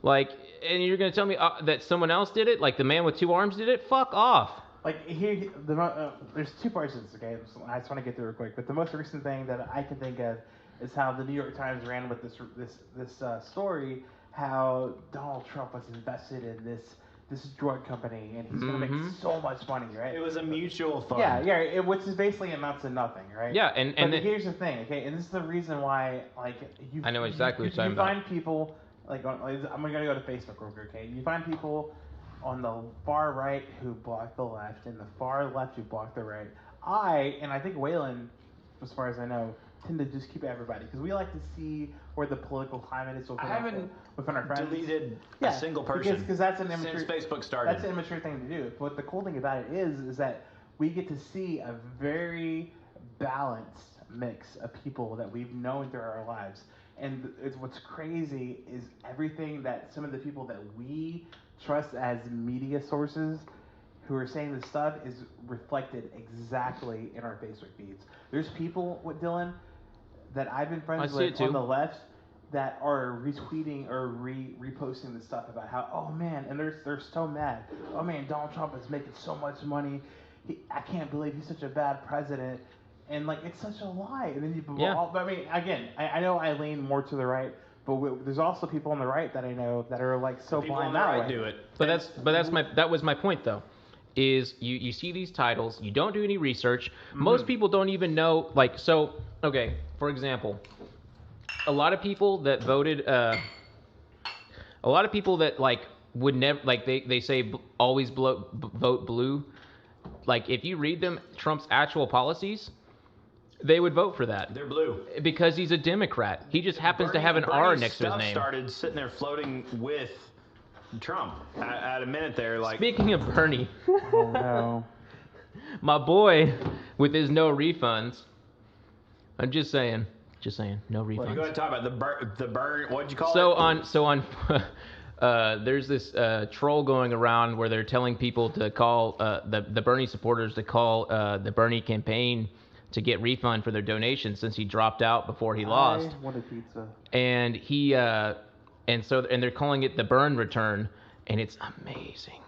like, and you're gonna tell me that someone else did it, like the man with two arms did it? Fuck off. Like there's two parts of this. Okay, so I just want to get through it real quick. But the most recent thing that I can think of is how the New York Times ran with this story, how Donald Trump was invested in this drug company and he's gonna make so much money, right? It was a mutual fund. Yeah, which is basically amounts to nothing, right? Yeah, and But then- here's the thing, okay, and this is the reason why, like, I know exactly what you're talking you about. find people like I'm gonna go to Facebook real quick, okay? You find people on the far right who block the left, and the far left who block the right. I think Waylon, as far as I know, tend to just keep everybody because we like to see where the political climate is I haven't within our friends. deleted Yeah, a single person because that's an immature. since Facebook started. That's an immature thing to do. But the cool thing about it is that we get to see a very balanced mix of people that we've known through our lives. And what's crazy is everything that some of the people that we trust as media sources who are saying this stuff is reflected exactly in our Facebook feeds. There's people, Dylan, that I've been friends I see it with too. on the left that are retweeting or reposting the stuff about how, oh man, and they're so mad. Oh man, Donald Trump is making so much money. I can't believe he's such a bad president. And like, it's such a lie. And then I mean, again, I know I lean more to the right, but there's also people on the right that I know that are like so People blind on the that right way. do it. that was my point though. Is you see these titles, you don't do any research. Most people don't even know, like, so, okay, for example, a lot of people that voted, a lot of people that, like, would never, like, they say always vote blue. Like, if you read them, Trump's actual policies, they would vote for that. They're blue. Because he's a Democrat. He just happens to have an R Bernie's next to his stuff name. Started sitting there floating with Trump at a minute there, like. Speaking of Bernie, Oh no. my boy with his no refunds. I'm just saying, no refunds. Well, you go ahead and talk about the burn. What'd you call it? So on, there's this troll going around where they're telling people to call the Bernie supporters to call the Bernie campaign to get refund for their donations since he dropped out before he lost. I want a pizza. And they're calling it the burn return, and it's amazing.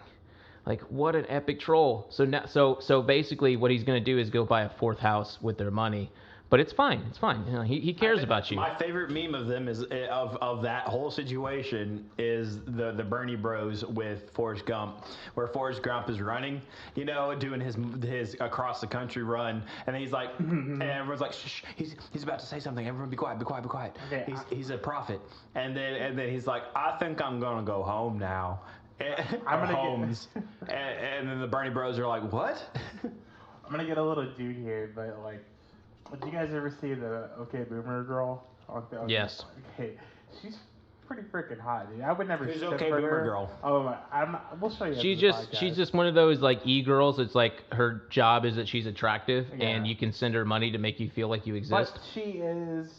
Like, what an epic troll. So basically what he's going to do is go buy a fourth house with their money. But it's fine. It's fine. You know, he cares about you. My favorite meme of them is of that whole situation is the Bernie Bros with Forrest Gump, where Forrest Gump is running, you know, doing his across the country run, and he's like, and everyone's like, shh, he's about to say something. Everyone, be quiet, be quiet, be quiet. Okay, he's a prophet, and then he's like, I think I'm gonna go home now. I'm gonna Homes, and then the Bernie Bros are like, what? I'm gonna get a little dude here, but like. Did you guys ever see the OK Boomer girl? Yes. Okay, she's pretty freaking hot, dude. I would never. Who's OK Boomer girl? Oh, we'll show you. She's just one of those like e-girls. It's like her job is that she's attractive, and you can send her money to make you feel like you exist. But she is.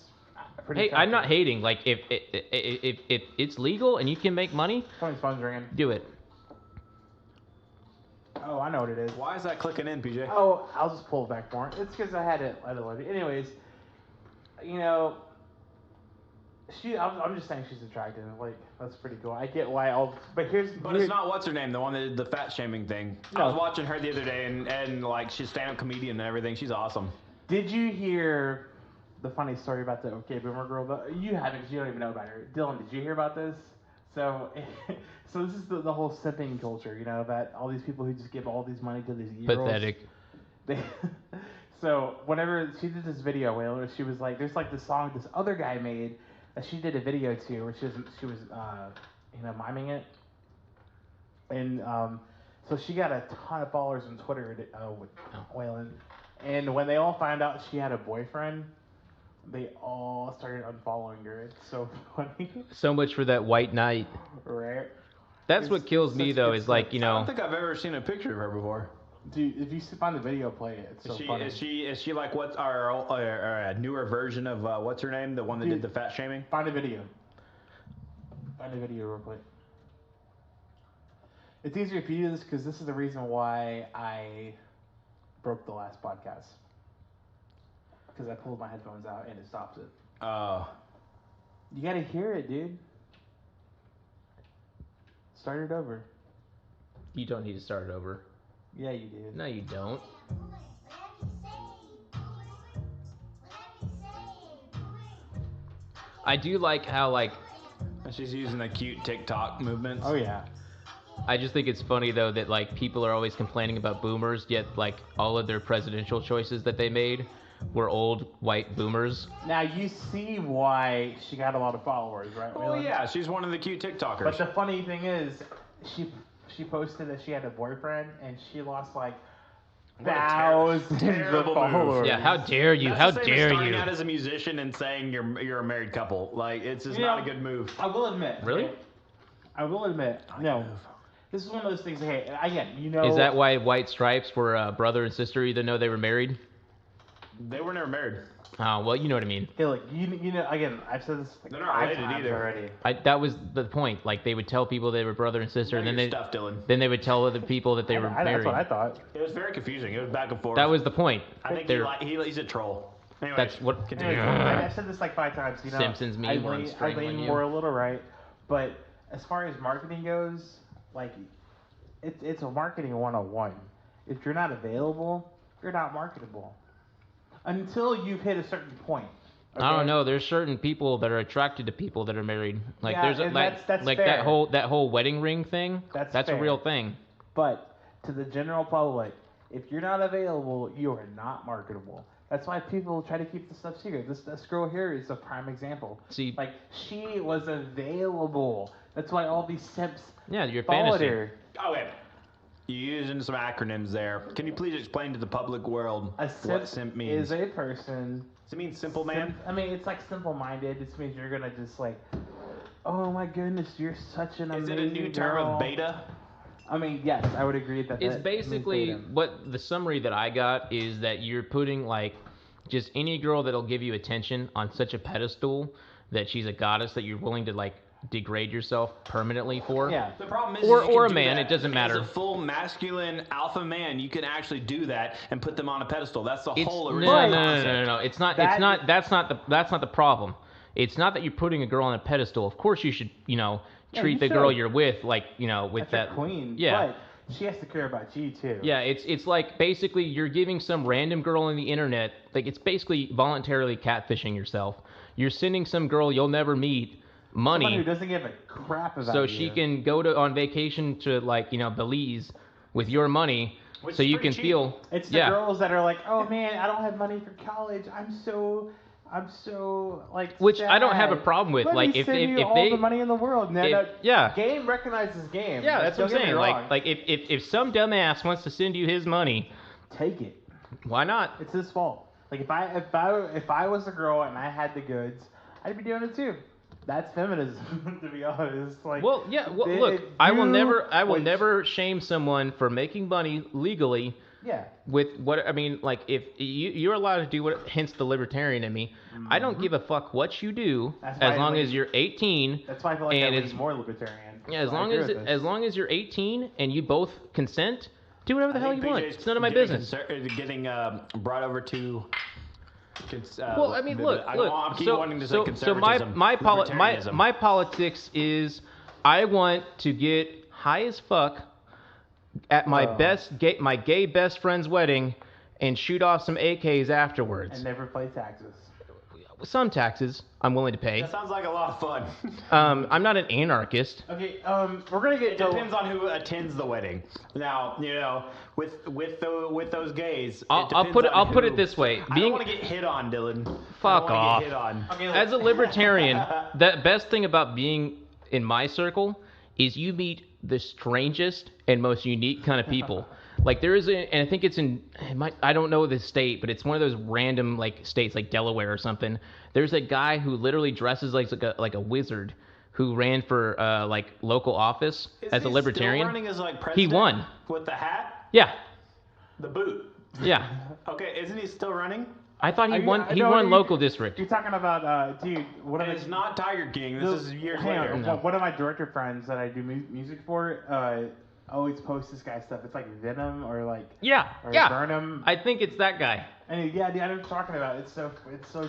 Hey, attractive. I'm not hating. Like if it's legal and you can make money, Tony's phone's ringing. Do it. Oh, I know what it is. Why is that clicking in, PJ? Oh, I'll just pull it back more. It's because I had it loaded. Anyways, you know, I'm just saying she's attractive. Like, that's pretty cool. I get why but it's not what's her name, the one that did the fat shaming thing. No. I was watching her the other day, and like, she's a stand-up comedian and everything. She's awesome. Did you hear the funny story about the OK Boomer girl? You haven't, because you don't even know about her. Dylan, did you hear about this? So this is the whole simping culture, you know, that all these people who just give all these money to these e-girls. Pathetic. So whenever she did this video, where she was like, there's like this song this other guy made that she did a video to, where she was you know, miming it, and so she got a ton of followers on Twitter with Waylon, and when they all found out she had a boyfriend, they all started unfollowing her. It's so funny. So much for that white knight. Right. That's what kills me, though, is like, you know. I don't think I've ever seen a picture of her before. Dude, if you find the video, play it. It's so funny. Is she like what's our newer version of what's her name? The one that did the fat shaming? Find a video. Find a video real quick. It's easier if you do this because this is the reason why I broke the last podcast. Because I pulled my headphones out and it stops it. Oh. You gotta hear it, dude. Start it over. You don't need to start it over. Yeah, you did. No, you don't. I do like how, like... She's using the cute TikTok movements. Oh, yeah. I just think it's funny, though, that, like, people are always complaining about boomers, yet, like, all of their presidential choices that they made were old white boomers. Now, you see why she got a lot of followers, right? Oh, yeah. She's one of the cute TikTokers. But the funny thing is, she posted that she had a boyfriend, and she lost, like, thousands of followers. Yeah, how dare you? How dare you? Starting out as a musician and saying you're a married couple. Like, it's just not a good move. I will admit. Really? Okay, I will admit. No. This is one of those things, hey, again, you know... Is that why White Stripes were brother and sister even though they were married? They were never married. Oh, well, you know what I mean. Hey, look, you know, again, I've said this like they're not related either. Already. That was the point. Like, they would tell people they were brother and sister, and then they would tell other people that they were married. That's what I thought. It was very confusing. It was back and forth. That was the point. I think he's a troll. Anyway, that's what. Continue. I've said this like 5 times. You know, Simpsons meme where I'm strangling you. More a little right, but as far as marketing goes, like, it's a marketing 101. If you're not available, you're not marketable. Until you've hit a certain point. Okay? I don't know. There's certain people that are attracted to people that are married. Like yeah, that's like fair. that whole wedding ring thing. That's a real thing. But to the general public, if you're not available, you are not marketable. That's why people try to keep the stuff secret. This girl here is a prime example. See, like, she was available. That's why all these simps your followed fantasy. her. Oh, wait. You're using some acronyms there. Can you please explain to the public world what simp means? Is a person. Does it mean simple man? I mean, it's like simple-minded. It means you're gonna just like, oh my goodness, you're such an amazing girl. Is it a new term of beta? I mean, yes, I would agree that. It's basically what the summary that I got is that you're putting like just any girl that'll give you attention on such a pedestal that she's a goddess that you're willing to like degrade yourself permanently for. Yeah. The problem is, or a man, it doesn't matter. As a full masculine alpha man, you can actually do that and put them on a pedestal. That's the whole original concept. No. It's not. That's not the problem. It's not that you're putting a girl on a pedestal. Of course, you should, treat the girl you're with like, with that's that queen. Yeah. She has to care about you too. Yeah, it's like basically you're giving some random girl on the internet, like it's basically voluntarily catfishing yourself. You're sending some girl you'll never meet money. Someone who doesn't give a crap about so you. she can go on vacation to Belize with your money. Which so is you pretty can cheap. feel It's the girls that are like, oh man, I don't have money for college. I'm so like. Which sad. I don't have a problem with. Let Like me if send you all they the money in the world. No, yeah. Game recognizes game. Yeah, that's what I'm Don't get me saying. wrong. Like if some dumbass wants to send you his money, take it. why not? It's his fault. Like if I was a girl and I had the goods, I'd be doing it too. That's feminism, to be honest. Like, well, yeah. Well, look, I will never shame someone for making money legally. Yeah. With what I mean, like if you're allowed to do what, hence the libertarian in me. I don't give a fuck what you do as long as you're 18. That's why I feel like and it's more libertarian. Yeah, as So I agree with this. long as you're 18 and you both consent, do whatever the hell you want. It's none of my business. Getting brought over to. Well, I mean, look. Wanting to say So conservatism, my libertarianism. politics is I want to get high as fuck at my my gay best friend's wedding and shoot off some AKs afterwards. And never pay taxes. Some taxes I'm willing to pay. That sounds like a lot of fun. I'm not an anarchist. Okay, we're gonna get. It depends on who attends the wedding. Now, with those gays. I'll put it this way. I don't want to get hit on, Dylan. Fuck I don't off. Get hit on. Okay, As a libertarian, the best thing about being in my circle is you meet the strangest and most unique kind of people. Like there is and I think it's I don't know the state, but it's one of those random like states like Delaware or something. There's a guy who literally dresses like a wizard who ran for like local office as a libertarian. Still running as like president? He won. With the hat? Yeah. The boot. Yeah. Okay, isn't he still running? I thought he won. He won local district. You're talking about, dude. What It's not Tiger King. This is years later. No. One of my director friends that I do music for, always posts this guy's stuff. It's like Venom or like Burnham. I think it's that guy. And yeah, dude, I know what you're talking about. It's so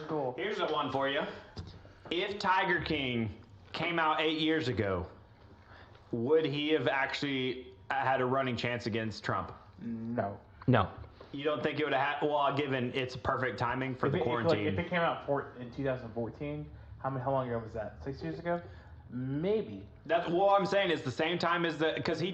cool. Here's a one for you. If Tiger King came out 8 years ago, would he have actually had a running chance against Trump? No. You don't think it would have had? Well, given it's perfect timing for the quarantine. If it came out in 2014, how long ago was that? 6 years ago? Maybe. That's what I'm saying. It's the same time as because he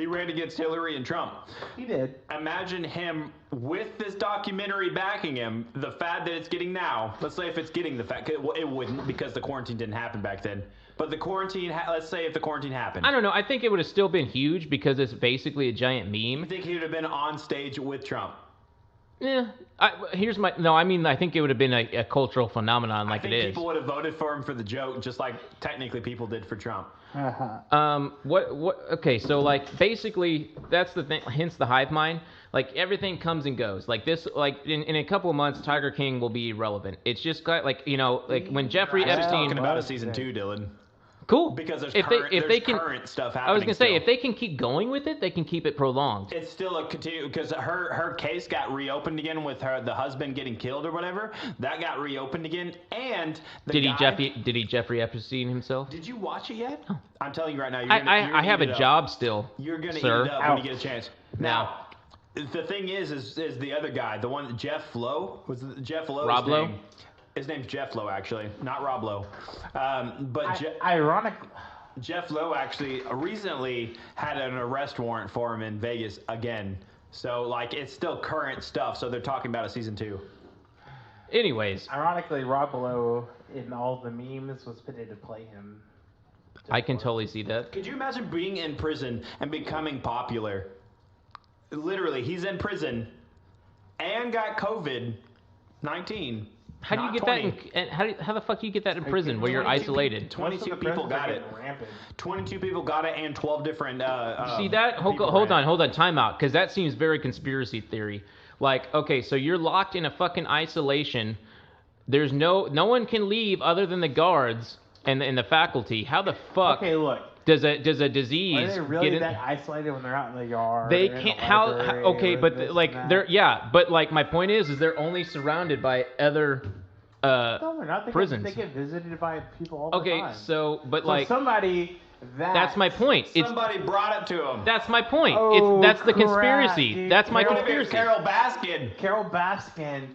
ran against Hillary and Trump. He did. Imagine him with this documentary backing him. The fad that it's getting now. Let's say if it's getting the fad, it wouldn't because the quarantine didn't happen back then. But the quarantine, let's say if the quarantine happened. I don't know. I think it would have still been huge because it's basically a giant meme. You think he would have been on stage with Trump? Yeah. I think it would have been a cultural phenomenon like it is. People would have voted for him for the joke, just like technically people did for Trump. Okay, so like basically that's the thing. Hence the hive mind. Like everything comes and goes. Like this, like in a couple of months, Tiger King will be irrelevant. It's just like when Jeffrey Epstein. Talking about a season 2, Dylan. Cool. Because there's current stuff happening. I was gonna say still. if they can keep going with it, they can keep it prolonged. It's still a continue because her case got reopened again with the husband getting killed or whatever. That got reopened again, and Did he Jeffrey Epstein himself? Did you watch it yet? No. I'm telling you right now. I have a job still. You're gonna eat sir. it up when you get a chance. Now, the thing is the other guy, the one Jeff Lowe was Jeff Lowe's Rob Lowe? name. His name's Jeff Lowe, actually, not Rob Lowe. Ironic. Jeff Lowe actually recently had an arrest warrant for him in Vegas again. So, like, it's still current stuff. So they're talking about a season 2. Anyways. Ironically, Rob Lowe in all the memes was pitted to play him. I can totally see that. Could you imagine being in prison and becoming popular? Literally, he's in prison and got COVID-19. How do you get 20. that? How the fuck do you get that in prison where you're isolated? 22 people got it. 22 people got it, and 12 different. See that? Hold on. Time out, because that seems very conspiracy theory. Like, okay, so you're locked in a fucking isolation. There's no one can leave other than the guards and the faculty. How the fuck? Okay, look. Does a disease Are they really get in? that isolated when they're out in the yard? They can't. Okay, but they're but like my point is they're only surrounded by other no, they're not. prisons. They get visited by people all the time. Okay, so somebody That's my point. Somebody brought it to him. That's my point. Oh, That's the crap, conspiracy. dude. That's my What if it's conspiracy. Carol Baskin? Carol Baskin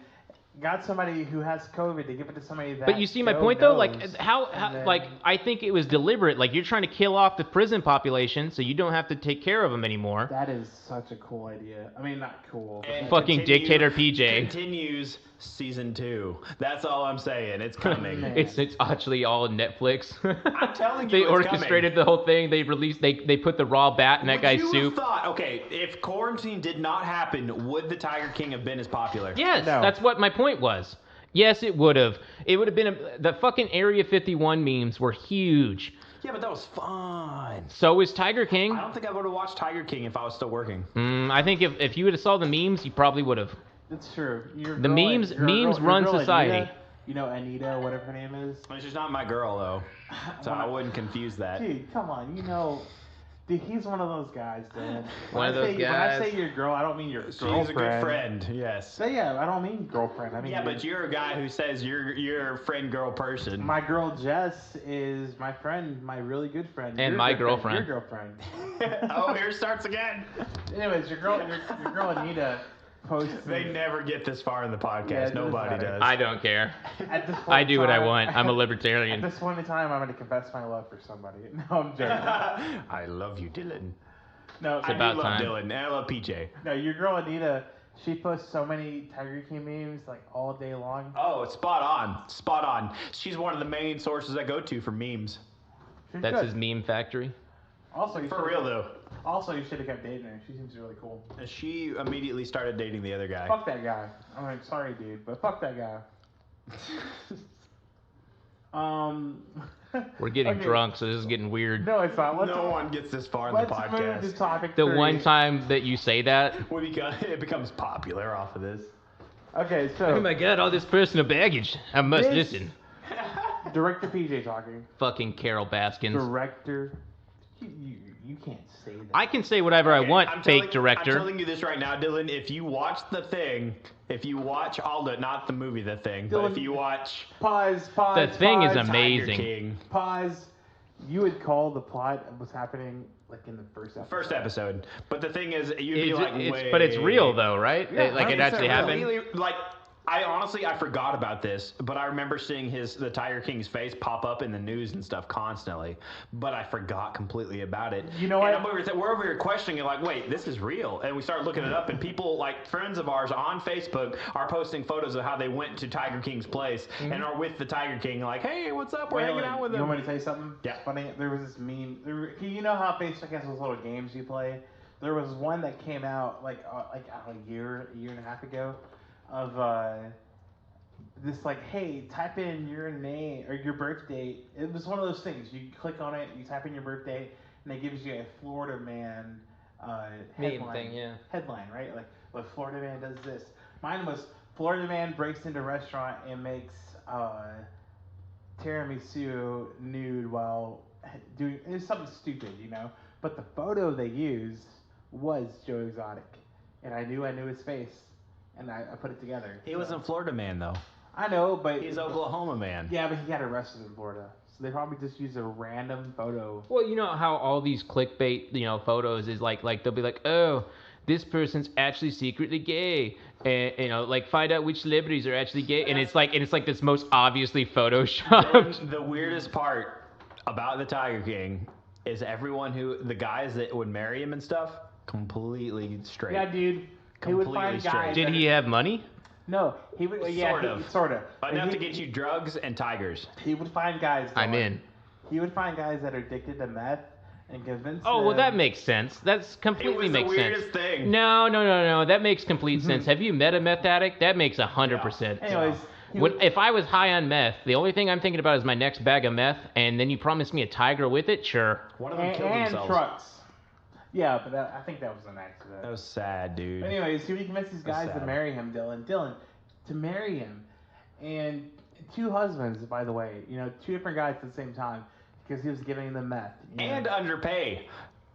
got somebody who has COVID to give it to somebody that. But you see my Joe point though, knows, like how then- like I think it was deliberate. Like you're trying to kill off the prison population so you don't have to take care of them anymore. That is such a cool idea. I mean, not cool. but And that's- Fucking dictator PJ. Continues season 2. That's all I'm saying. It's coming. Man. It's actually all Netflix. I'm telling They you, it's orchestrated the whole thing. They released. They put the raw bat in that Would guy's you soup. have thought, okay, if quarantine did not happen, would the Tiger King have been as popular? Yes, No. that's what my point was. Yes, it would have. It would have been the fucking Area 51 memes were huge. Yeah, but that was fun. So is Tiger King. I don't think I would have watched Tiger King if I was still working. I think if you would have saw the memes, you probably would have. It's true. The memes run society. Anita, you know Anita, whatever her name is. She's not my girl, though, so I wouldn't confuse that. Dude, come on. You know, dude, he's one of those guys, Dan. One of those When I guys. say your girl, I don't mean your girlfriend. She's a good friend, yes. So yeah, I don't mean girlfriend. I mean Yeah, but you're a guy who says you're a friend girl person. my girl Jess is my friend, my really good friend. And Your my good girlfriend. Your girlfriend. Oh, here starts again. Anyways, your girl Anita posted. They never get this far in the podcast. Yeah, it doesn't Nobody matter. does. I don't care. At this point I in do what I time- want. I'm a At libertarian. this point in time, I'm going to confess my love for somebody. No, I'm joking. I love you, Dylan. No, I about do love time. Dylan, and I love PJ. no, your girl Anita, she posts so many Tiger King memes like all day long. Oh, it's spot on. Spot on. She's one of the main sources I go to for memes. She's That's good. his meme factory. Also, you For should've- real, though. Also, you should have kept dating her. She seems really cool. She immediately started dating the other guy. Fuck that guy. I'm like, sorry, dude, but fuck that guy. We're getting Okay. drunk, so this is getting weird. No, it's not. Let's, No one gets this far in the let's move to podcast. topic The 3. one time that you say that, It becomes popular off of this. Okay, so oh my god, all this personal baggage. I must This- listen. Director PJ talking. Fucking Carol Baskins. Director. You can't say that. I can say whatever I want, I'm fake I'm director. telling you this right now, Dylan. If you watch The Thing, if you watch Aldo, not the movie The Thing, but Dylan- if you watch Pause. The Thing is pause, Tiger amazing. King, Pause. You would call the plot of what's happening like in the first episode. first episode. But the thing is, you'd be It's- like, it's- but it's real though, right? Yeah, Like it 100% actually real. happened. Really, like, I honestly forgot about this, but I remember seeing the Tiger King's face pop up in the news and stuff constantly. But I forgot completely about it. You know and what? we're over here questioning it, like, wait, this is real. And we start looking it up, and people, like friends of ours on Facebook, are posting photos of how they went to Tiger King's place and are with the Tiger King, like, hey, what's up? We're hanging out with You him. want me to tell you something? Yeah. Funny. There was this meme. You know how Facebook has those little games you play? There was one that came out like a year and a half ago, of this like, hey, type in your name or your birth date. It was one of those things. You click on it, you type in your birthday, and it gives you a Florida man headline. thing, yeah. Headline, right? Like, Florida man does this. Mine was Florida man breaks into restaurant and makes tiramisu nude while doing. It was something stupid, you know. But the photo they used was Joe Exotic, and I knew his face, and I put it together. He wasn't Florida man, though. I know, but He's Oklahoma man. yeah, but he got arrested in Florida, so they probably just used a random photo. Well, you know how all these clickbait, photos is like they'll be like, oh, this person's actually secretly gay, and like find out which celebrities are actually gay, and it's like this most obviously photoshopped. And the weirdest part about the Tiger King is the guys that would marry him and stuff, completely straight. Yeah, dude. He would Completely find straight. guys. Did that- he have money? No, he would. Yeah, sort of. Enough to get you drugs and tigers. He would find guys. I'm Dylan. in. He would find guys that are addicted to meth and convince Oh, well, them- that makes sense. That's completely It was the makes sense. weirdest thing. No. That makes complete sense. Have you met a meth addict? That makes 100%. Anyways, he When, would- if I was high on meth, the only thing I'm thinking about is my next bag of meth, and then you promise me a tiger with it? Sure. One of them and, killed and themselves. trucks. Yeah, but I think that was an accident. That was sad, dude. But anyways, he would convince these That's guys to sad. marry him, Dylan, to marry him, and 2 husbands, by the way, 2 different guys at the same time, because he was giving them meth. you know? And underpay.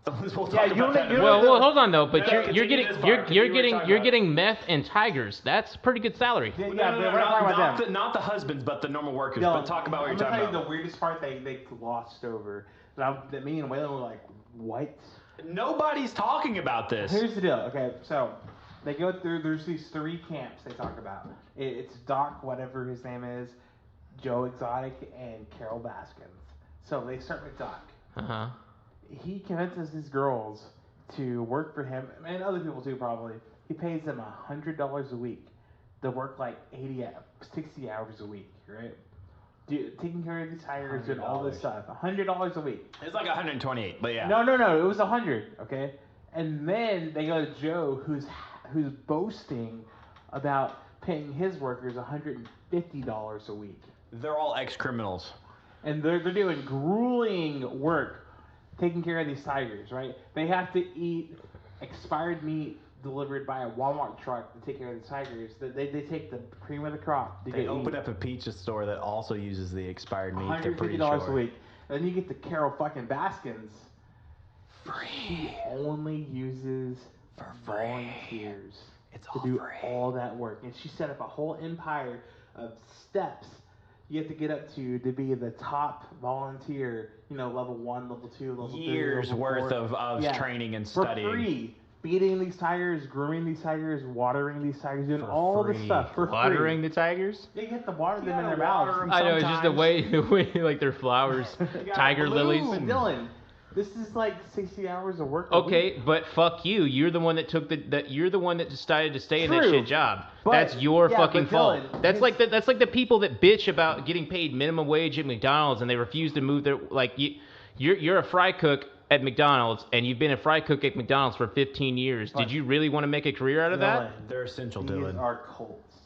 We'll talk Yeah, you about that in a don't- Well, minute. hold on though. But No, you're continue getting this part, 'cause you were talking you're about- getting meth and tigers. That's pretty good salary. Yeah, No, yeah, no, but no, we're not talking about them. not the husband's, but the normal workers. Dylan, But talk about what I'm you're gonna talking tell you about. the weirdest part they glossed over. That me and Waylon were like, what? Nobody's talking about this. Here's the deal. Okay, so they go through. There's these 3 camps they talk about. It's Doc, whatever his name is, Joe Exotic, and Carol Baskins. So they start with Doc. Uh-huh. He convinces these girls to work for him, and other people too probably. He pays them $100 a week to work like 60 hours a week, right? Taking care of these tires and all this stuff. $100 a week. It's like 128, but yeah. No. It was 100. Okay, and then they go to Joe, who's boasting about paying his workers $150 a week. They're all ex-criminals. And they're doing grueling work, taking care of these tigers. Right? They have to eat expired meat delivered by a Walmart truck to take care of the tigers. They take the cream of the crop. They open up a pizza store that also uses the expired meat. They're pretty $150 sure. a week. And then you get the Carol fucking Baskins. Free. She only uses For free. volunteers It's to all do free. all that work. And she set up a whole empire of steps you have to get up to be the top volunteer. Level 1, level 2, level 3, Years level worth 4. of training and For studying. free. Feeding these tigers, grooming these tigers, watering these tigers, doing For all this free. stuff for Watering free. the tigers? Yeah, you have to water them in gotta their water mouths. 'em. I know, it's just the Sometimes. way like their flowers, tiger bloom. lilies. But Dylan, this is like 60 hours of work. Okay, but fuck you. You're the one that took you're the one that decided to stay in that True. shit job. But- That's your yeah, fucking but fault. Dylan, That's his- like the people that bitch about getting paid minimum wage at McDonald's and they refuse to move their you're a fry cook at McDonald's and you've been a fry cook at McDonald's for 15 years. Did you really want to make a career out of that? They're essential, These Dylan. are cults.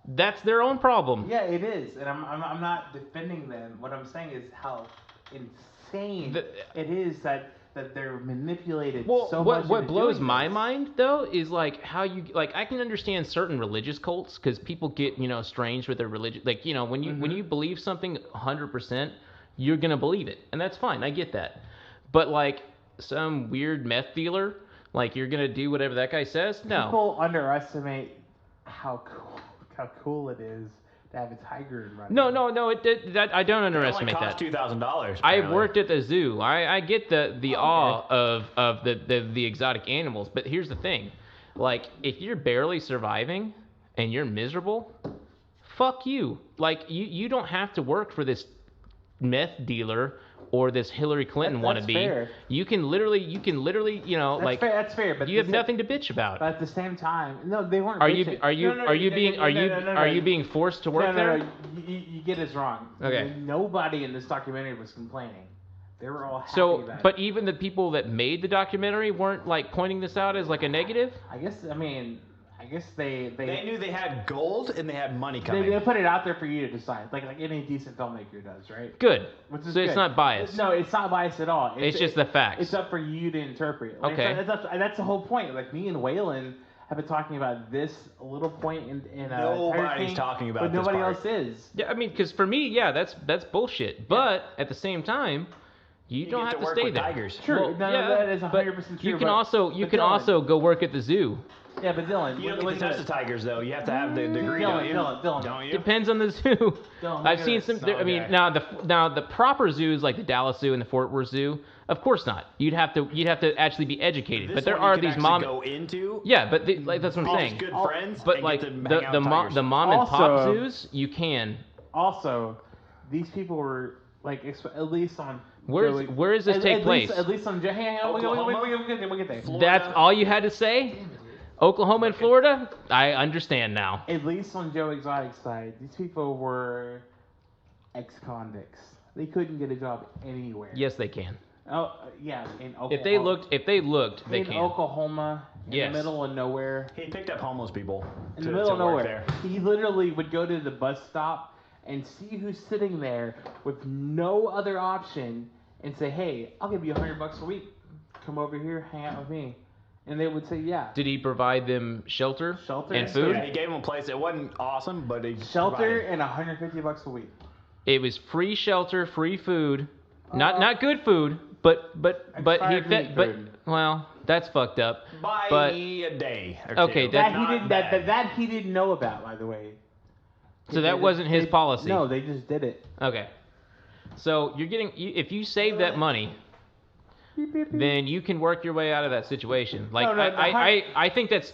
That's their own problem. Yeah, it is, and I'm not defending them. What I'm saying is how insane it is that they're manipulated Well, so much. what into blows doing my this. mind though is like how you I can understand certain religious cults because people get estranged with their religion. When you believe something 100%, you're gonna believe it, and that's fine. I get that. But like some weird meth dealer, you're gonna do whatever that guy says. No. People underestimate how cool it is to have a tiger in running. No. I don't It only underestimate costs that. $2,000. I worked at the zoo. I get the awe of the exotic animals, but here's the thing. If you're barely surviving and you're miserable, fuck you. You don't have to work for this meth dealer or this Hillary Clinton That's wannabe. fair. You can literally, That's fair, but you have nothing to bitch about. But at the same time, no, they weren't. Are you bitching. being forced to work there? No, you get us wrong. Okay. Nobody in this documentary was complaining. They were all happy So, about but it. even the people that made the documentary weren't pointing this out as a negative. I guess they They knew they had gold and they had money coming. they put it out there for you to decide, like any decent filmmaker does, right? Good. Which is So it's good. not biased. No, it's not biased at all. It's just the facts. It's up for you to interpret. Okay. That's the whole point. Me and Waylon have been talking about this little point in Nobody's talking about but this nobody part. else is. Yeah, I mean, because for me, yeah, that's bullshit. But at the same time, you don't get have to to work stay with there. tigers. True, that is but 100% true. You can but- also but Dylan- go work at the zoo. Yeah, but Dylan, You don't look get to at touch the this. tigers, though. You have to have the degree, Dylan, don't you? Dylan. Don't you? Depends on the zoo. Dylan, I've look seen at some. this. I mean, Okay. now the proper zoos like the Dallas Zoo and the Fort Worth Zoo, of course not. You'd have to actually be educated. This but there one you are can these actually mom. go into. Yeah, but that's what I'm all saying. these good Oh, friends. But and like get to the hang out the with mom tigers. the mom and pop Also- zoos, you can. Also, these people were at least on. Where does this take place? At least on. Hang on, Oklahoma? we'll get there. Florida. That's all you had to say? Oklahoma and Florida? I understand now. At least on Joe Exotic's side, these people were ex-convicts. They couldn't get a job anywhere. Yes, they can. Oh, yeah, in Oklahoma. If they looked, they in can. Oklahoma, in Yes. the middle of nowhere. He picked up homeless people. In to, the middle to of work nowhere. there. He literally would go to the bus stop and see who's sitting there with no other option and say, "Hey, I'll give you $100 a week. Come over here, hang out with me." And they would say, "Yeah." Did he provide them shelter, Shelter and and food? Yeah, he gave him a place. It wasn't awesome, but he Shelter provided. and $150 a week. It was free shelter, free food. Not good food, but he Expired meat fed. But food. well, that's fucked up. By But a day. Or Okay, two. that- That he didn't. That he didn't know about, by the way. so that wasn't his policy. No, they just did it. Okay. So you're getting, if you save that money, then you can work your way out of that situation. Like I think that's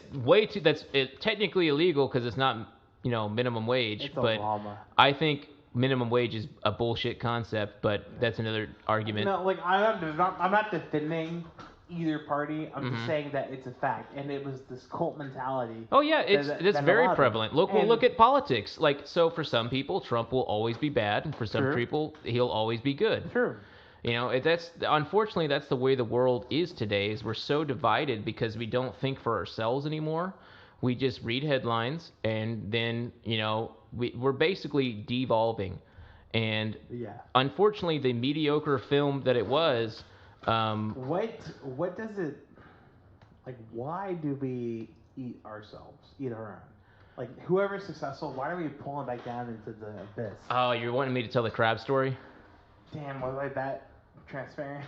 technically illegal because it's not minimum wage. It's but Obama. I think minimum wage is a bullshit concept. But that's another argument. No, like I'm not defending either party. I'm just saying that it's a fact, and it was this cult mentality. Oh yeah, it's very prevalent. Look at politics. Like, so for some people, Trump will always be bad, and for some people, he'll always be good. True. Unfortunately that's the way the world is today. Is we're so divided because we don't think for ourselves anymore. We just read headlines, and then we're basically devolving. And unfortunately, the mediocre film that it was. What does it like? Why do we eat ourselves? Eat our own? Like, whoever's successful, why are we pulling back down into the abyss? Oh, you're wanting me to tell the crab story? Damn, was I that transparent?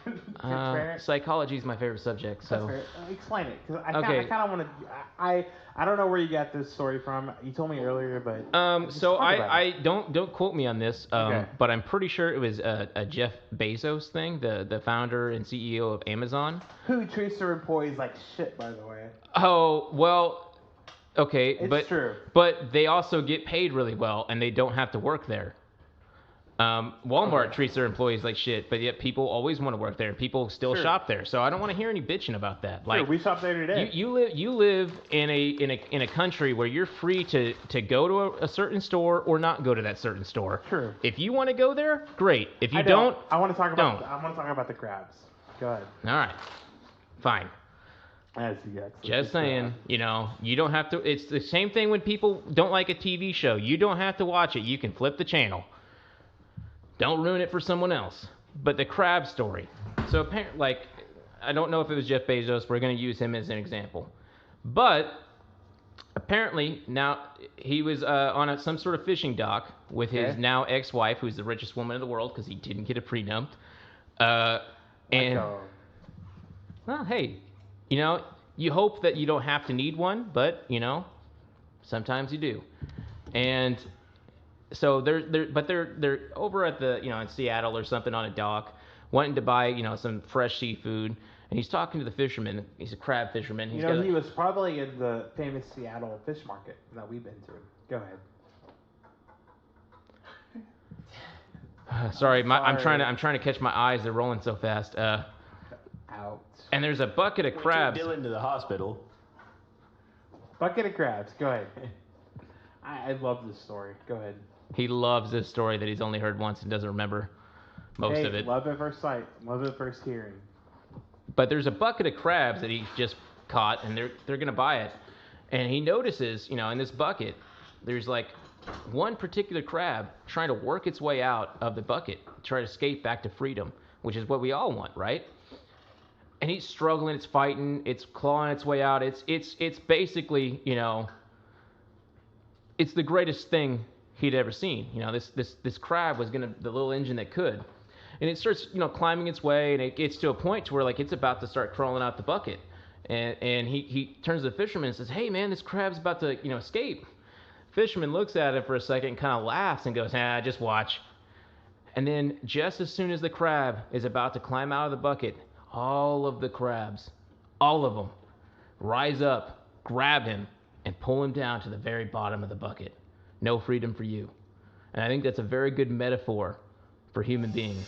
Psychology is my favorite subject, so. Explain it, because I kind of want to. I don't know where you got this story from. You told me earlier, but. So I don't quote me on this. But I'm pretty sure it was a Jeff Bezos thing, the founder and CEO of Amazon. Who treats their employees like shit, by the way. Oh well, okay, it's true. But they also get paid really well, and they don't have to work there. Walmart treats their employees like shit, but yet people always want to work there. People still shop there, so I don't want to hear any bitching about that. Like, we shop there today. You live in a country where you're free to go to a certain store or not go to that certain store. True. If you want to go there, great. If you don't, I want to talk about the crabs. Go ahead. All right, fine. Just saying, you don't have to. It's the same thing when people don't like a TV show. You don't have to watch it. You can flip the channel. Don't ruin it for someone else. But the crab story. So apparently, I don't know if it was Jeff Bezos. We're going to use him as an example. But apparently, now he was on some sort of fishing dock with his now ex-wife, who's the richest woman in the world because he didn't get a prenup. Well, hey, you hope that you don't have to need one, but sometimes you do. And so they're over at the in Seattle or something on a dock, wanting to buy some fresh seafood, and he's talking to the fisherman. He's a crab fisherman. He was probably in the famous Seattle fish market that we've been to. Go ahead. Sorry, I'm trying to catch my eyes. They're rolling so fast. Out. And there's a bucket of crabs. Took Dylan to the hospital. Bucket of crabs. Go ahead. I love this story. Go ahead. He loves this story that he's only heard once and doesn't remember most of it. Love at first sight. Love at first hearing. But there's a bucket of crabs that he just caught, and they're gonna buy it. And he notices, in this bucket, there's like one particular crab trying to work its way out of the bucket, try to escape back to freedom, which is what we all want, right? And he's struggling, it's fighting, it's clawing its way out. It's basically, it's the greatest thing he'd ever seen. This crab was the little engine that could. And it starts, climbing its way, and it gets to a point to where it's about to start crawling out the bucket. And he turns to the fisherman and says, "Hey man, this crab's about to, escape." Fisherman looks at it for a second and kind of laughs and goes, just watch. And then just as soon as the crab is about to climb out of the bucket, all of the crabs, all of them, rise up, grab him, and pull him down to the very bottom of the bucket. No freedom for you. And I think that's a very good metaphor for human beings.